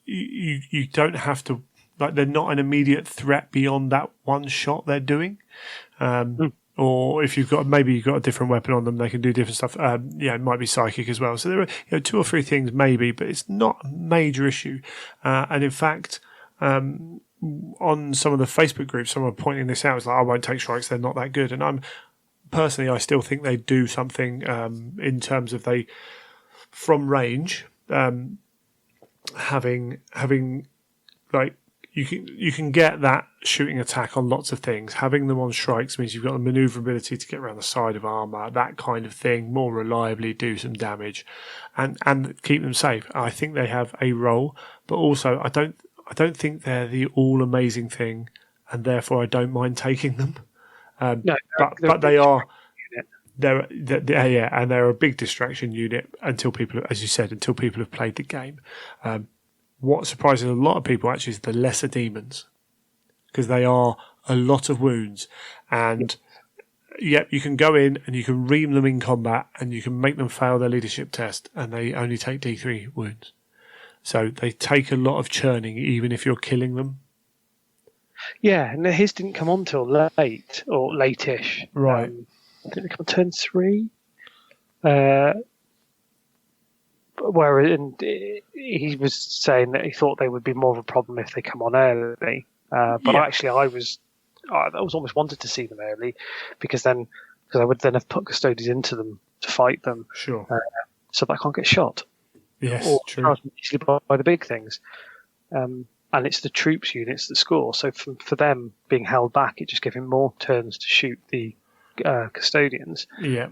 you don't have to, like, they're not an immediate threat beyond that one shot they're doing. Or if you've got a different weapon on them, they can do different stuff. It might be psychic as well. So there are 2 or 3 things maybe, but it's not a major issue. And in fact, on some of the Facebook groups, someone pointing this out is like, I won't take Shrikes, they're not that good. And I still think they do something in terms of from range, having like, you can get that shooting attack on lots of things. Having them on Shrikes means you've got the maneuverability to get around the side of armor, that kind of thing, more reliably do some damage, and keep them safe. I think they have a role, but also I don't think they're the all amazing thing, and therefore I don't mind taking them. No, but they are. and they're a big distraction unit until people, as you said, until people have played the game. What surprises a lot of people actually is the lesser demons, because they are a lot of wounds, and you can go in and you can ream them in combat, and you can make them fail their leadership test, and they only take D3 wounds. So they take a lot of churning, even if you're killing them. Yeah, and his didn't come on till late or late-ish. Right. I think they come on turn 3. And he was saying that he thought they would be more of a problem if they come on early. But actually, I was almost wanted to see them early because I would then have put custodians into them to fight them. Sure. So that I can't get shot. Yes, or true. Easily by the big things. And it's the troops units that score. So for them being held back, it just gave him more turns to shoot the custodians. Yeah.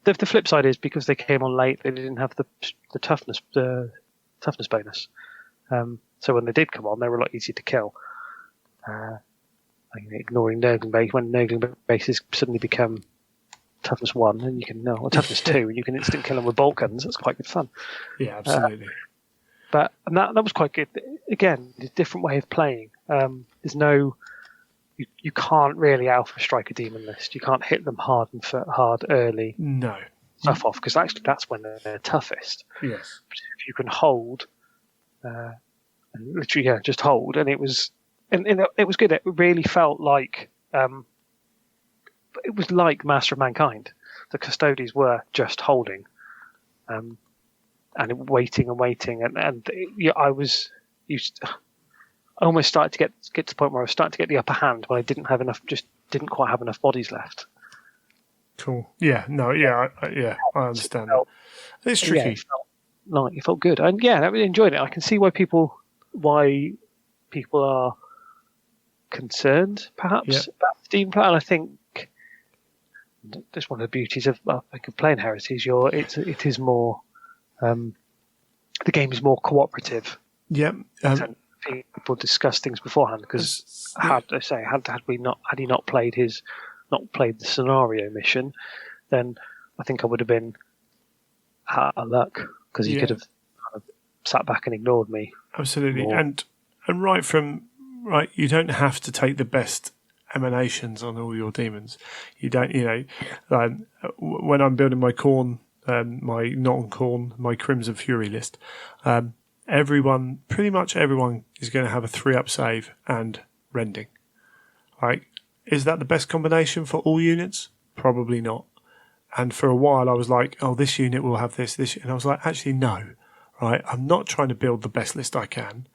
The flip side is because they came on late, they didn't have the toughness bonus. So when they did come on, they were a lot easier to kill. Ignoring Nurgling base, when Nurgling bases suddenly become toughness 1, and you can toughness 2, and you can instant kill them with bolt guns. That's quite good fun. Yeah, absolutely. But that was quite good. Again, a different way of playing. There's no, you can't really alpha strike a demon list. You can't hit them hard early. No. Stuff off, because actually that's when they're toughest. Yes. But if you can hold, and literally just hold, and it was good. It really felt like it was like Master of Mankind. The custodians were just holding. And waiting, I almost started to get to the point where I was starting to get the upper hand when I didn't quite have enough bodies left. Cool. Yeah. No. Yeah. I understand. It's tricky. It felt good, and I really enjoyed it. I can see why people are concerned, perhaps, about the demon play, and I think that's one of the beauties of playing Heresy. It is more. The game is more cooperative. Yeah. People discuss things beforehand because had he not played the scenario mission, then I think I would have been out of luck because he could have kind of sat back and ignored me. Absolutely, and right, you don't have to take the best emanations on all your demons. You don't, when I'm building my Khorne. My non-Khorne, my Crimson Fury list. Pretty much everyone is going to have a 3-up save and rending. Is that the best combination for all units? Probably not. And for a while I was like, oh, this unit will have this, and I was like, actually no. Right, I'm not trying to build the best list I can.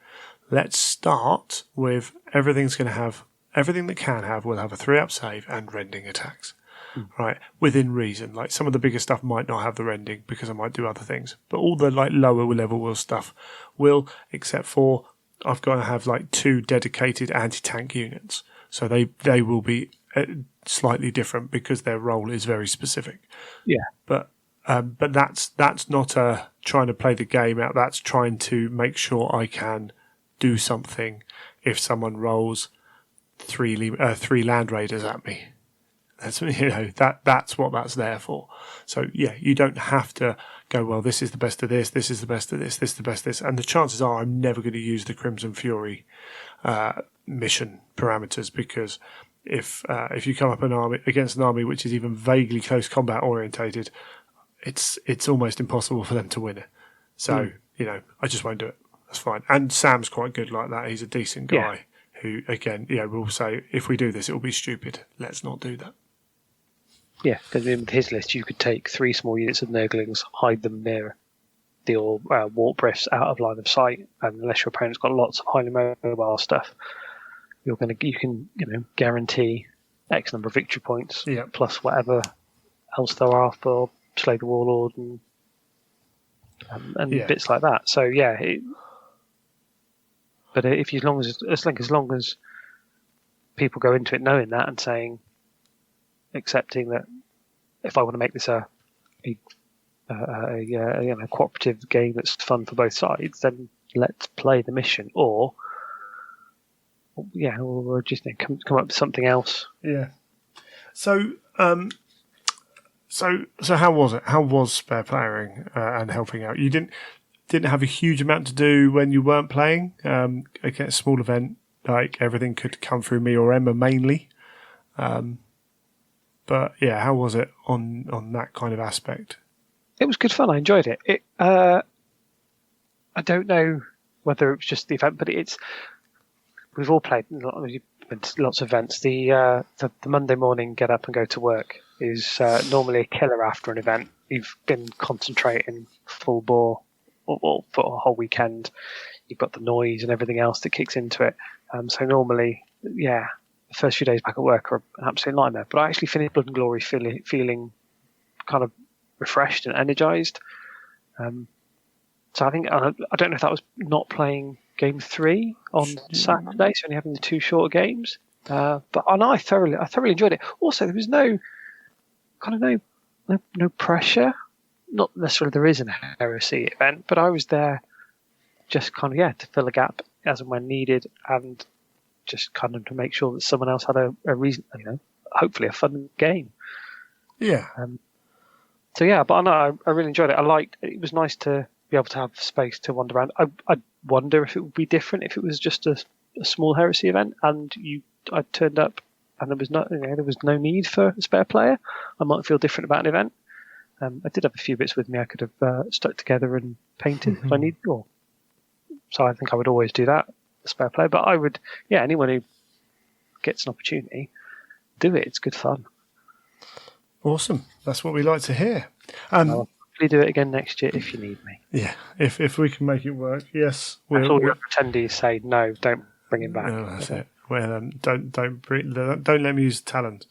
Let's start with everything that can have a 3-up save and rending attacks. Right, within reason. Like some of the bigger stuff might not have the rending because I might do other things, but all the lower level stuff will, except for I've got to have 2 dedicated anti-tank units, so they will be slightly different because their role is very specific. Yeah, but that's not trying to play the game out. That's trying to make sure I can do something if someone rolls 3 land raiders at me. That's what that's there for. So you don't have to go, well, this is the best of this is the best of this is the best of this, and the chances are I'm never going to use the Crimson Fury mission parameters, because if you come up against an army which is even vaguely close combat orientated, it's almost impossible for them to win it. So I just won't do it. That's fine. And Sam's quite good like that. He's a decent guy who, again, will say, if we do this, it will be stupid. Let's not do that. Yeah, because with his list, you could take 3 small units of Nurglings, hide them near the warp rifts out of line of sight, and unless your opponent's got lots of highly mobile stuff, you can guarantee X number of victory points plus whatever else there are for Slay the Warlord and bits like that. So but if as long as people go into it knowing that and accepting that if I want to make this a cooperative game that's fun for both sides, then let's play the mission, or just come up with something else. Yeah. So So how was it? How was spare playing and helping out? You didn't have a huge amount to do when you weren't playing. Okay, a small event, like everything could come through me or Emma mainly. But yeah, how was it on that kind of aspect? It was good fun. I enjoyed it. I don't know whether it was just the event, but we've all played lots of events. The Monday morning get up and go to work is normally a killer after an event. You've been concentrating full bore or for a whole weekend. You've got the noise and everything else that kicks into it. So normally, the first few days back at work are an absolute nightmare. But I actually finished Blood and Glory feeling kind of refreshed and energized. So I think I don't know if that was not playing game 3 on Saturday, so only having the 2 shorter games. But I thoroughly enjoyed it. Also, there was no pressure. Not necessarily there is an heresy event, but I was there just to fill a gap as and when needed, and just kind of to make sure that someone else had a reason, hopefully a fun game. Yeah. But I really enjoyed it. It was nice to be able to have space to wander around. I wonder if it would be different if it was just a small heresy event and I turned up and there was no need for a spare player. I might feel different about an event. I did have a few bits with me I could have stuck together and painted if I need to. So I think I would always do that, a spare player. But I would, anyone who gets an opportunity, do it. It's good fun. Awesome. That's what we like to hear. I'll probably do it again next year if you need me. Yeah, if we can make it work, yes. That's all your attendees say. No, don't bring him back. No, that's it. Well, don't let me use talent.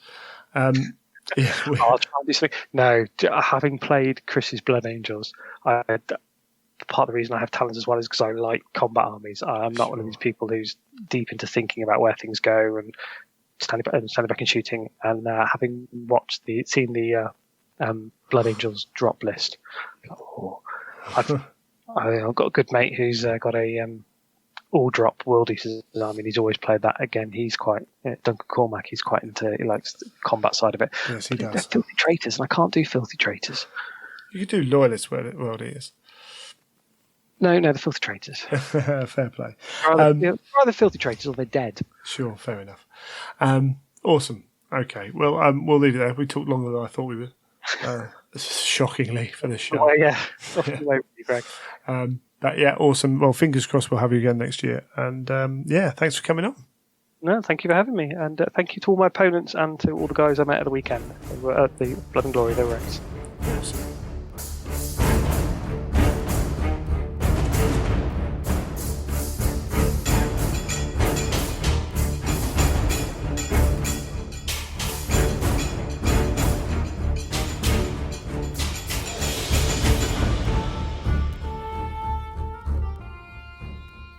I'll try and do something. No, having played Chris's Blood Angels, part of the reason I have talent as well is because I like combat armies. I'm not one of these people who's deep into thinking about where things go and standing back and shooting. And having seen the Blood Angels drop list, I've got a good mate who's got a all drop World Eaters army, and he's always played that. Again, he's quite Duncan Cormack. He likes the combat side of it. Yes, he does. They're filthy traitors, and I can't do filthy traitors. You could do loyalist World Eaters. No, the filthy traitors. Fair play. Rather filthy traitors, or they're dead. Sure, fair enough. Awesome. Okay, well, we'll leave it there. We talked longer than I thought we would. Shockingly for this show. Oh, yeah. Off the way with you, Greg. But yeah, awesome. Well, fingers crossed we'll have you again next year. And thanks for coming on. No, thank you for having me. And thank you to all my opponents and to all the guys I met at the weekend. They were at the Blood and Glory. They were excellent. Awesome.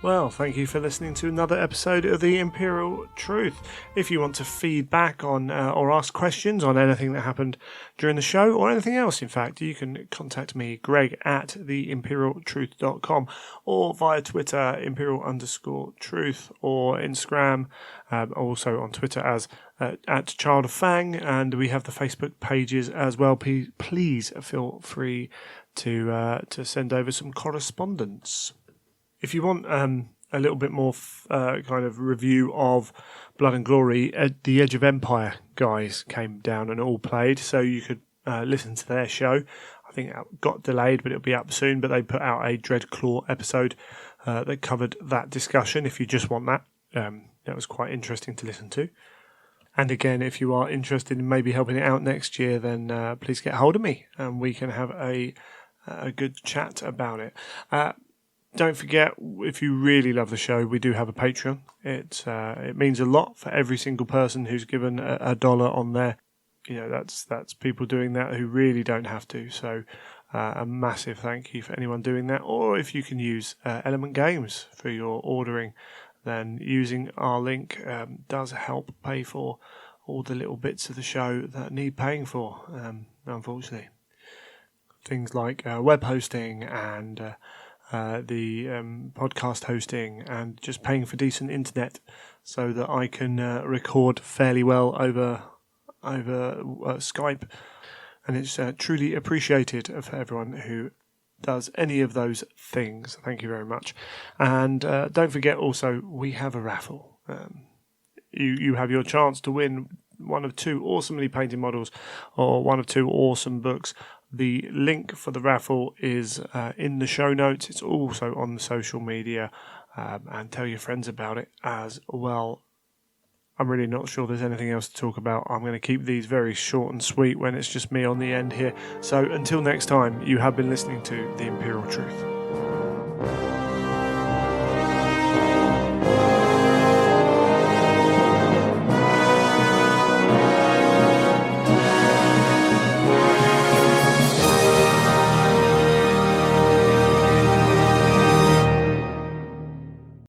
Well, thank you for listening to another episode of The Imperial Truth. If you want to feedback on or ask questions on anything that happened during the show or anything else, in fact, you can contact me, Greg, at theimperialtruth.com or via Twitter, imperial_truth, or Instagram, also on Twitter as at Child of Fang, and we have the Facebook pages as well. Please feel free to send over some correspondence. If you want a little bit more kind of review of Blood and Glory, the Edge of Empire guys came down and all played, so you could listen to their show. I think it got delayed, but it'll be up soon. But they put out a Dreadclaw episode that covered that discussion. If you just want that, that was quite interesting to listen to. And again, if you are interested in maybe helping it out next year, then please get hold of me and we can have a good chat about it. Don't forget, if you really love the show, we do have a Patreon. It means a lot for every single person who's given $1 on there. That's people doing that who really don't have to. So a massive thank you for anyone doing that. Or if you can use Element Games for your ordering, then using our link does help pay for all the little bits of the show that need paying for, unfortunately. Things like web hosting and the podcast hosting, and just paying for decent internet so that I can record fairly well over Skype. and it's truly appreciated of everyone who does any of those things. Thank you very much. And don't forget also, we have a raffle. You have your chance to win one of 2 awesomely painted models or one of 2 awesome books. The link for the raffle is in the show notes. It's also on the social media, and tell your friends about it as well. I'm really not sure there's anything else to talk about. I'm going to keep these very short and sweet when it's just me on the end here. So until next time, you have been listening to The Imperial Truth.